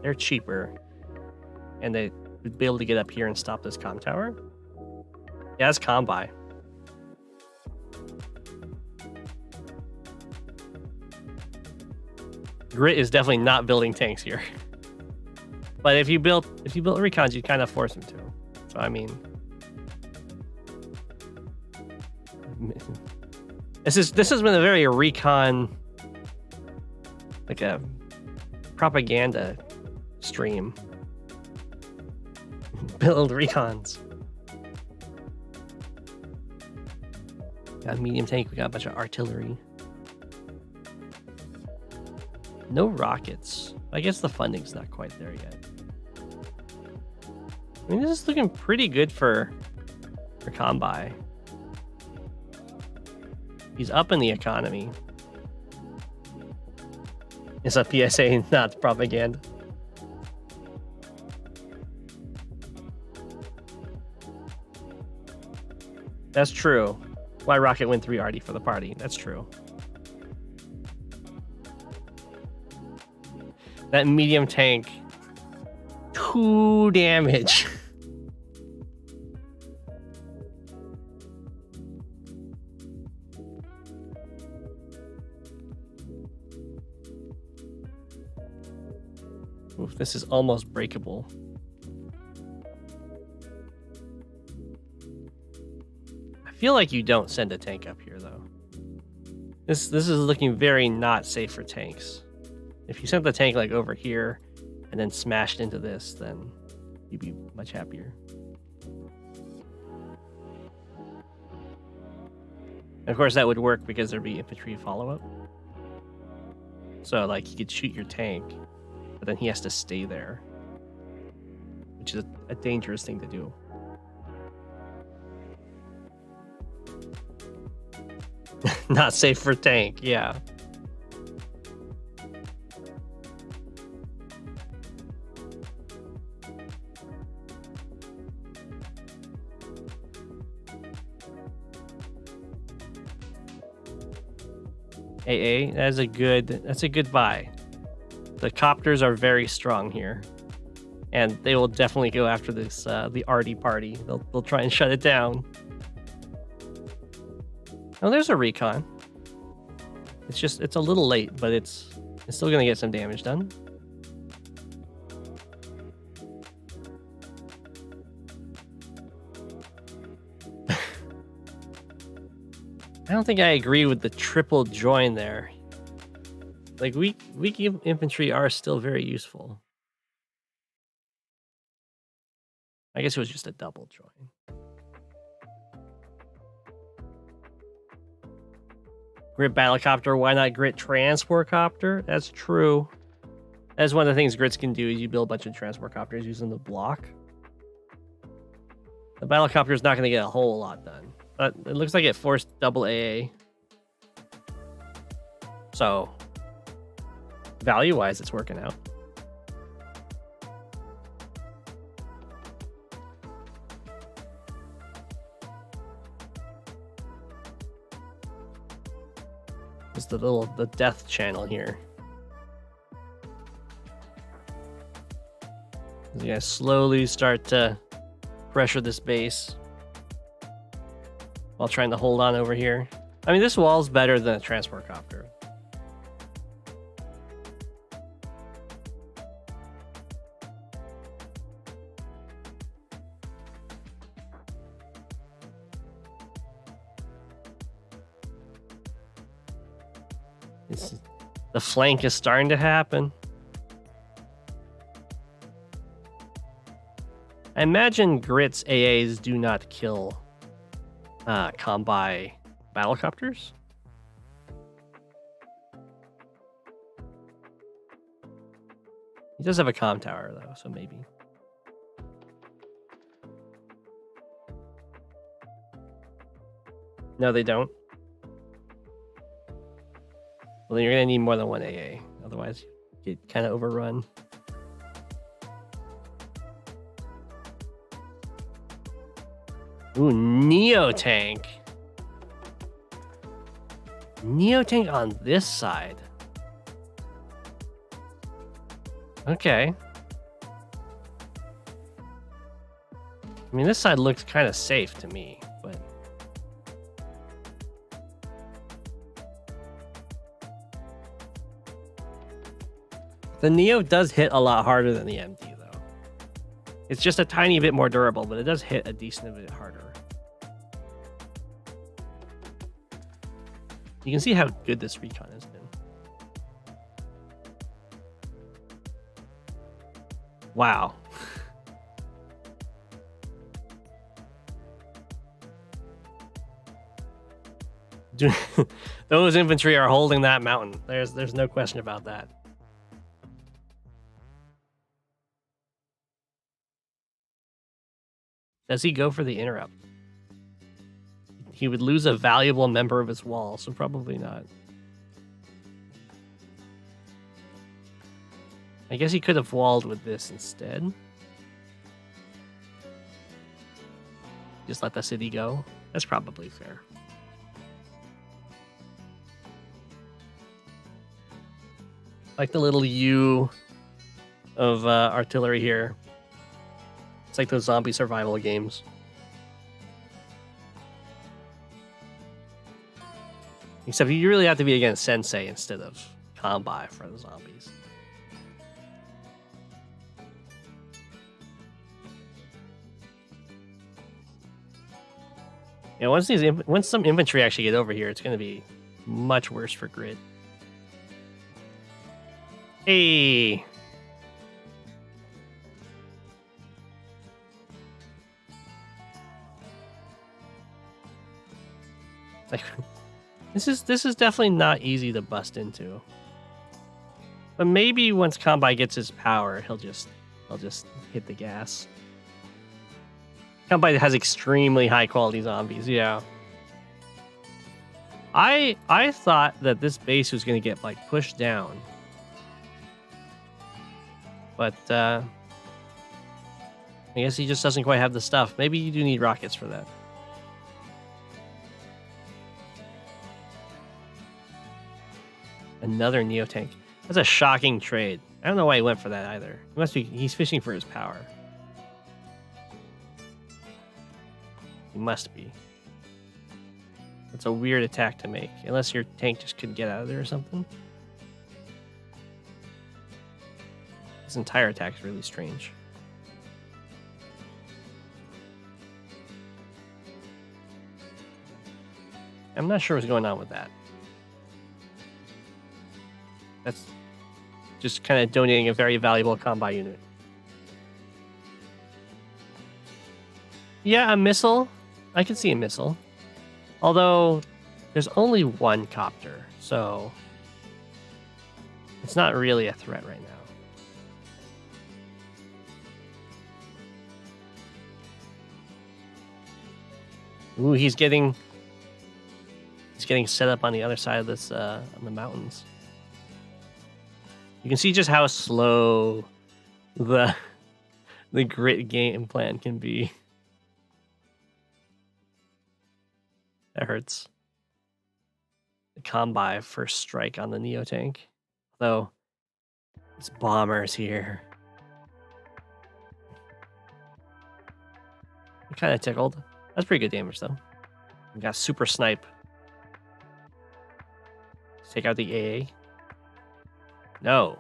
They're cheaper, and they would be able to get up here and stop this comm tower. Yeah, it's combi. Grit is definitely not building tanks here. But if you built recons, you kind of force them to. So I mean, this has been a very recon, like a propaganda stream. Build recons. Got a medium tank. We got a bunch of artillery. No rockets. I guess the funding's not quite there yet. I mean, this is looking pretty good for combi. He's up in the economy. It's a PSA, not propaganda. That's true. Why Rocket win 3 already for the party. That's true. That medium tank, 2 damage. Oof, this is almost breakable. I feel like you don't send a tank up here, though. This is looking very not safe for tanks. If you sent the tank like over here and then smashed into this, then you'd be much happier. And of course, that would work because there'd be infantry follow-up. So like you could shoot your tank, but then he has to stay there, which is a dangerous thing to do. Not safe for tank, yeah. AA, that's a good buy. The copters are very strong here, and they will definitely go after this the arty party. They'll try and shut it down. Oh, there's a recon. It's a little late, but it's still gonna get some damage done. I don't think I agree with the triple join there. Like weak infantry are still very useful. I guess it was just a double join. Grit Battlecopter, why not Grit Transport Copter? That's true. That's one of the things Grits can do is you build a bunch of transport copters using the block. The Battlecopter is not going to get a whole lot done. But it looks like it forced double AA. So, value-wise, it's working out. Just the death channel here. gonna slowly start to pressure this base while trying to hold on over here. I mean, this wall's better than a transport copter. The flank is starting to happen. I imagine Grit's AAs do not kill combi battlecopters. He does have a comm tower though, so maybe. No, they don't. Well, then you're gonna need more than one AA, otherwise you get kind of overrun. Ooh, Neo Tank. Neo Tank on this side. Okay. I mean, this side looks kind of safe to me, but the Neo does hit a lot harder than the MD, though. It's just a tiny bit more durable, but it does hit a decent bit harder. You can see how good this recon has been. Wow. Those infantry are holding that mountain. There's no question about that. Does he go for the interrupt? He would lose a valuable member of his wall, so probably not. I guess he could have walled with this instead. Just let the city go. That's probably fair. Like the little U of artillery here. It's like those zombie survival games. Except you really have to be against Sensei instead of Combi for the zombies. Yeah, once some infantry actually get over here, it's going to be much worse for Grit. Hey. Like, this is definitely not easy to bust into. But maybe once Combi gets his power, he'll just hit the gas. Combi has extremely high quality zombies, yeah. I thought that this base was gonna get like pushed down. But I guess he just doesn't quite have the stuff. Maybe you do need rockets for that. Another Neo Tank. That's a shocking trade. I don't know why he went for that either. He's fishing for his power. He must be. That's a weird attack to make. Unless your tank just couldn't get out of there or something. This entire attack is really strange. I'm not sure what's going on with that. That's just kind of donating a very valuable combat unit. Yeah, a missile. I can see a missile. Although, there's only one copter, so it's not really a threat right now. Ooh, he's getting set up on the other side of this, on the mountains. You can see just how slow the Grit game plan can be. That hurts. The Combi first strike on the Neo Tank. Though, this bomber's here. kind of tickled. That's pretty good damage, though. We got super snipe. Let's take out the AA. No.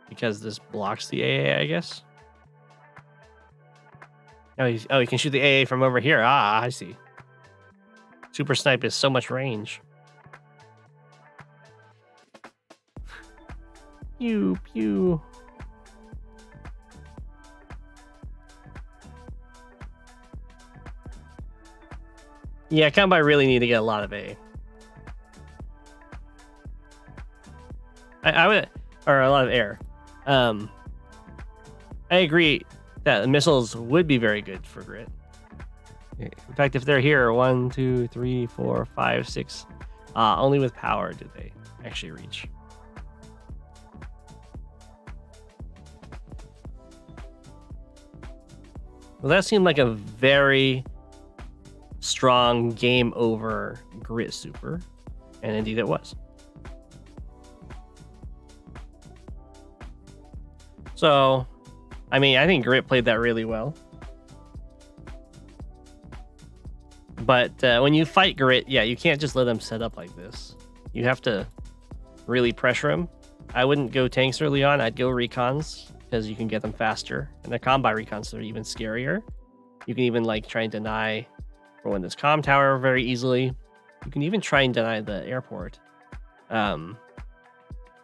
Because this blocks the AA, I guess. Oh, he can shoot the AA from over here. Ah, I see. Super snipe is so much range. Pew, pew. Yeah, Combine really need to get a lot of A. I would, or a lot of air. I agree that missiles would be very good for Grit. In fact, if they're here, 1, 2, 3, 4, 5, 6, only with power do they actually reach. Well, that seemed like a very strong game over Grit super, and indeed it was. So, I mean, I think Grit played that really well. But when you fight Grit, yeah, you can't just let him set up like this. You have to really pressure him. I wouldn't go tanks early on. I'd go recons because you can get them faster. And the combi recons are even scarier. You can even like try and deny or win this comm tower very easily. You can even try and deny the airport. And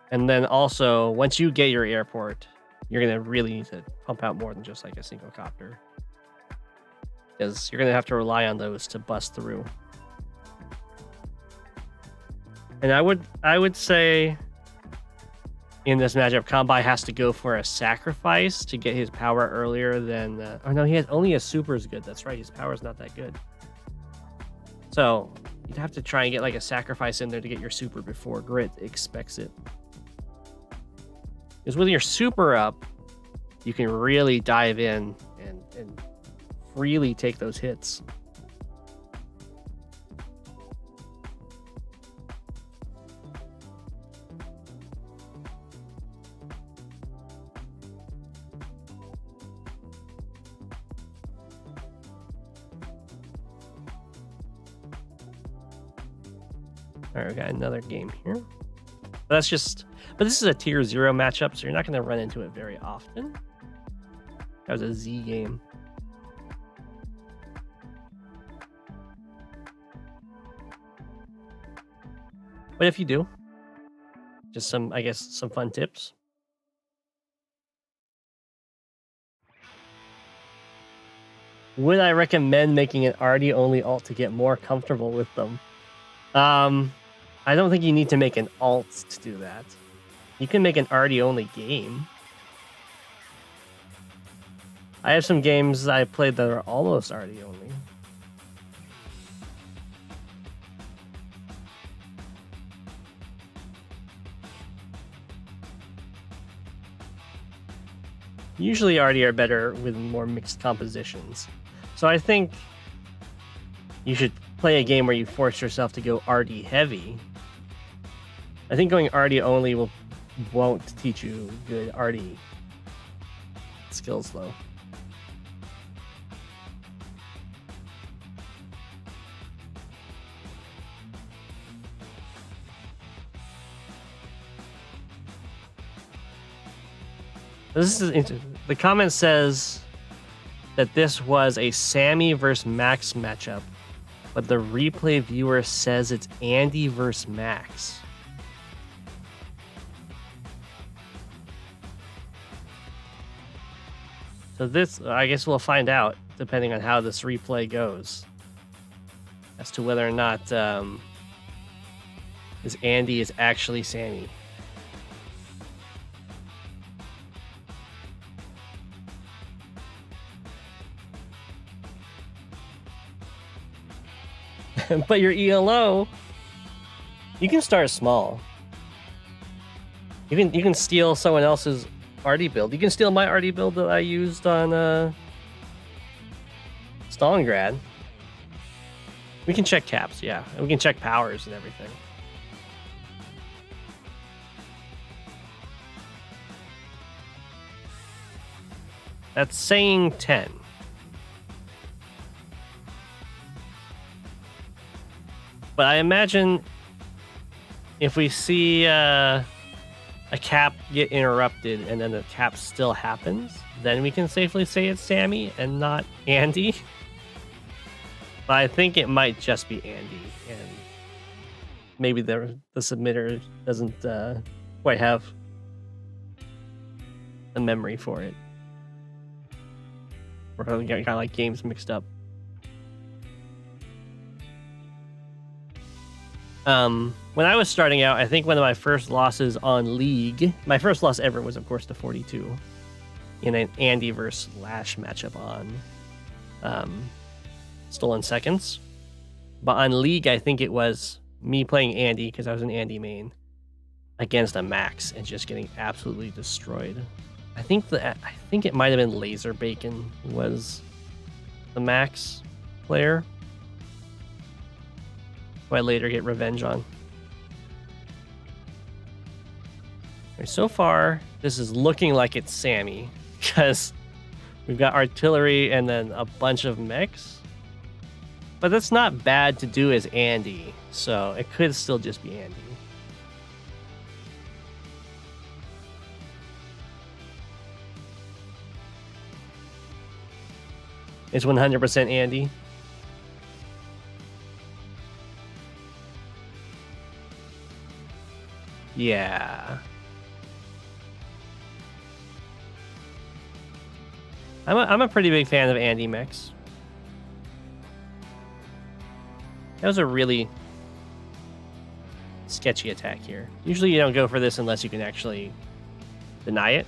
then also, once you get your airport, you're going to really need to pump out more than just like a single copter. Because you're going to have to rely on those to bust through. And I would say in this matchup, Combi has to go for a sacrifice to get his power earlier than... oh no, he has only a super is good. That's right, his power is not that good. So you'd have to try and get like a sacrifice in there to get your super before Grit expects it. Because with your super up, you can really dive in and really take those hits. All right, we got another game here. But this is a tier 0 matchup, so you're not going to run into it very often. That was a Z game. But if you do, just some, I guess, some fun tips. Would I recommend making an RD only alt to get more comfortable with them? I don't think you need to make an alt to do that. You can make an RD only game. I have some games I played that are almost RD only. Usually RD are better with more mixed compositions. So I think you should play a game where you force yourself to go RD heavy. I think going RD only won't teach you good RD skills though. This is interesting. The comment says that this was a Sammy versus Max matchup, but the replay viewer says it's Andy versus Max. So this, I guess we'll find out, depending on how this replay goes, as to whether or not this Andy is actually Sammy. But your ELO, you can start small. You can steal someone else's RD build. You can steal my RD build that I used on Stalingrad. We can check caps, yeah. And we can check powers and everything. That's saying 10. But I imagine if we see a cap get interrupted and then the cap still happens, then we can safely say it's Sammy and not Andy. But I think it might just be Andy, and maybe the submitter doesn't quite have the memory for it. Or kind of like games mixed up. When I was starting out, I think one of my first losses on League, my first loss ever was, of course, to 42 in an Andy versus Lash matchup on Stolen Seconds. But on League, I think it was me playing Andy, because I was an Andy main, against a Max and just getting absolutely destroyed. I think it might have been Laser Bacon was the Max player, who I later get revenge on. Right, so far, this is looking like it's Sammy, because we've got artillery and then a bunch of mechs. But that's not bad to do as Andy, so it could still just be Andy. It's 100% Andy. Yeah. I'm a pretty big fan of Andy mechs. That was a really sketchy attack here. Usually you don't go for this unless you can actually deny it.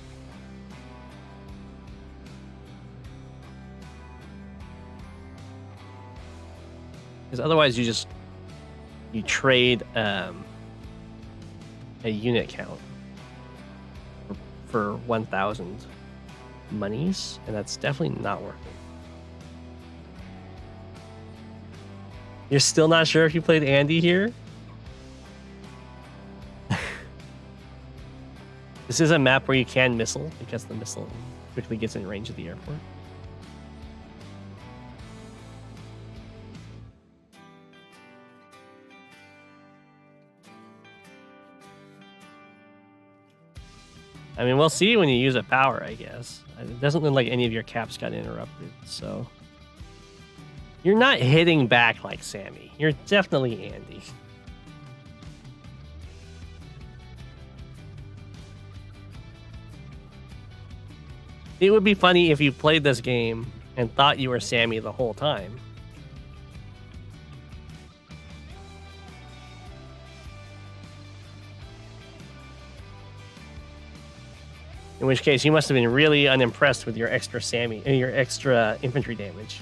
Because otherwise you trade a unit count for 1,000 monies, and that's definitely not worth it. You're still not sure if you played Andy here? This is a map where you can missile, because the missile quickly gets in range of the airport. I mean, we'll see when you use a power, I guess. It doesn't look like any of your caps got interrupted, so... You're not hitting back like Sammy. You're definitely Andy. It would be funny if you played this game and thought you were Sammy the whole time. In which case, you must have been really unimpressed with your extra Sammy and your extra infantry damage.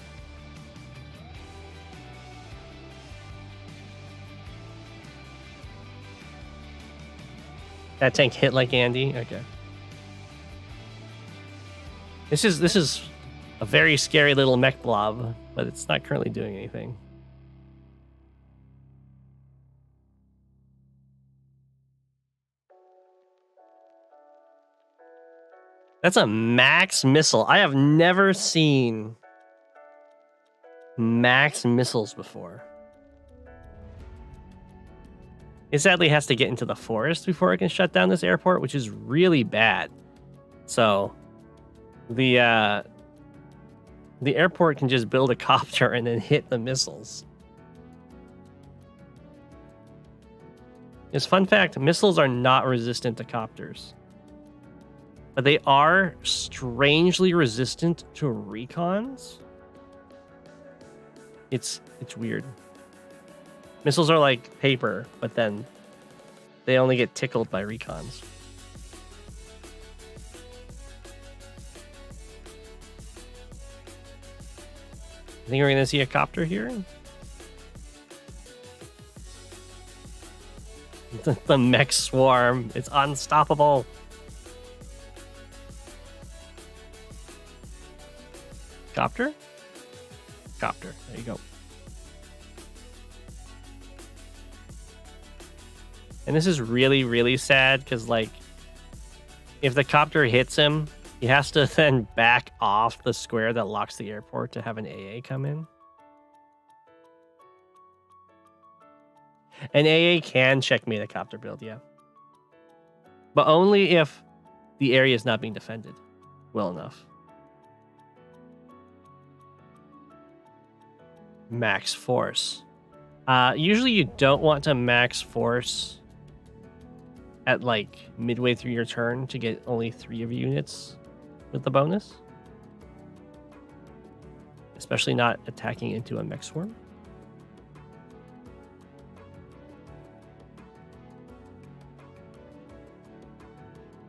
That tank hit like Andy? Okay. This is a very scary little mech blob, but it's not currently doing anything. That's a max missile. I have never seen max missiles before. It sadly has to get into the forest before it can shut down this airport, which is really bad. So the airport can just build a copter and then hit the missiles. This fun fact, missiles are not resistant to copters. But they are strangely resistant to recons. It's weird. Missiles are like paper, but then they only get tickled by recons. I think we're going to see a copter here. The mech swarm. It's unstoppable. Copter? Copter. There you go. And this is really, really sad because, like, if the copter hits him, He has to then back off the square that locks the airport to have an AA come in. An AA can checkmate a copter build, yeah. But only if the area is not being defended well enough. Max force. Usually you don't want to max force at like midway through your turn to get only 3 of your units with the bonus. Especially not attacking into a mech swarm.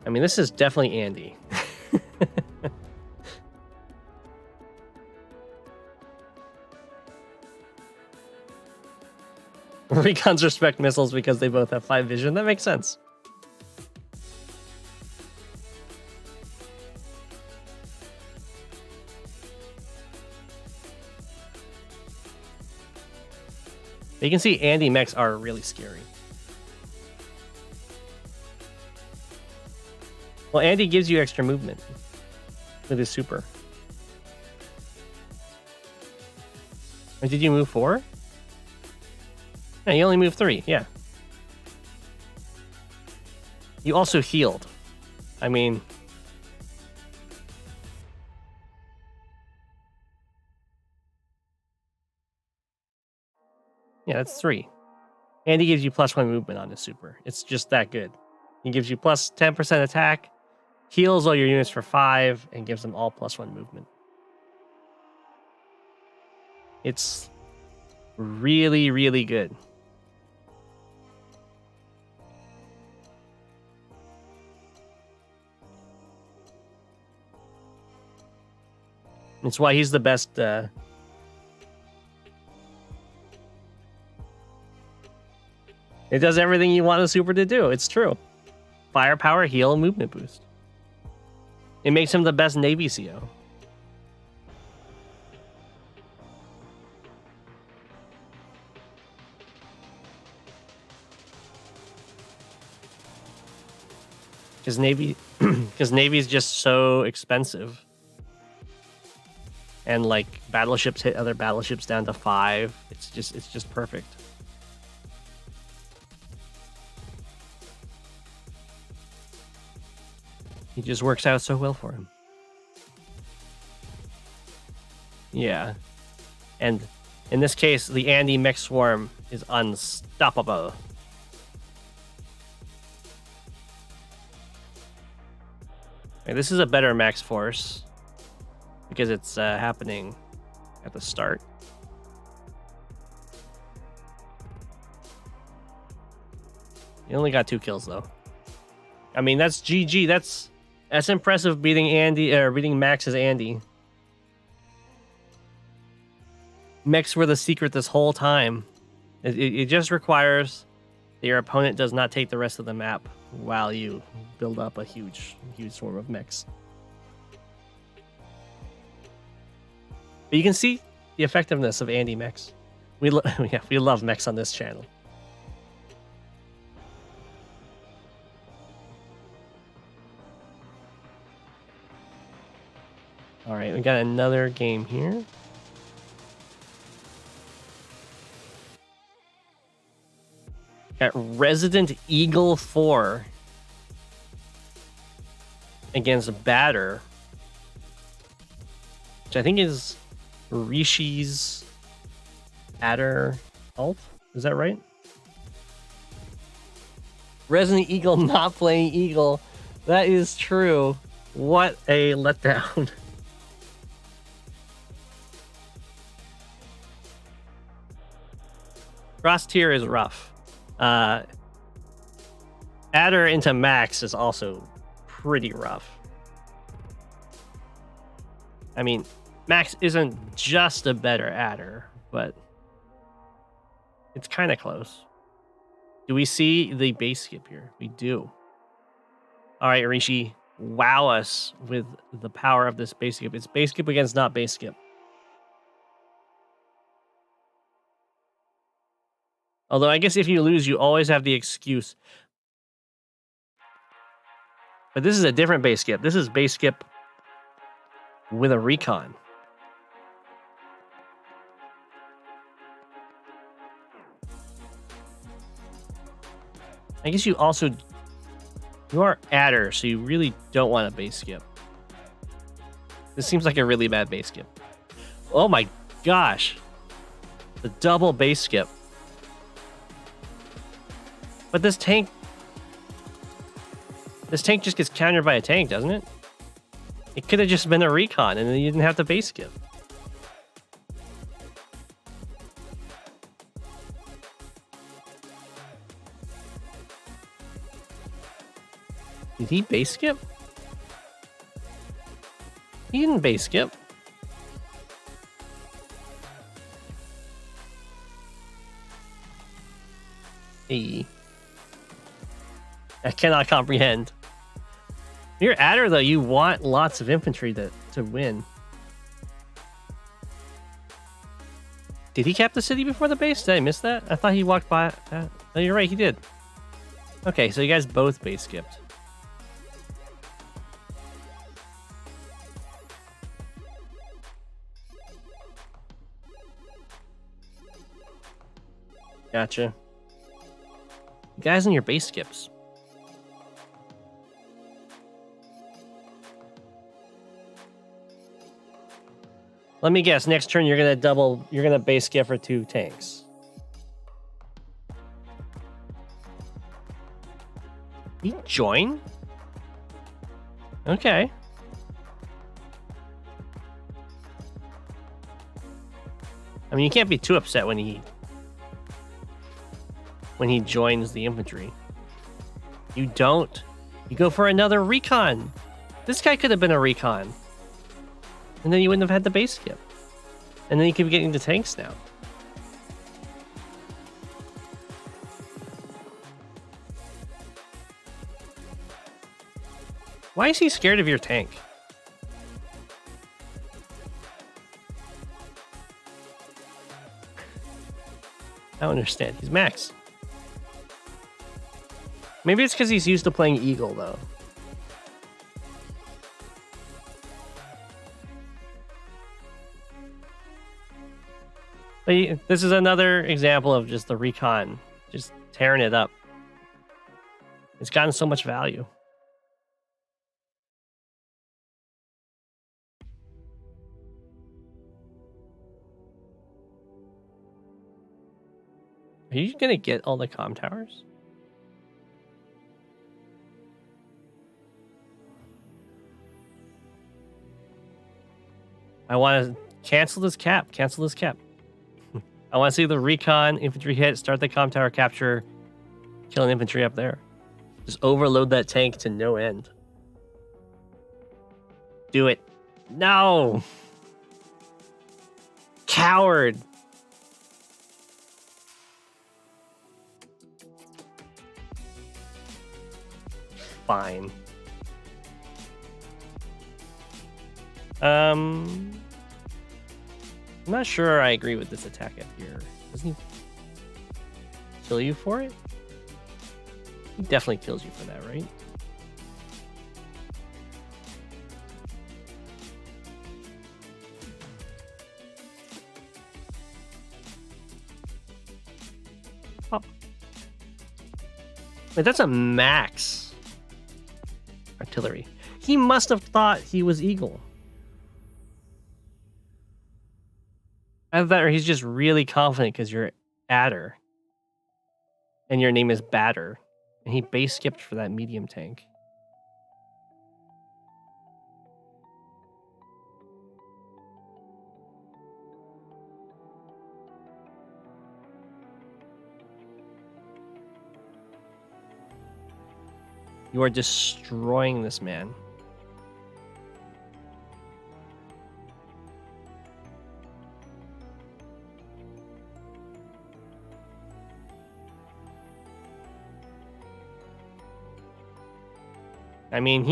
I mean, this is definitely Andy. Recons respect missiles because they both have 5 vision. That makes sense. You can see Andy mechs are really scary. Well, Andy gives you extra movement with his super. Or did you move 4? No, you only moved 3, yeah. You also healed. I mean... yeah, that's 3. Andy gives you +1 movement on his super. It's just that good. He gives you plus 10% attack, heals all your units for 5, and gives them all +1 movement. It's really, really good. It's why he's the best. It does everything you want a super to do. It's true. Firepower, heal, and movement boost. It makes him the best Navy CO. Because Navy's just so expensive. And like battleships hit other battleships down to 5. It's just perfect. He just works out so well for him. Yeah. And in this case, the Andy mech swarm is unstoppable. Okay, this is a better max force because it's happening at the start. You only got 2 kills though. I mean, that's GG. That's impressive beating Andy or beating Max as Andy. Mechs were the secret this whole time. It just requires that your opponent does not take the rest of the map while you build up a huge swarm of mechs. But you can see the effectiveness of Andy mechs. We love mechs on this channel. All right, we got another game here. Got Resident Eagle 4 against Batter, which I think is Rishi's Batter alt. Is that right? Resident Eagle not playing Eagle. That is true. What a letdown. Cross tier is rough. Adder into Max is also pretty rough. I mean, Max isn't just a better Adder, but it's kind of close. Do we see the base skip here? We do. All right, Rishi, wow us with the power of this base skip. It's base skip against not base skip. Although I guess if you lose, you always have the excuse. But this is a different base skip. This is base skip with a recon. I guess you are adder, so you really don't want a base skip. This seems like a really bad base skip. Oh my gosh. The double base skip. But this tank just gets countered by a tank, doesn't it? It could have just been a recon and then you didn't have to base skip. Did he base skip? He didn't base skip. Hey. I cannot comprehend. You're adder though, you want lots of infantry to win. Did he cap the city before the base? Did I miss that? I thought he walked by. Oh, you're right, he did. Okay, so you guys both base skipped. Gotcha. You guys in your base skips. Let me guess, next turn you're gonna base skip for 2 tanks. He join? Okay. I mean, you can't be too upset when he joins the infantry. You don't. You go for another recon. This guy could have been a recon. And then you wouldn't have had the base skip. And then you could be getting the tanks now. Why is he scared of your tank? I don't understand. He's max. Maybe it's because he's used to playing Eagle, though. But this is another example of just the recon just tearing it up. It's gotten so much value. Are you gonna get all the comm towers? I want to cancel this cap. Cancel this cap. I want to see the recon infantry hit, start the comm tower capture, kill an infantry up there. Just overload that tank to no end. Do it. No! Coward! Fine. I'm not sure I agree with this attack up here. Doesn't he kill you for it? He definitely kills you for that, right? Oh. Wait, that's a max artillery. He must have thought he was Eagle. Either that or he's just really confident because you're Adder. And your name is Batter. And he base skipped for that medium tank. You are destroying this man. I mean,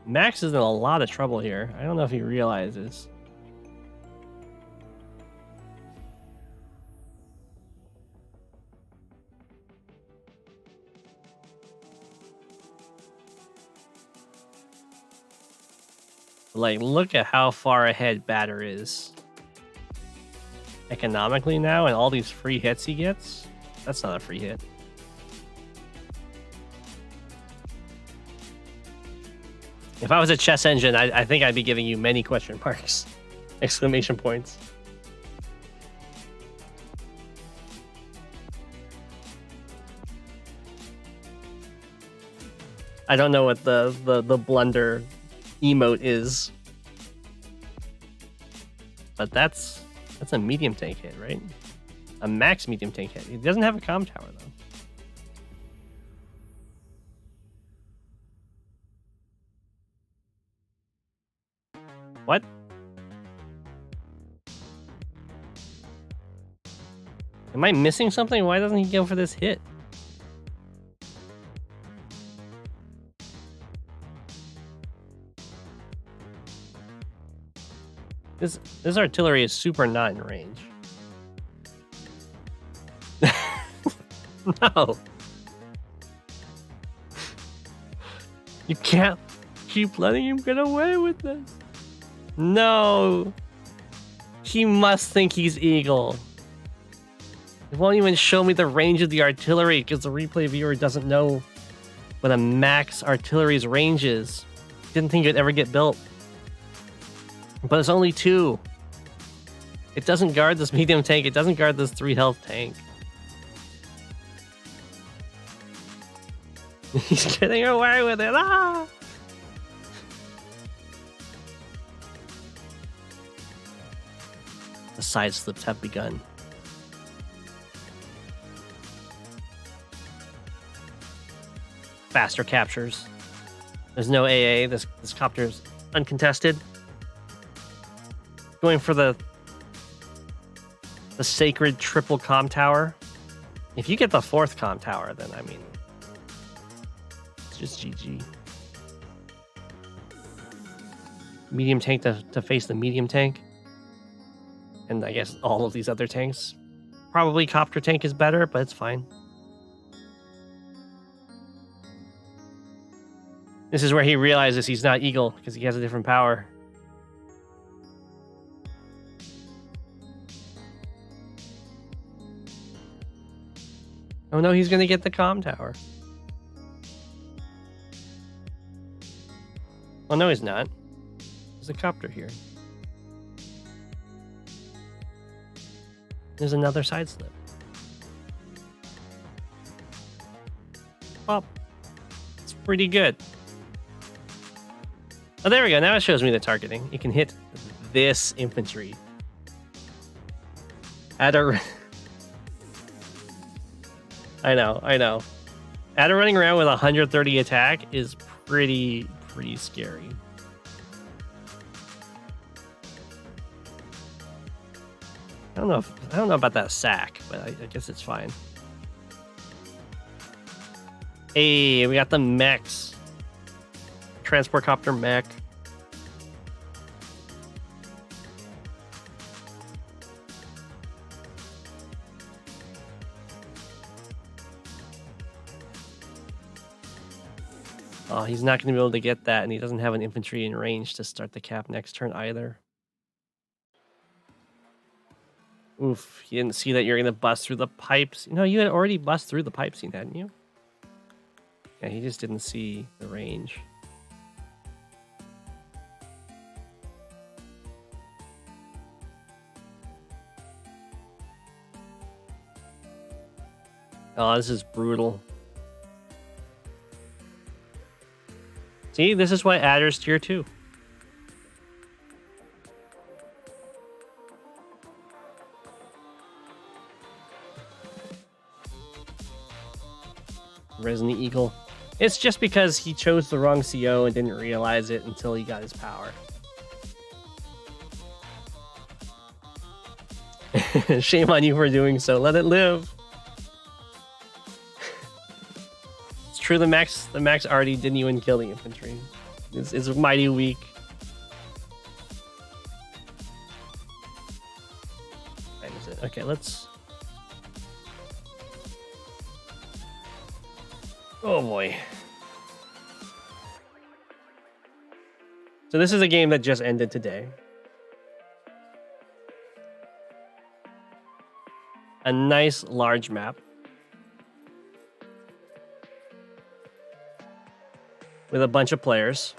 Max is in a lot of trouble here. I don't know if he realizes. Like, look at how far ahead Batter is economically now, and all these free hits he gets. That's not a free hit. If I was a chess engine, I think I'd be giving you many question marks, exclamation points. I don't know what the blunder emote is, but that's a medium tank hit, right? A max medium tank hit. He doesn't have a comm tower though. What? Am I missing something? Why doesn't he go for this hit? This artillery is super not in range. No. You can't keep letting him get away with this. No. He must think he's Eagle. It won't even show me the range of the artillery because the replay viewer doesn't know what a max artillery's range is. Didn't think it'd ever get built. But it's only 2. It doesn't guard this medium tank. It doesn't guard this 3 health tank. He's getting away with it. Ah! The side slips have begun. Faster captures. There's no AA. This copter's uncontested. Going for the sacred triple comm tower. If you get the 4th comm tower, then I mean, it's just GG. Medium tank to face the medium tank. And I guess all of these other tanks. Probably copter tank is better, but it's fine. This is where he realizes he's not Eagle because he has a different power. Oh no, he's gonna get the comm tower. Oh no, he's not. There's a copter here. There's another side slip. Oh, it's pretty good. Oh, there we go. Now it shows me the targeting. It can hit this infantry. At a... I know. At a running around with 130 attack is pretty scary. I don't know about that sack, but I guess it's fine. Hey, we got the mechs. Transport copter mech. Oh, he's not going to be able to get that, and he doesn't have an infantry in range to start the cap next turn either. Oof, you didn't see that you're going to bust through the pipes. You know, you had already bust through the pipe scene, hadn't you? Yeah, he just didn't see the range. Oh, this is brutal. See, this is why Adder's tier 2. Resident Eagle. It's just because he chose the wrong CO and didn't realize it until he got his power. Shame on you for doing so. Let it live. It's true. The max already didn't even kill the infantry. It's mighty weak. What time is it? Okay, let's. Oh boy. So this is a game that just ended today. A nice large map. With a bunch of players.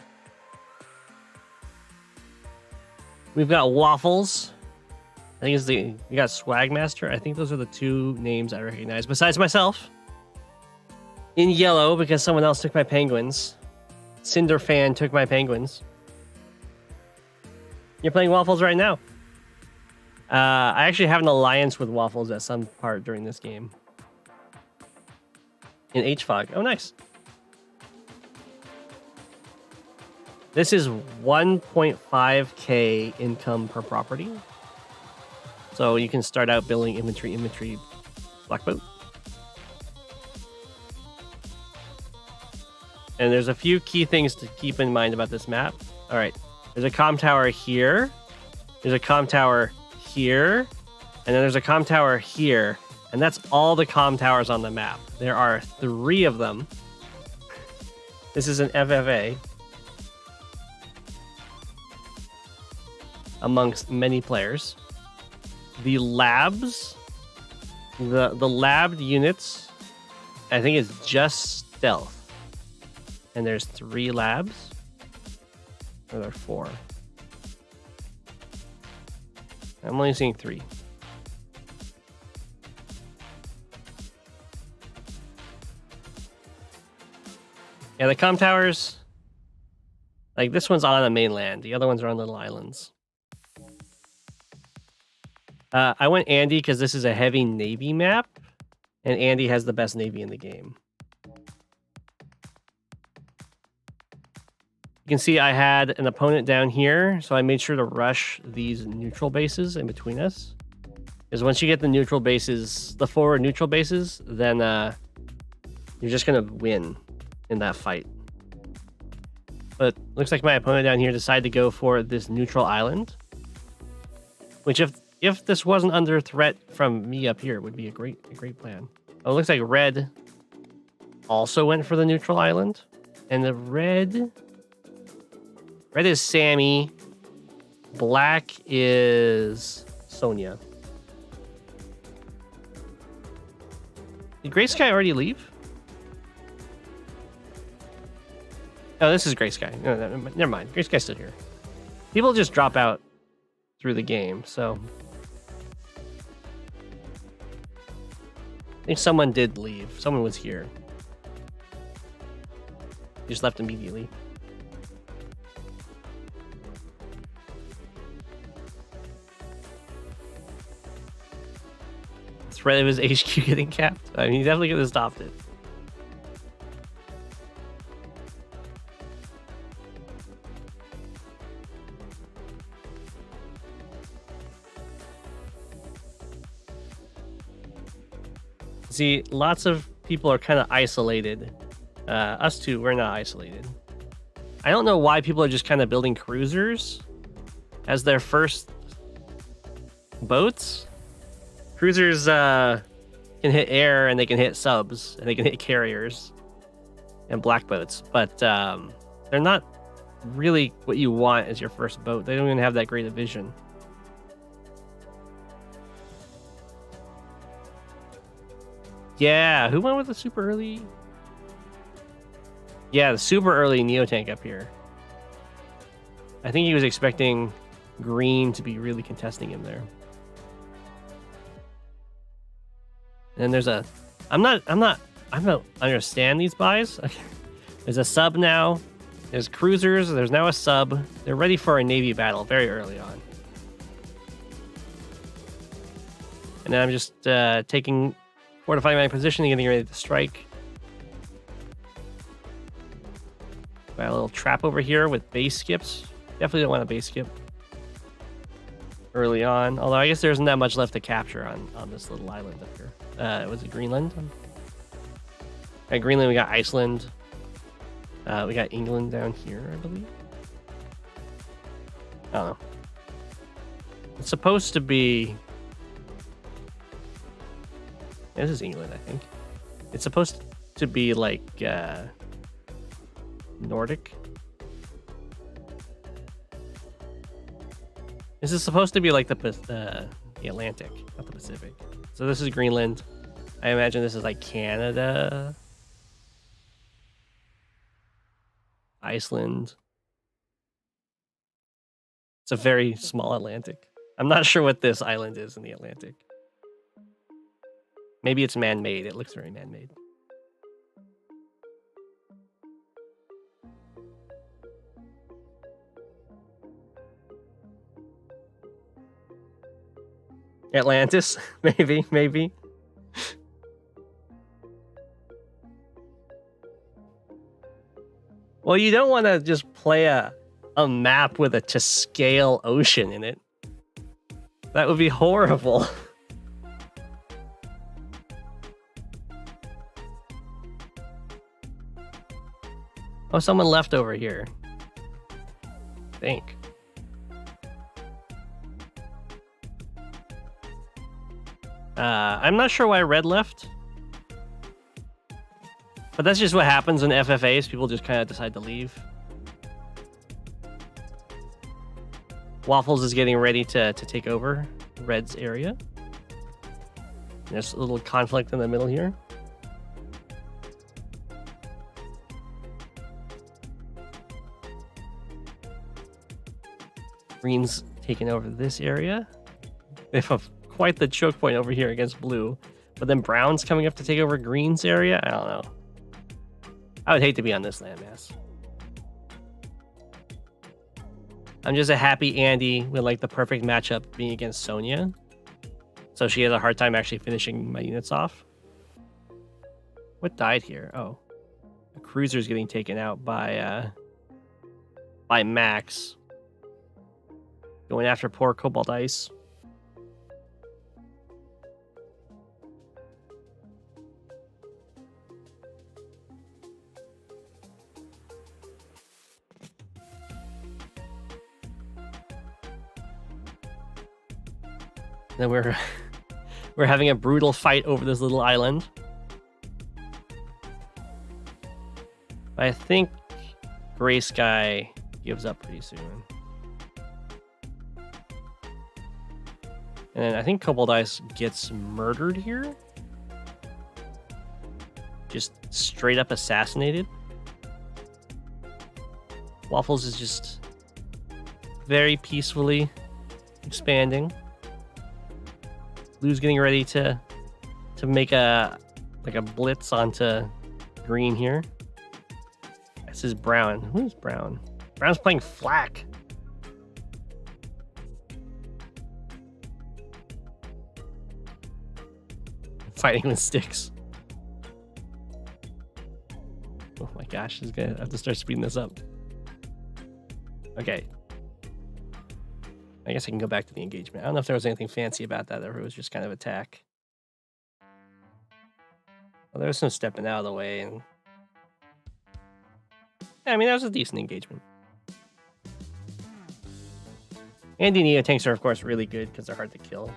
We've got Waffles. I think we got Swagmaster. I think those are the two names I recognize, besides myself. In yellow, because someone else took my penguins. Cinder Fan took my penguins. You're playing Waffles right now. I actually have an alliance with Waffles at some part during this game. In HFOG. Oh, nice. This is 1.5k income per property. So you can start out building inventory, black boat. And there's a few key things to keep in mind about this map. All right, there's a comm tower here. There's a comm tower here. And then there's a comm tower here. And that's all the comm towers on the map. There are 3 of them. This is an FFA. Amongst many players. The labs, the labbed units, I think it's just stealth. And there's 3 labs. Or there are 4. I'm only seeing 3. Yeah, the comm towers, like this one's on a mainland. The other ones are on little islands. I went Andy because this is a heavy Navy map, and Andy has the best Navy in the game. You can see I had an opponent down here, so I made sure to rush these neutral bases in between us. Because once you get the neutral bases, the forward neutral bases, then you're just going to win in that fight. But looks like my opponent down here decided to go for this neutral island, which if this wasn't under threat from me up here, would be a great plan. Oh, it looks like red also went for the neutral island. And the red is Sammy. Black is Sonia. Did Gray Sky already leave? Oh, this is Gray Sky. No, never mind. Gray Sky's still here. People just drop out through the game, so I think someone did leave. Someone was here. Just left immediately. Threat of his HQ getting capped. I mean, he definitely could have stopped it. See, lots of people are kind of isolated. Us two, we're not isolated. I don't know why people are just kind of building cruisers as their first boats. Cruisers can hit air and they can hit subs and they can hit carriers and black boats, but they're not really what you want as your first boat. They don't even have that great a vision. Yeah, who went with the super early? Yeah, the super early Neotank up here. I think he was expecting green to be really contesting him there. And then there's a, I don't understand these buys. There's a sub now. There's cruisers. There's now a sub. They're ready for a Navy battle very early on. And then I'm just fortifying my position and getting ready to strike. Got a little trap over here with base skips. Definitely don't want a base skip early on. Although I guess there isn't that much left to capture on this little island up here. Was it Greenland? At Greenland, we got Iceland. We got England down here, I believe. I don't know. It's supposed to be... Yeah, this is England, I think. It's supposed to be like Nordic. This is supposed to be like the Atlantic, not the Pacific. So this is Greenland. I imagine this is like Canada, Iceland. It's a very small Atlantic. I'm not sure what this island is in the Atlantic. Maybe it's man-made. It looks very man-made. Atlantis, maybe. Well, you don't want to just play a map with a to-scale ocean in it. That would be horrible. Oh, someone left over here. I think. I'm not sure why red left. But that's just what happens in FFAs. People just kind of decide to leave. Waffles is getting ready to take over red's area. There's a little conflict in the middle here. Green's taking over this area. They have quite the choke point over here against blue. But then brown's coming up to take over green's area? I don't know. I would hate to be on this landmass. I'm just a happy Andy with like the perfect matchup being against Sonya. So she has a hard time actually finishing my units off. What died here? Oh. The cruiser's getting taken out by Max. Going after poor Cobalt Ice. Then we're having a brutal fight over this little island. But I think Gray Sky gives up pretty soon. And I think Cobalt Ice gets murdered here. Just straight up assassinated. Waffles is just very peacefully expanding. Blue's getting ready to make a blitz onto green here. This is brown. Who's brown? Brown's playing flak. Fighting with sticks. Oh my gosh, he's gonna have to start speeding this up. Okay. I guess I can go back to the engagement. I don't know if there was anything fancy about that or if it was just kind of attack. Well, there was some stepping out of the way, and yeah, I mean, that was a decent engagement. Andy Neo tanks are, of course, really good because they're hard to kill.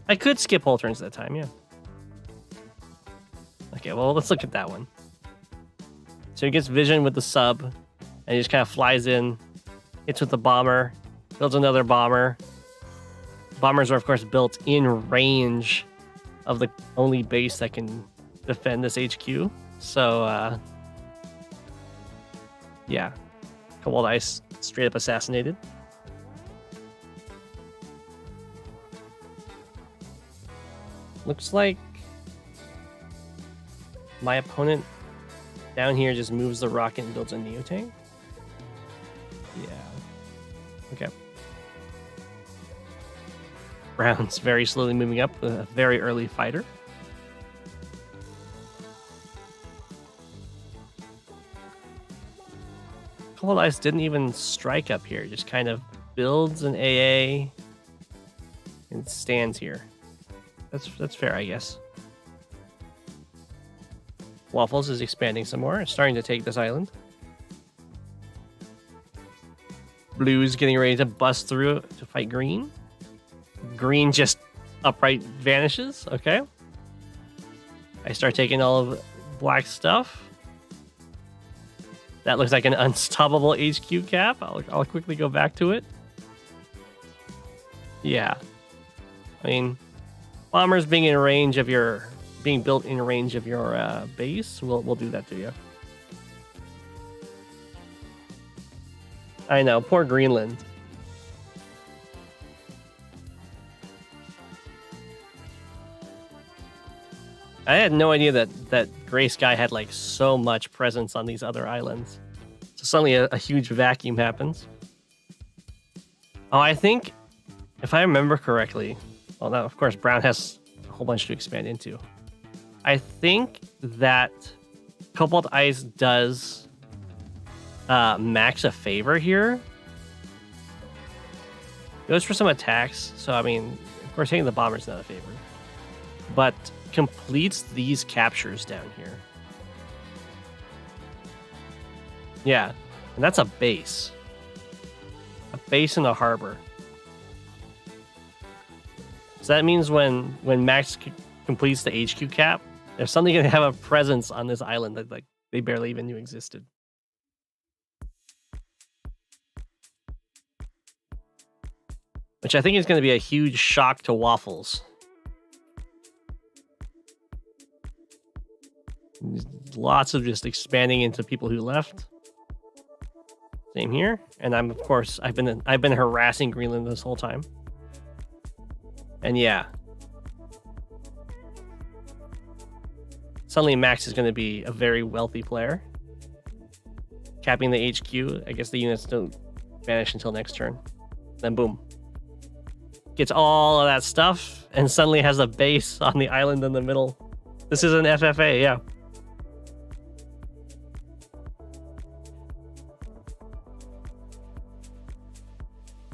I could skip whole turns at that time, yeah. Okay, well, let's look at that one. So he gets vision with the sub, and he just kind of flies in, hits with the bomber, builds another bomber. Bombers are, of course, built in range of the only base that can defend this HQ. So, yeah. Cobalt Ice straight up assassinated. Looks like my opponent down here just moves the rocket and builds a Neo tank. Yeah. Okay. Brown's very slowly moving up with a very early fighter. Cobalt Ice didn't even strike up here, just kind of builds an AA and stands here. That's fair, I guess. Waffles is expanding some more, starting to take this island. Blue's getting ready to bust through to fight green. Green just upright vanishes. Okay. I start taking all of black stuff. That looks like an unstoppable HQ cap. I'll quickly go back to it. Yeah. I mean, bombers being in range of your... being built in range of your base, we'll do that to you. I know, poor Greenland. I had no idea that Gray Sky had like so much presence on these other islands. So suddenly a huge vacuum happens. Oh, I think, if I remember correctly, well, now of course Brown has a whole bunch to expand into. I think that Cobalt Ice does Max a favor here. Goes for some attacks, so I mean, of course, hitting the bomber is not a favor, but completes these captures down here. Yeah, and that's a base. A base in the harbor. So that means when Max completes the HQ cap, they're suddenly going to have a presence on this island that like they barely even knew existed. Which I think is going to be a huge shock to Waffles. Lots of just expanding into people who left. Same here, and I'm of course I've been harassing Greenland this whole time. And yeah, suddenly Max is going to be a very wealthy player. Capping the HQ, I guess the units don't vanish until next turn. Then boom. Gets all of that stuff and suddenly has a base on the island in the middle. This is an FFA, yeah.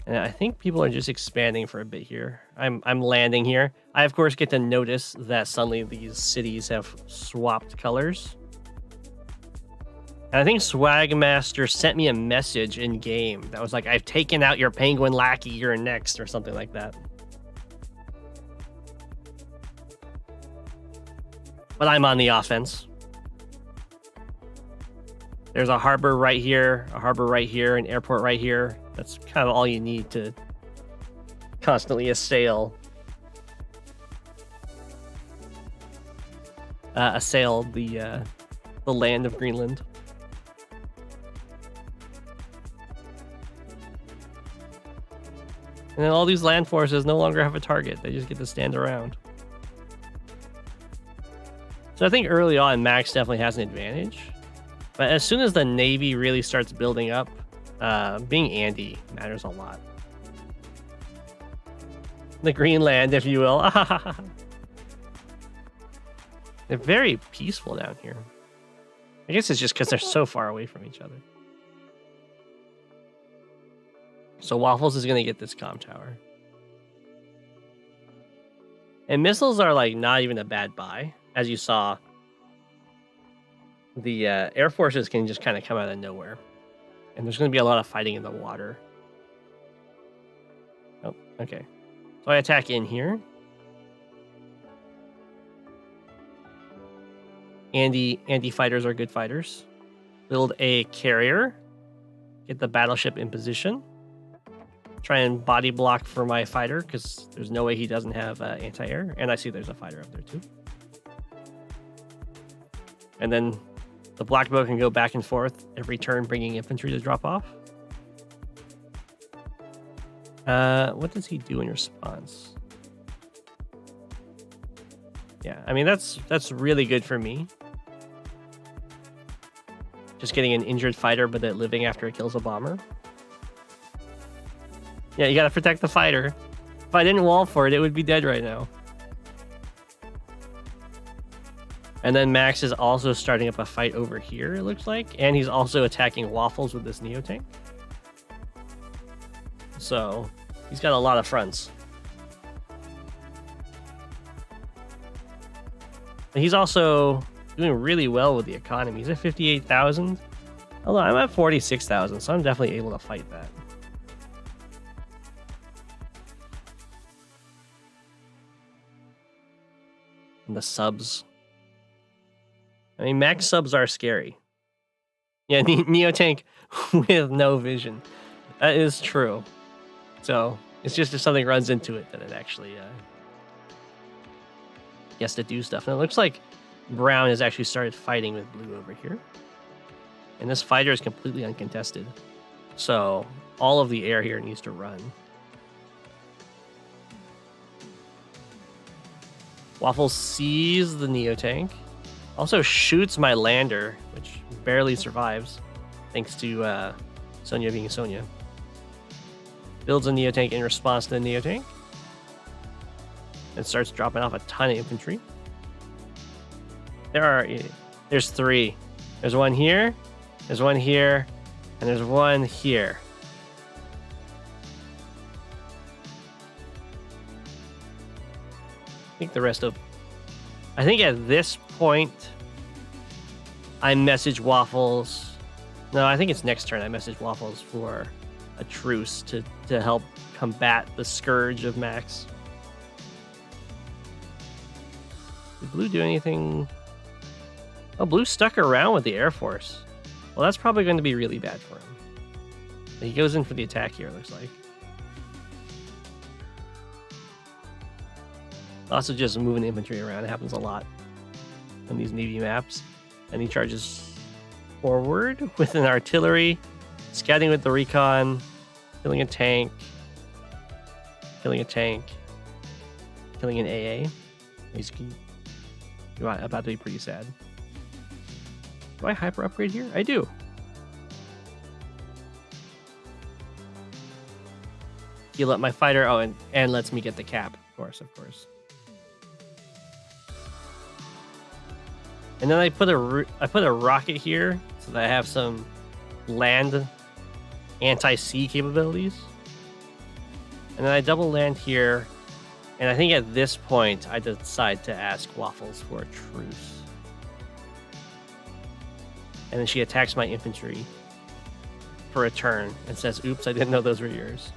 And I think people are just expanding for a bit here. I'm landing here. I, of course, get to notice that suddenly these cities have swapped colors. And I think Swagmaster sent me a message in game that was like, I've taken out your penguin lackey, you're next, or something like that. But I'm on the offense. There's a harbor right here, an airport right here. That's kind of all you need to constantly assail the land of Greenland. And then all these land forces no longer have a target. They just get to stand around. So I think early on, Max definitely has an advantage. But as soon as the Navy really starts building up, being Andy matters a lot. The Greenland, if you will. They're very peaceful down here. I guess it's just because they're so far away from each other. So Waffles is going to get this comm tower. And missiles are like not even a bad buy. As you saw, the air forces can just kind of come out of nowhere. And there's going to be a lot of fighting in the water. Oh, okay. So I attack in here. Andy fighters are good fighters. Build a carrier. Get the battleship in position. Try and body block for my fighter, because there's no way he doesn't have anti-air. And I see there's a fighter up there too. And then the black bow can go back and forth every turn, bringing infantry to drop off. What does he do in response? Yeah, I mean, that's really good for me. Just getting an injured fighter, but then living after it kills a bomber. Yeah, you gotta protect the fighter. If I didn't wall for it, it would be dead right now. And then Max is also starting up a fight over here, it looks like. And he's also attacking Waffles with this Neo tank. So he's got a lot of fronts. And he's also doing really well with the economy. He's at 58,000. Although I'm at 46,000, so I'm definitely able to fight that. And the subs. I mean, max subs are scary. Yeah, Neo tank with no vision. That is true. So It's just if something runs into it that it actually gets to do stuff. And it looks like brown has actually started fighting with blue over here. And this fighter is completely uncontested. So all of the air here needs to run. Waffles sees the Neo tank. Also shoots my lander, which barely survives, thanks to Sonya being Sonya. Builds a Neo tank in response to the Neo tank. And starts dropping off a ton of infantry. There's 3. There's one here, there's one here, and there's one here. I think at this point, I message Waffles. No, I think it's next turn. I message Waffles for a truce to help combat the scourge of Max. Did Blue do anything? Oh, Blue stuck around with the Air Force. Well, that's probably going to be really bad for him. He goes in for the attack here, looks like. Also just moving the infantry around. It happens a lot on these Navy maps. And he charges forward with an artillery, scouting with the recon, killing a tank, killing a tank, killing an AA. He's about to be pretty sad. Do I hyper upgrade here? I do. Heal up my fighter. Oh, and lets me get the cap. Of course. And then I put a rocket here so that I have some land anti-sea capabilities. And then I double land here. And I think at this point, I decide to ask Waffles for a truce. And then she attacks my infantry for a turn and says, oops, I didn't know those were yours.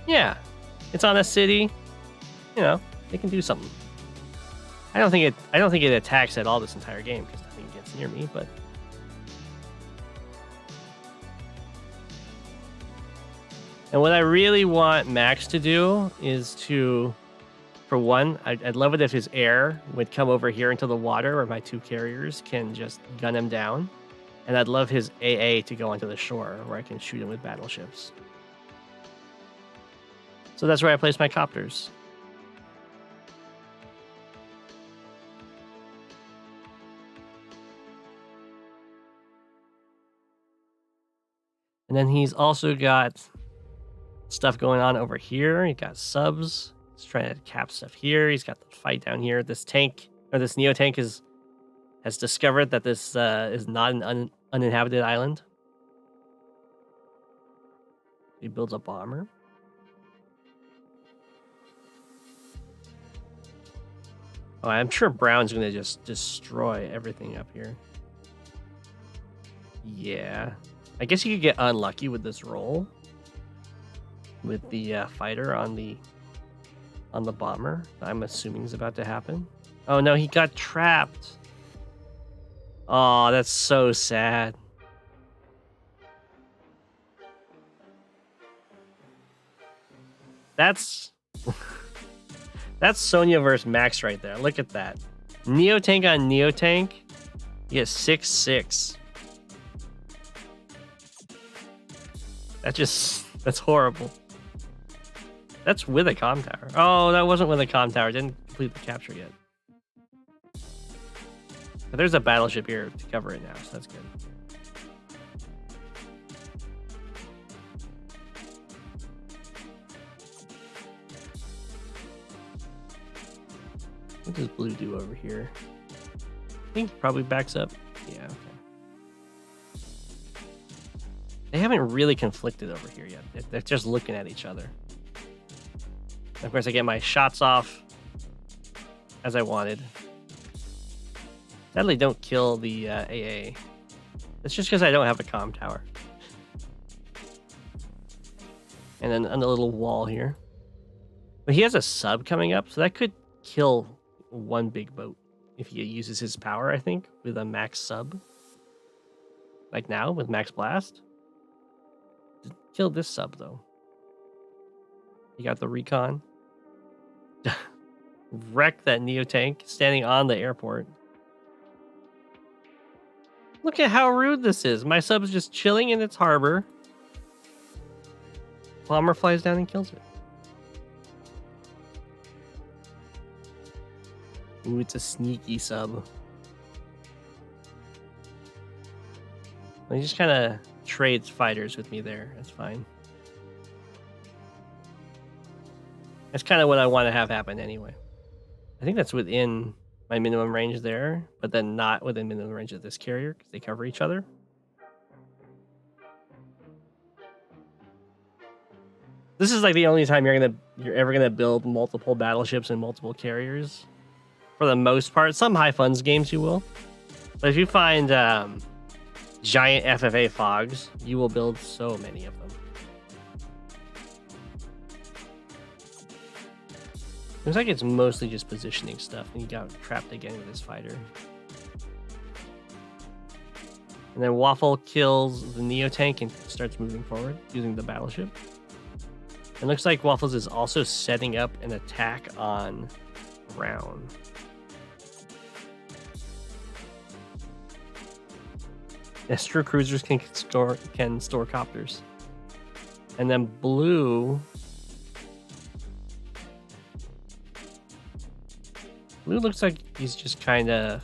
Yeah, it's on a city. You know, they can do something. I don't think it attacks at all this entire game because nothing gets near me, but and what I really want Max to do is to, for one, I'd love it if his air would come over here into the water where my 2 carriers can just gun him down. And I'd love his AA to go onto the shore where I can shoot him with battleships. So that's where I place my copters. And then he's also got stuff going on over here. He got subs. He's trying to cap stuff here. He's got the fight down here. This tank, or this Neo tank, has discovered that this is not an uninhabited island. He builds a bomber. Oh, I'm sure Brown's going to just destroy everything up here. Yeah. I guess you could get unlucky with this roll. With the fighter on the bomber. I'm assuming is about to happen. Oh no, he got trapped. Oh, that's so sad. That's Sonya versus Max right there. Look at that. Neo tank on Neo tank. You get 6-6. That's horrible. That's with a comm tower. Oh, that wasn't with a comm tower. Didn't complete the capture yet. But there's a battleship here to cover it now, so that's good. What does Blue do over here? I think he probably backs up. Yeah, okay. They haven't really conflicted over here yet. They're just looking at each other. Of course, I get my shots off as I wanted. Sadly, don't kill the AA. It's just because I don't have a comm tower. And then on the little wall here. But he has a sub coming up, so that could kill one big boat if he uses his power, I think, with a max sub. like now with Max Blast. Kill this sub though. You got the recon. Wreck that Neo tank standing on the airport. Look at how rude this is. My sub's just chilling in its harbor. Bomber flies down and kills it. Ooh, it's a sneaky sub. He just kind of trades fighters with me there. That's fine. That's kind of what I want to have happen anyway. I think that's within my minimum range there, but then not within minimum range of this carrier because they cover each other. This is like the only time you're ever gonna build multiple battleships and multiple carriers. For the most part, some high funds games you will, but if you find giant FFA fogs, you will build so many of them. Looks like it's mostly just positioning stuff, and you got trapped again with this fighter. And then Waffle kills the Neo tank and starts moving forward using the battleship. It looks like Waffles is also setting up an attack on Brown. Yes, true cruisers can store copters. And then Blue looks like he's just kind of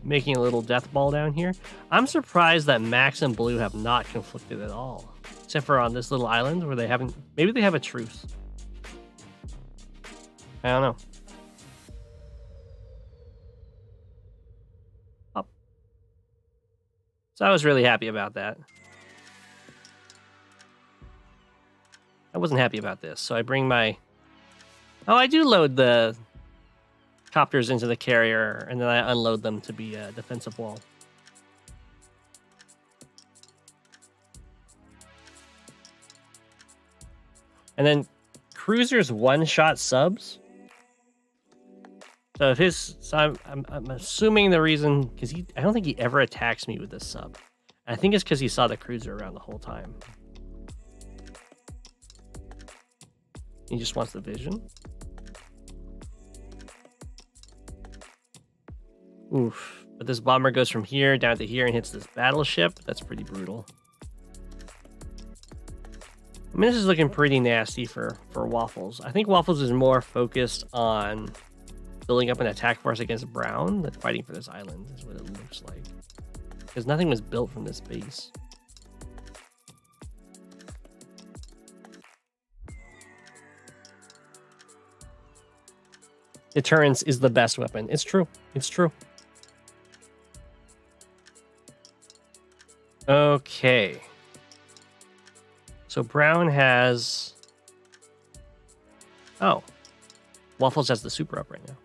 making a little death ball down here. I'm surprised that Max and Blue have not conflicted at all. Except for on this little island where they haven't... Maybe they have a truce. I don't know. Oh. So I was really happy about that. I wasn't happy about this. So I bring my... Oh, I do load the copters into the carrier, and then I unload them to be a defensive wall. And then cruisers one-shot subs. So if his, so I'm assuming the reason, because I don't think he ever attacks me with this sub. I think it's because he saw the cruiser around the whole time. He just wants the vision. Oof. But this bomber goes from here down to here and hits this battleship. That's pretty brutal. I mean, this is looking pretty nasty for Waffles. I think Waffles is more focused on building up an attack force against Brown than fighting for this island, is what it looks like. Because nothing was built from this base. Deterrence is the best weapon. It's true. It's true. Okay. So Brown has... Oh. Waffles has the super up right now.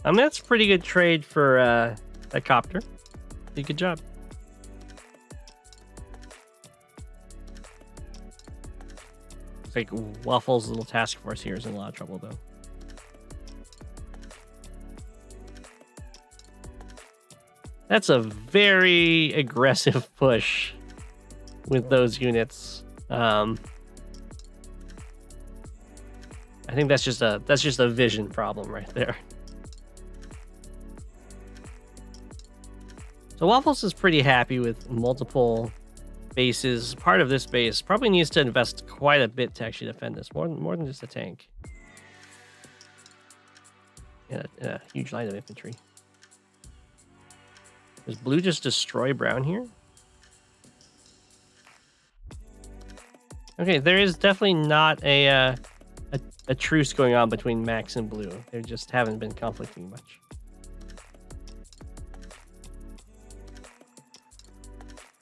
I mean, that's a pretty good trade for that copter. Pretty good job. It's like Waffles' little task force here is in a lot of trouble, though. That's a very aggressive push with those units. I think that's just a vision problem right there. So Waffles is pretty happy with multiple bases. Part of this base probably needs to invest quite a bit to actually defend this, more than just a tank. And a huge line of infantry. Does Blue just destroy Brown here? Okay, there is definitely not a truce going on between Max and Blue. They just haven't been conflicting much.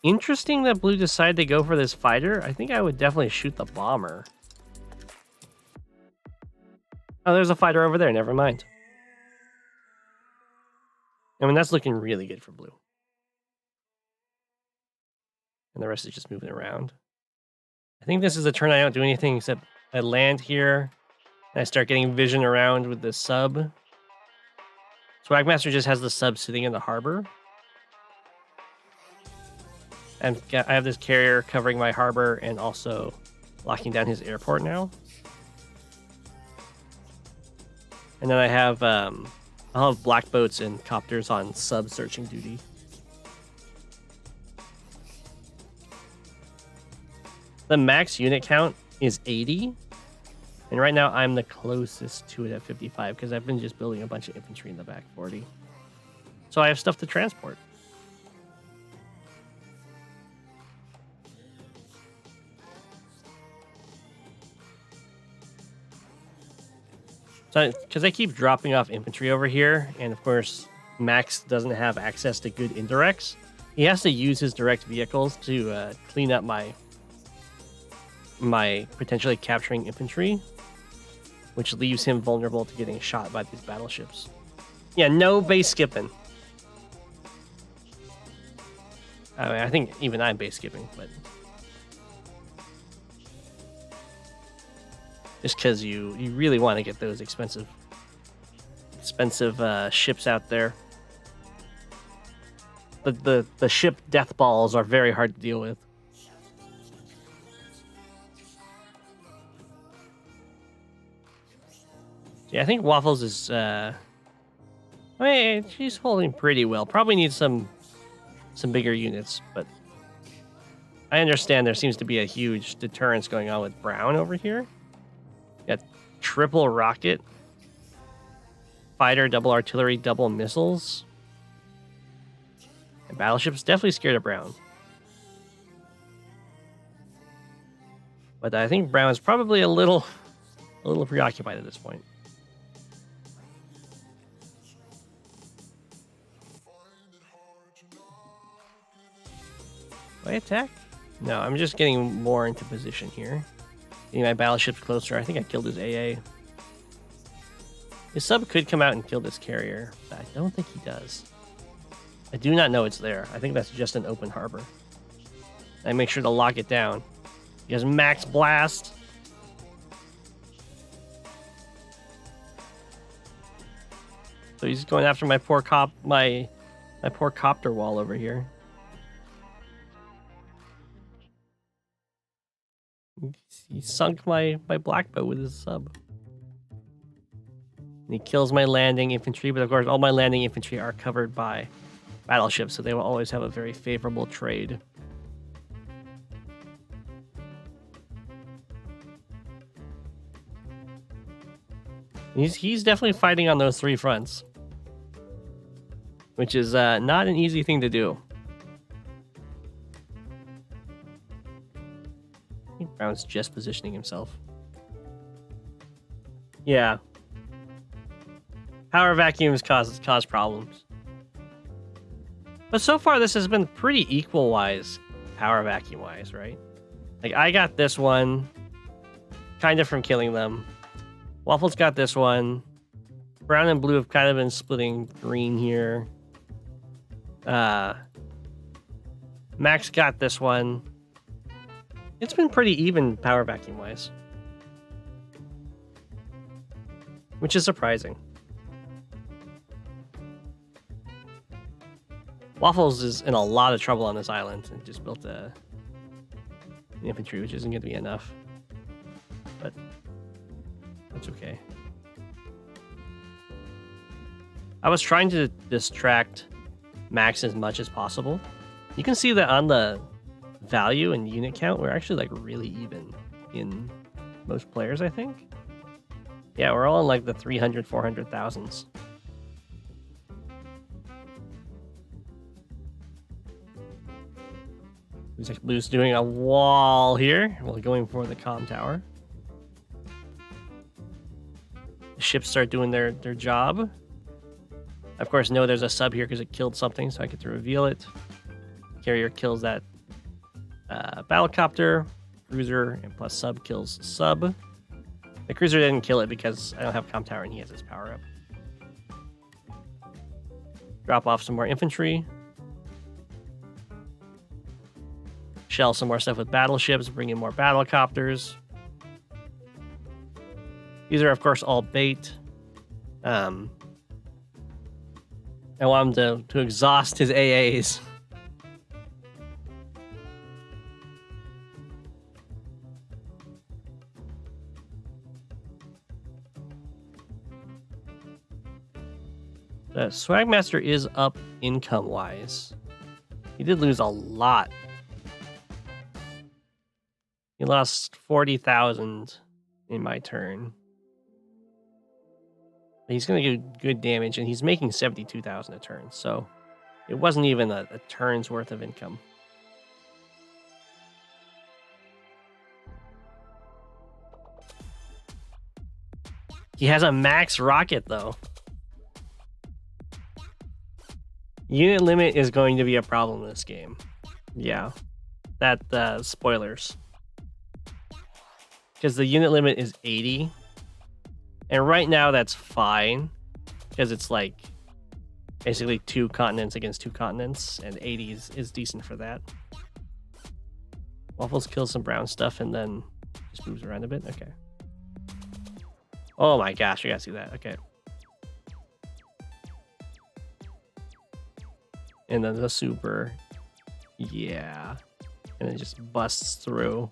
Interesting that Blue decided to go for this fighter. I think I would definitely shoot the bomber. Oh, there's a fighter over there. Never mind. I mean, that's looking really good for Blue. And the rest is just moving around. I think this is a turn I don't do anything except I land here. And I start getting vision around with the sub. Swagmaster just has the sub sitting in the harbor. I have this carrier covering my harbor and also locking down his airport now. And then I have I'll have black boats and copters on sub searching duty. The max unit count is 80. And right now I'm the closest to it at 55 because I've been just building a bunch of infantry in the back 40. So I have stuff to transport. So, because I keep dropping off infantry over here, and of course, Max doesn't have access to good indirects. He has to use his direct vehicles to clean up my potentially capturing infantry, which leaves him vulnerable to getting shot by these battleships. Yeah, no base skipping. I mean, I think even I'm base skipping, but just because you really want to get those expensive ships out there. The ship death balls are very hard to deal with. Yeah, I think Waffles is I mean, she's holding pretty well. Probably needs some bigger units, but I understand there seems to be a huge deterrence going on with Brown over here. Got triple rocket, fighter, double artillery, double missiles. And battleship's definitely scared of Brown. But I think Brown is probably a little preoccupied at this point. Do I attack? No, I'm just getting more into position here. Getting my battleships closer. I think I killed his AA. His sub could come out and kill this carrier, but I don't think he does. I do not know it's there. I think that's just an open harbor. I make sure to lock it down. He has max blast. So he's going after my poor my poor copter wall over here. He sunk my black boat with his sub. And he kills my landing infantry, but of course all my landing infantry are covered by battleships, so they will always have a very favorable trade. He's definitely fighting on those three fronts, which is not an easy thing to do. I think Brown's just positioning himself. Yeah. Power vacuums cause problems. But so far this has been pretty equal-wise, power vacuum-wise, right? Like, I got this one, kind of from killing them. Waffles got this one. Brown and blue have kind of been splitting green here. Max got this one. It's been pretty even power vacuum wise, which is surprising. Waffles is in a lot of trouble on this island and just built an infantry, which isn't going to be enough, but that's okay. I was trying to distract Max as much as possible. You can see that on the value and unit count, we're actually like really even in most players, I think. Yeah, we're all in like the 300, 400,000s. Looks like Blue's doing a wall here. We're going for the comm tower. The ships start doing their job. Of course, know there's a sub here because it killed something, so I get to reveal it. Carrier kills that battlecopter. Cruiser and plus sub kills sub. The cruiser didn't kill it because I don't have comm tower and he has his power up. Drop off some more infantry. Shell some more stuff with battleships, bring in more battlecopters. These are, of course, all bait. I want him to exhaust his AAs. The Swagmaster is up income-wise. He did lose a lot. He lost 40,000 in my turn. But he's going to do good damage, and he's making 72,000 a turn, so it wasn't even a turn's worth of income. He has a max rocket, though. Unit limit is going to be a problem in this game. Yeah. Spoilers. Because the unit limit is 80. And right now that's fine. Because it's like basically 2 continents against 2 continents. And 80 is decent for that. Waffles kills some brown stuff and then just moves around a bit. Okay. Oh my gosh, you gotta see that. Okay. And then the super. Yeah. And it just busts through.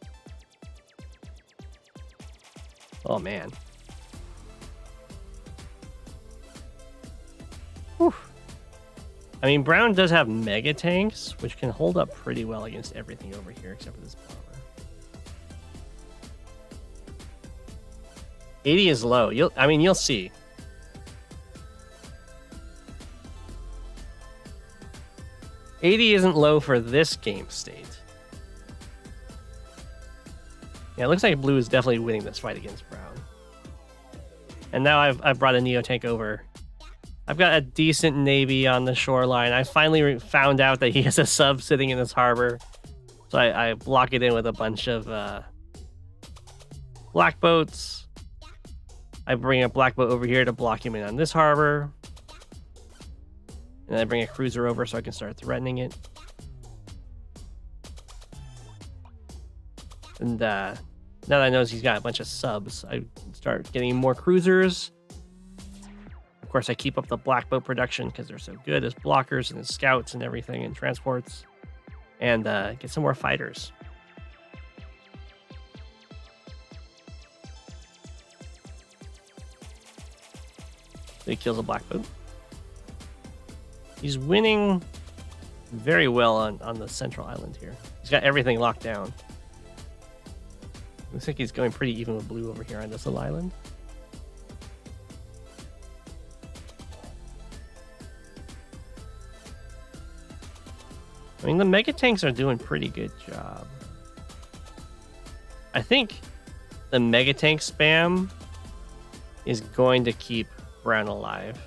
Oh man. Whew. I mean, brown does have mega tanks, which can hold up pretty well against everything over here except for this bomber. 80 is low. You'll see. $80 isn't low for this game state. Yeah, it looks like blue is definitely winning this fight against brown. And now I've brought a Neo tank over. I've got a decent navy on the shoreline. I finally found out that he has a sub sitting in this harbor. So I block it in with a bunch of black boats. I bring a black boat over here to block him in on this harbor. And I bring a cruiser over so I can start threatening it. And now that I know he's got a bunch of subs, I start getting more cruisers. Of course, I keep up the black boat production because they're so good as blockers and as scouts and everything and transports. And get some more fighters. So he kills a black boat. He's winning very well on the central island here. He's got everything locked down. Looks like he's going pretty even with blue over here on this little island. I mean, the mega tanks are doing a pretty good job. I think the mega tank spam is going to keep brown alive.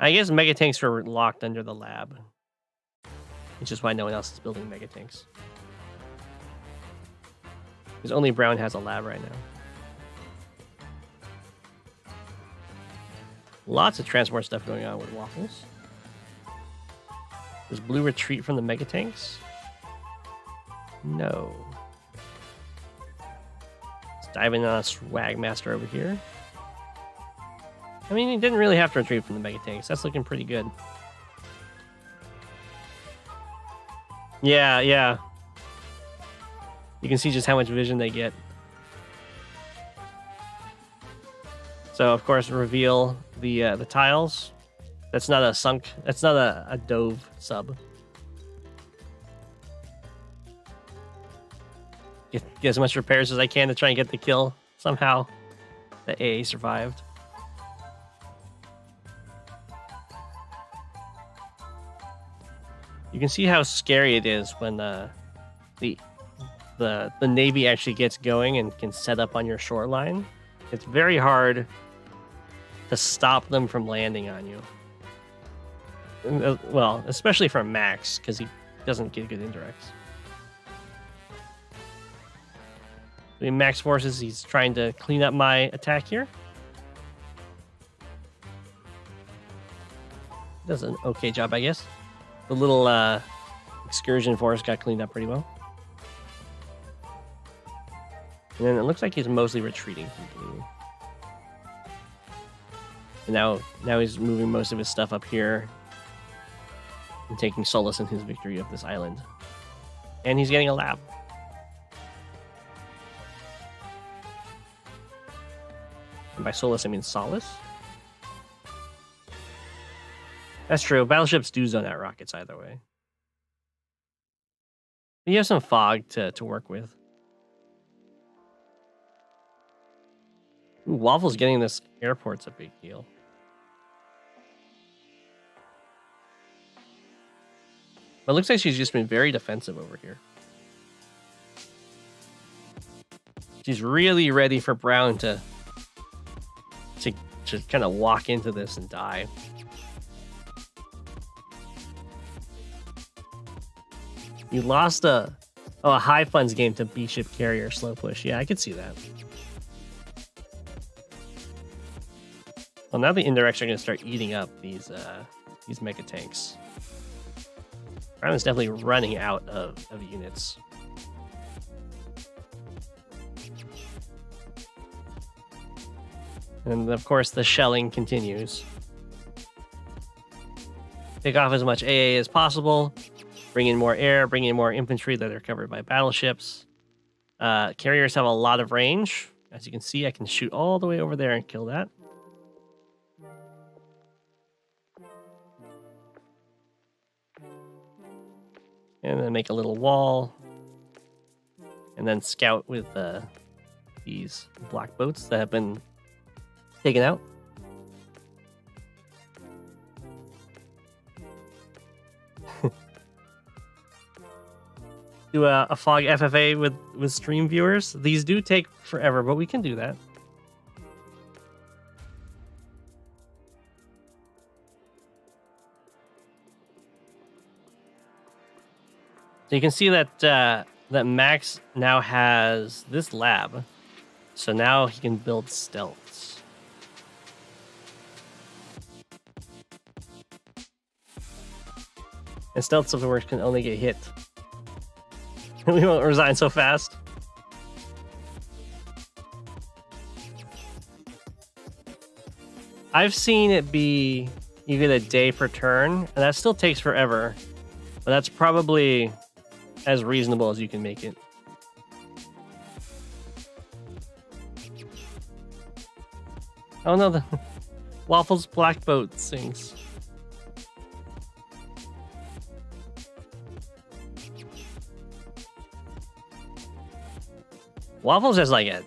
I guess mega tanks are locked under the lab, which is why no one else is building mega tanks. Because only brown has a lab right now. Lots of transport stuff going on with waffles. Does blue retreat from the mega tanks? No. Let's dive in on a Swagmaster over here. I mean, he didn't really have to retreat from the mega tanks. That's looking pretty good. Yeah. You can see just how much vision they get. So, of course, reveal the tiles. That's not a sunk. That's not a dove sub. Get as much repairs as I can to try and get the kill. Somehow, the AA survived. You can see how scary it is when the Navy actually gets going and can set up on your shoreline. It's very hard to stop them from landing on you. Well, especially from Max, because he doesn't get good indirects. In Max forces, he's trying to clean up my attack here. Does an okay job, I guess. The little excursion force got cleaned up pretty well. And then it looks like he's mostly retreating from blue. And now he's moving most of his stuff up here and taking solace in his victory of this island. And he's getting a lab. And by solace, I mean solace. That's true. Battleships do zone out rockets either way. But you have some fog to work with. Ooh, Waffle's getting this airport's a big deal. But it looks like she's just been very defensive over here. She's really ready for Brown to kind of walk into this and die. You lost a high funds game to B-ship carrier slow push. Yeah, I could see that. Well, now the indirects are going to start eating up these mega tanks. Brown is definitely running out of units. And of course, the shelling continues. Pick off as much AA as possible. Bring in more air, bring in more infantry that are covered by battleships. Carriers have a lot of range. As you can see, I can shoot all the way over there and kill that. And then make a little wall. And then scout with these black boats that have been taken out. Do a fog FFA with stream viewers. These do take forever, but we can do that. So you can see that that Max now has this lab, so now he can build stealths. And stealths, of course, can only get hit. We won't resign so fast. I've seen it be you get a day per turn, and that still takes forever. But that's probably as reasonable as you can make it. Oh no, the Waffle's black boat sinks. Waffles has like a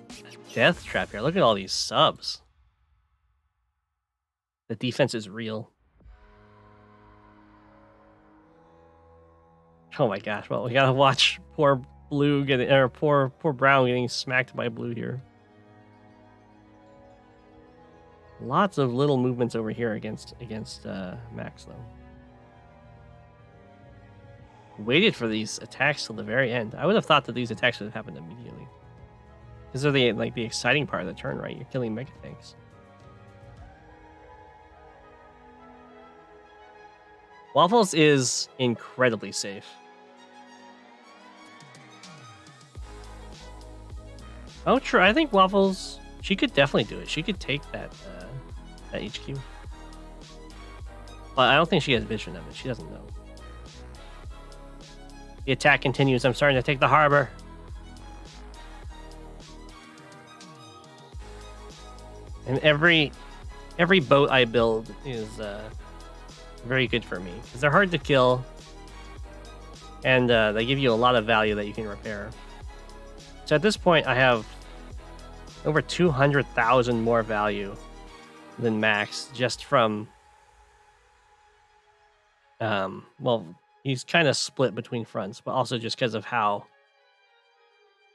death trap here. Look at all these subs. The defense is real. Oh my gosh! Well, we gotta watch poor Blue getting, or poor Brown getting smacked by Blue here. Lots of little movements over here against Max though. Waited for these attacks till the very end. I would have thought that these attacks would have happened immediately. These are the exciting part of the turn, right? You're killing mega tanks. Waffles is incredibly safe. Oh, true. I think Waffles, she could definitely do it. She could take that HQ. But I don't think she has vision of it. She doesn't know. The attack continues. I'm starting to take the harbor. And every boat I build is very good for me because they're hard to kill, and they give you a lot of value that you can repair. So at this point, I have over 200,000 more value than Max just from. Well, he's kind of split between fronts, but also just because of how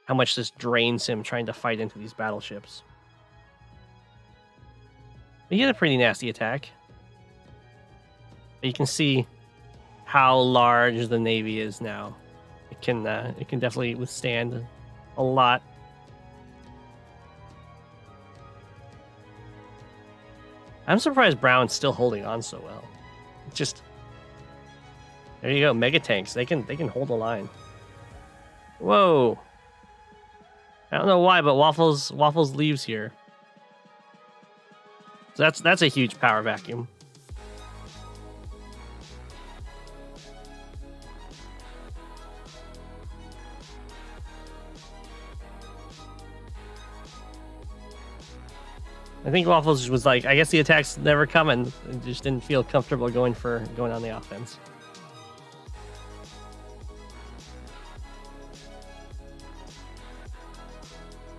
much this drains him trying to fight into these battleships. He had a pretty nasty attack. But you can see how large the Navy is now. It can definitely withstand a lot. I'm surprised Brown's still holding on so well. Just there you go, mega tanks. They can hold a line. Whoa! I don't know why, but Waffles leaves here. So that's a huge power vacuum. I think Waffles was like, I guess the attacks never come and just didn't feel comfortable going on the offense.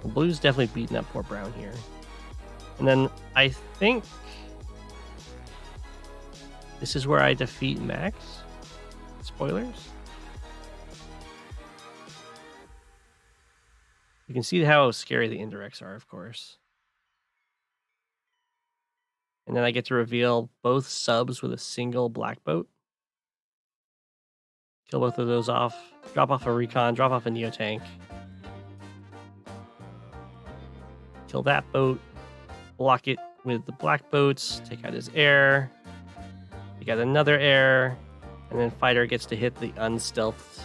Blue's definitely beating up poor Brown here. And then I think this is where I defeat Max. Spoilers. You can see how scary the indirects are, of course. And then I get to reveal both subs with a single black boat. Kill both of those off. Drop off a recon, drop off a neo tank. Kill that boat. Block it with the black boats. Take out his air. Take out another air. And then fighter gets to hit the unstealthed.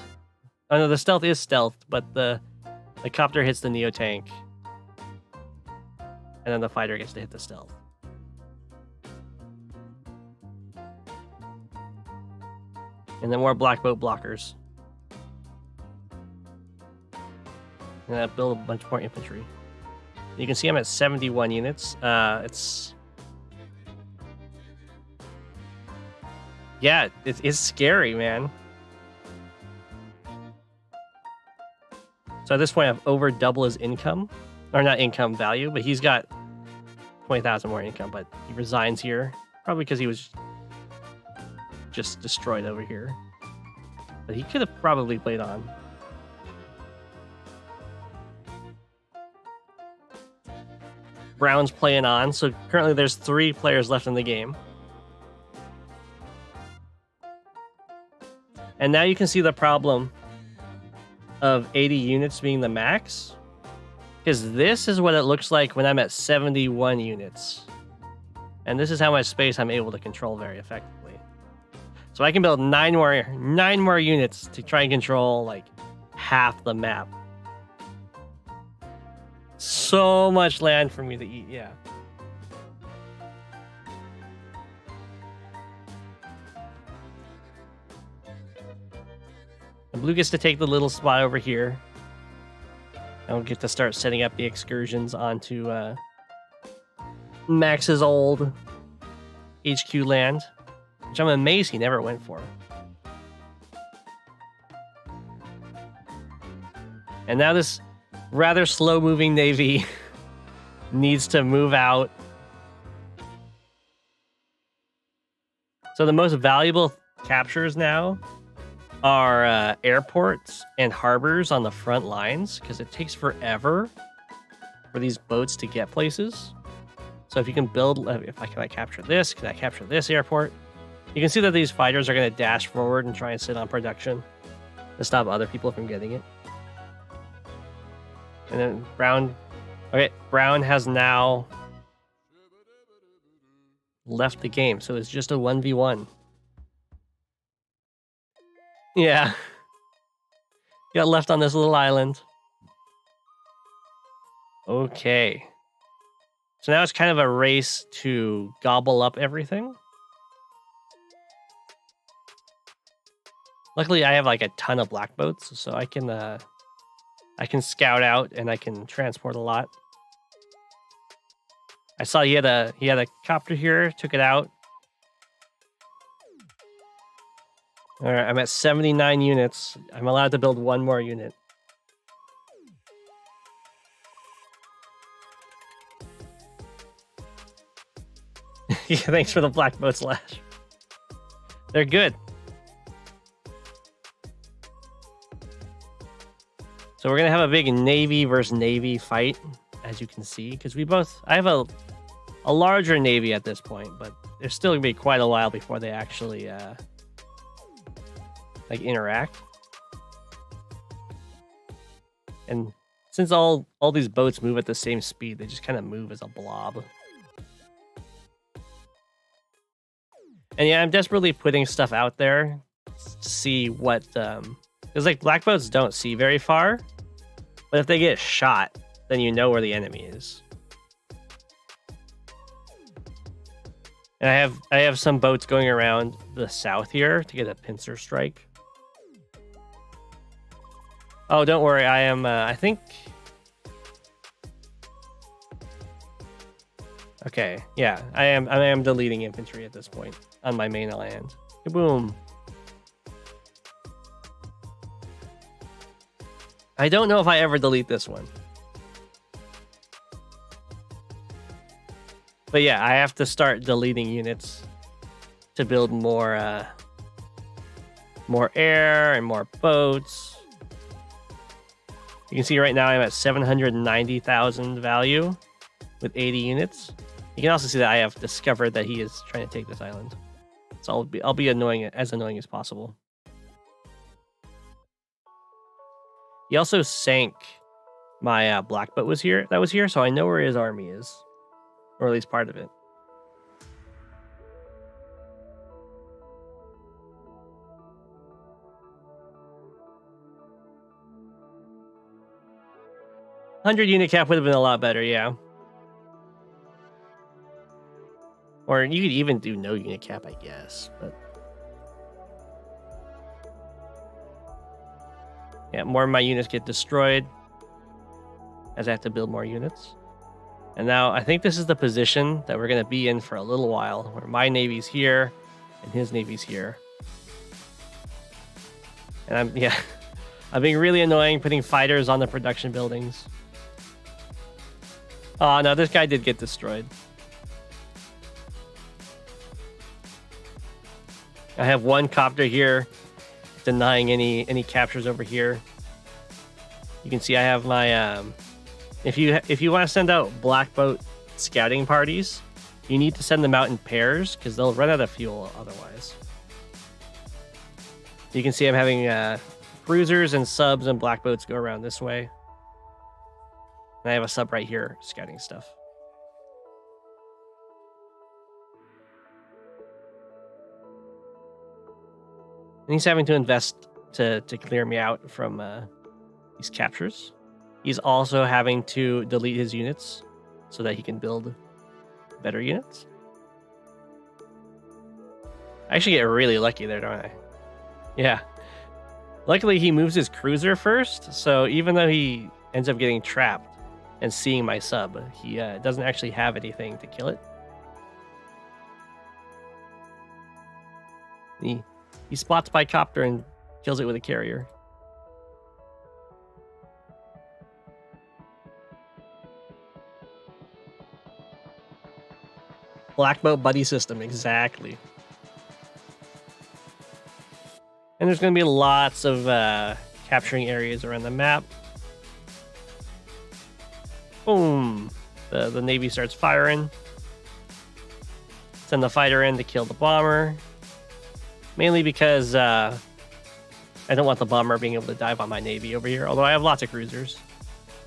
Oh no, the stealth is stealthed, but the copter hits the neo tank. And then the fighter gets to hit the stealth. And then more black boat blockers. And I build a bunch more infantry. You can see I'm at 71 units. Yeah, it's scary, man. So at this point, I've over double his income. Or not income value, but he's got 20,000 more income, but he resigns here. Probably because he was just destroyed over here. But he could have probably played on. Brown's playing on, so currently there's 3 players left in the game. And now you can see the problem of 80 units being the max. Because this is what it looks like when I'm at 71 units. And this is how much space I'm able to control very effectively. So I can build 9 more units to try and control like half the map. So much land for me to eat, yeah. And Blue gets to take the little spot over here. And we'll get to start setting up the excursions onto Max's old HQ land, which I'm amazed he never went for. And now this rather slow-moving navy needs to move out. So the most valuable captures now are airports and harbors on the front lines, because it takes forever for these boats to get places. So if you can build, if I can capture this, can I capture this airport? You can see that these fighters are going to dash forward and try and sit on production to stop other people from getting it. And then Brown, okay, Brown has now left the game, so it's just a 1v1. Yeah. Got left on this little island. Okay. So now it's kind of a race to gobble up everything. Luckily, I have like a ton of black boats, so I can scout out and I can transport a lot. I saw he had a copter here, took it out. All right, I'm at 79 units. I'm allowed to build 1 more unit. Yeah, thanks for the black boat slash. They're good. So we're gonna have a big navy versus navy fight, as you can see, because I have a larger navy at this point, but there's still gonna be quite a while before they actually like interact. And since all these boats move at the same speed, they just kind of move as a blob. And yeah, I'm desperately putting stuff out there to see what because like black boats don't see very far, but if they get shot, then you know where the enemy is. And I have some boats going around the south here to get a pincer strike. Oh, don't worry. I am. I think Okay, yeah, I am deleting infantry at this point on my main land. Kaboom. I don't know if I ever delete this one. But yeah, I have to start deleting units to build more air and more boats. You can see right now I'm at 790,000 value with 80 units. You can also see that I have discovered that he is trying to take this island. So I'll be annoying as possible. He also sank my black boat that was here, so I know where his army is, or at least part of it. $100 unit cap would have been a lot better, yeah. Or you could even do no unit cap, I guess. But yeah, more of my units get destroyed as I have to build more units. And now I think this is the position that we're going to be in for a little while, where my navy's here and his navy's here. And I'm being really annoying putting fighters on the production buildings. Oh, no, this guy did get destroyed. I have one copter here denying any captures over here. You can see I have my if you want to send out black boat scouting parties, you need to send them out in pairs because they'll run out of fuel otherwise. You can see I'm having cruisers and subs and black boats go around this way. And I have a sub right here scouting stuff. And he's having to invest to clear me out from these captures. He's also having to delete his units so that he can build better units. I actually get really lucky there, don't I? Yeah. Luckily, he moves his cruiser first, so even though he ends up getting trapped and seeing my sub, he doesn't actually have anything to kill it. He spots my copter and kills it with a carrier. Black boat buddy system, exactly. And there's going to be lots of capturing areas around the map. Boom! The Navy starts firing. Send the fighter in to kill the bomber. Mainly because I don't want the bomber being able to dive on my Navy over here, although I have lots of cruisers.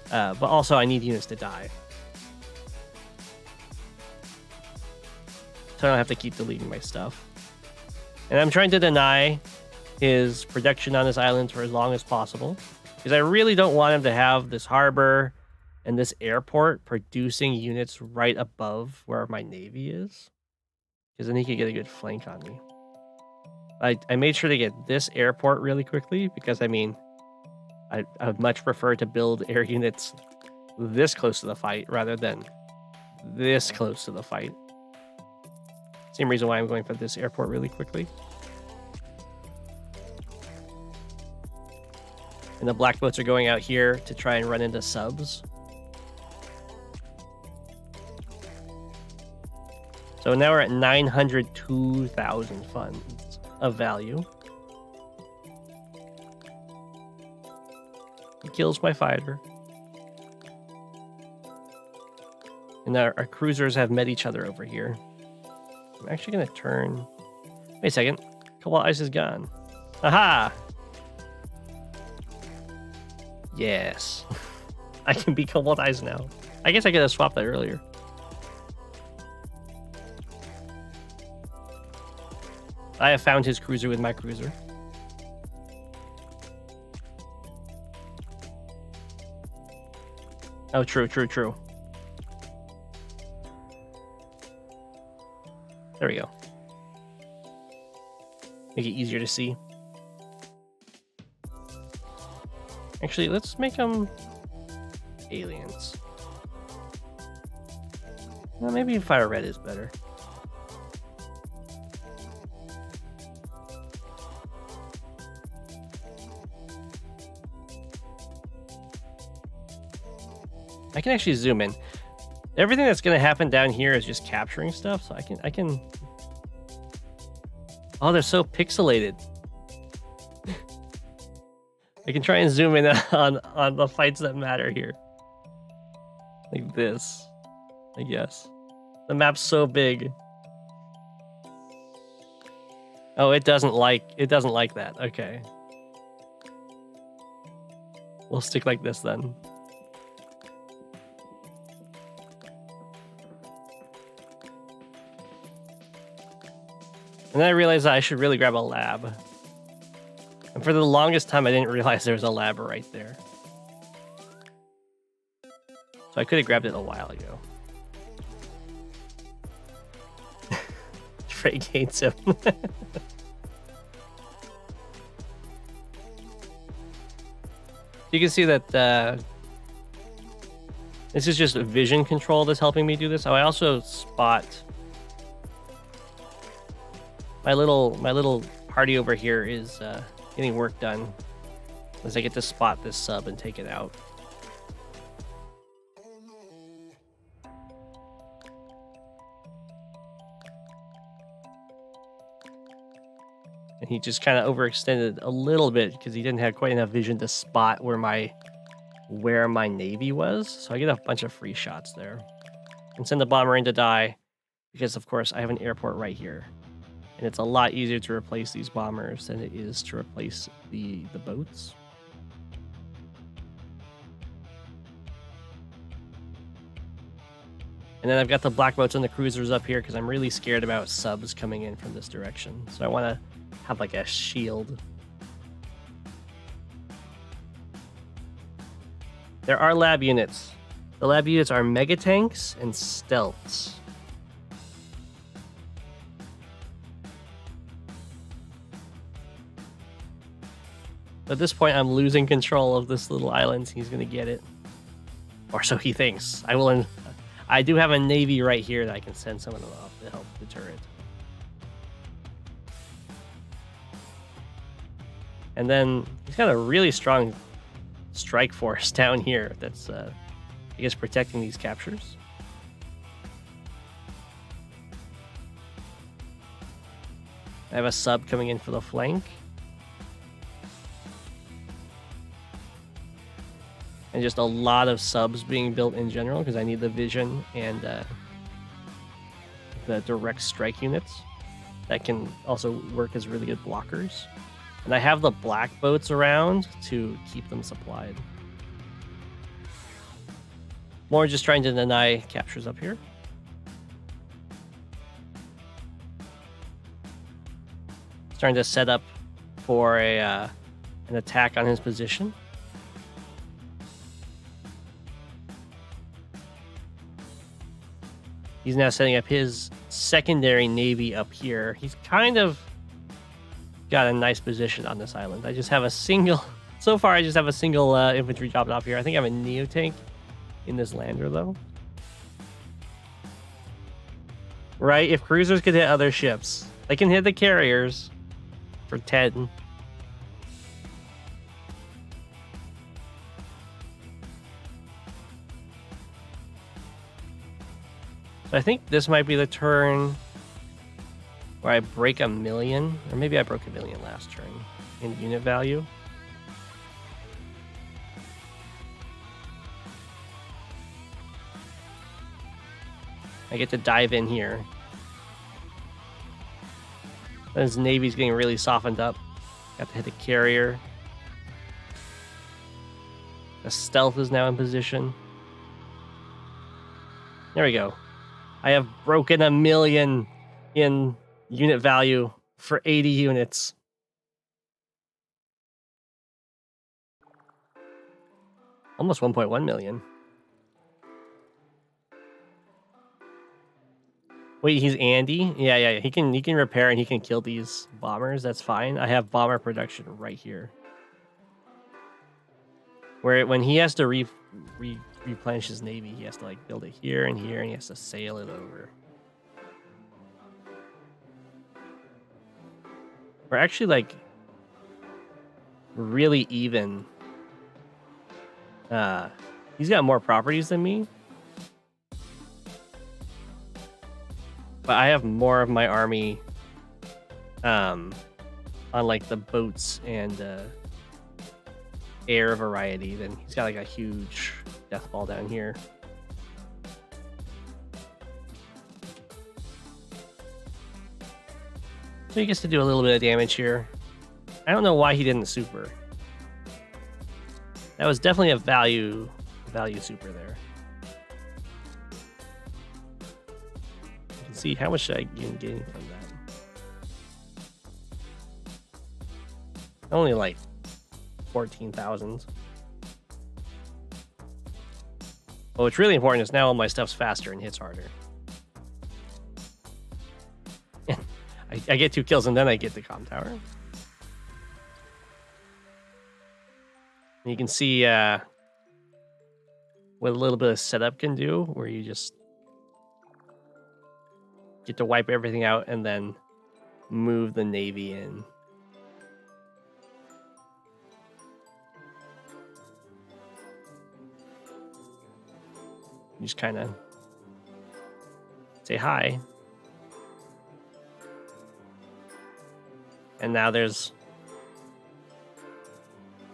But also I need units to die. So I don't have to keep deleting my stuff. And I'm trying to deny his production on this island for as long as possible, because I really don't want him to have this harbor and this airport producing units right above where my Navy is, because then he could get a good flank on me. I made sure to get this airport really quickly because, I mean, I would much prefer to build air units this close to the fight rather than this close to the fight. Same reason why I'm going for this airport really quickly. And the black boats are going out here to try and run into subs. So now we're at 902,000 funds of value. He kills my fighter. And our cruisers have met each other over here. I'm actually going to turn... Wait a second. Cobalt Ice is gone. Aha! Yes. I can be Cobalt Ice now. I guess I could have swapped that earlier. I have found his cruiser with my cruiser. Oh, true. There we go. Make it easier to see. Actually, let's make them aliens. Well, maybe fire red is better. I can actually zoom in. Everything that's going to happen down here is just capturing stuff, so I can. Oh, they're so pixelated. I can try and zoom in on the fights that matter here. Like this, I guess. The map's so big. Oh, it doesn't like that. Okay. We'll stick like this then. And then I realized that I should really grab a lab. And for the longest time, I didn't realize there was a lab right there. So I could have grabbed it a while ago. Frey hates him. You can see that this is just vision control that's helping me do this. Oh, I also spot my little party over here is getting work done as I get to spot this sub and take it out. And he just kind of overextended a little bit because he didn't have quite enough vision to spot where my navy was. So I get a bunch of free shots there. And send the bomber in to die because, of course, I have an airport right here. And it's a lot easier to replace these bombers than it is to replace the boats. And then I've got the black boats and the cruisers up here because I'm really scared about subs coming in from this direction. So I want to have like a shield. There are lab units. The lab units are mega tanks and stealths. At this point, I'm losing control of this little island. He's going to get it. Or so he thinks. I do have a navy right here that I can send someone off to help deter it. And then he's got a really strong strike force down here that's, I guess, protecting these captures. I have a sub coming in for the flank. And just a lot of subs being built in general because I need the vision and the direct strike units that can also work as really good blockers. And I have the black boats around to keep them supplied. More just trying to deny captures up here. Starting to set up for an attack on his position. He's now setting up his secondary navy up here. He's kind of got a nice position on this island. I just have a single... So far, I just have a single infantry dropped off here. I think I have a neo-tank in this lander, though. Right? If cruisers could hit other ships, they can hit the carriers for 10. So I think this might be the turn where I break 1 million, or maybe I broke 1 million last turn in unit value. I get to dive in here. His navy's getting really softened up. Got to hit the carrier. The stealth is now in position. There we go. I have broken 1 million in unit value for 80 units. Almost 1.1 million. Wait, he's Andy? Yeah. He can repair and he can kill these bombers. That's fine. I have bomber production right here. Where when he has to replenish his navy, he has to like build it here and here, and he has to sail it over. We're actually like really even. He's got more properties than me, but I have more of my army on like the boats and air variety than he's got like a huge death ball down here. So he gets to do a little bit of damage here. I don't know why he didn't super. That was definitely a value super there. You can see how much should I gain from that. Only like 14,000. Well, what's really important is now all my stuff's faster and hits harder. I get 2 kills and then I get the comm tower. And you can see what a little bit of setup can do, where you just get to wipe everything out and then move the navy in. You just kind of say hi. And now there's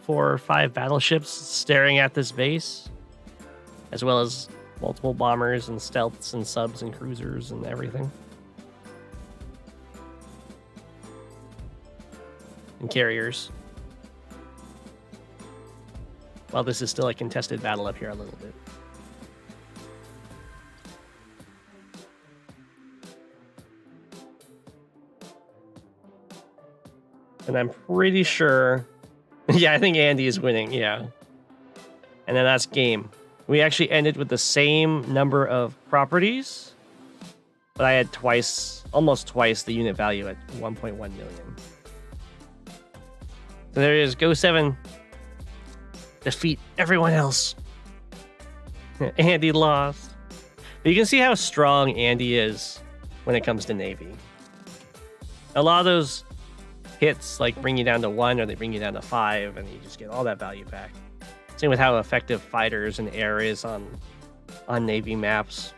4 or 5 battleships staring at this base, as well as multiple bombers and stealths and subs and cruisers and everything. And carriers. While this is still a contested battle up here a little bit. And I'm pretty sure... yeah, I think Andy is winning, yeah. And then that's game. We actually ended with the same number of properties, but I had almost twice the unit value at 1.1 million. So there is Go7 defeat everyone else. Andy lost. But you can see how strong Andy is when it comes to Navy. A lot of those hits like bring you down to 1 or they bring you down to 5 and you just get all that value back. Same with how effective fighters and air is on Navy maps.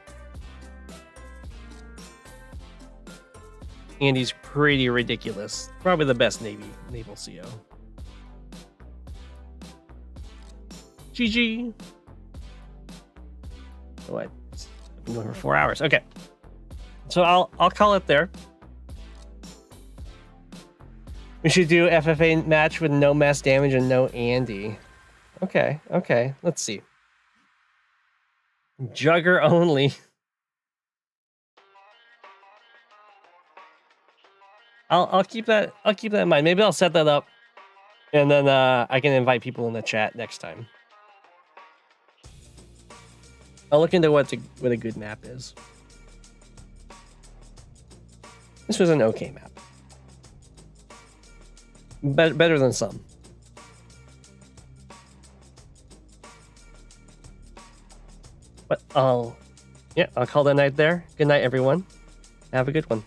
Andy's pretty ridiculous. Probably the best naval CO. GG. What? I've been going for 4 hours. Okay. So I'll call it there. We should do FFA match with no mass damage and no Andy. Okay. Let's see. Jugger only. I'll keep that in mind. Maybe I'll set that up, and then I can invite people in the chat next time. I'll look into what a good map is. This was an okay map. Better than some. But I'll call that night there. Good night, everyone. Have a good one.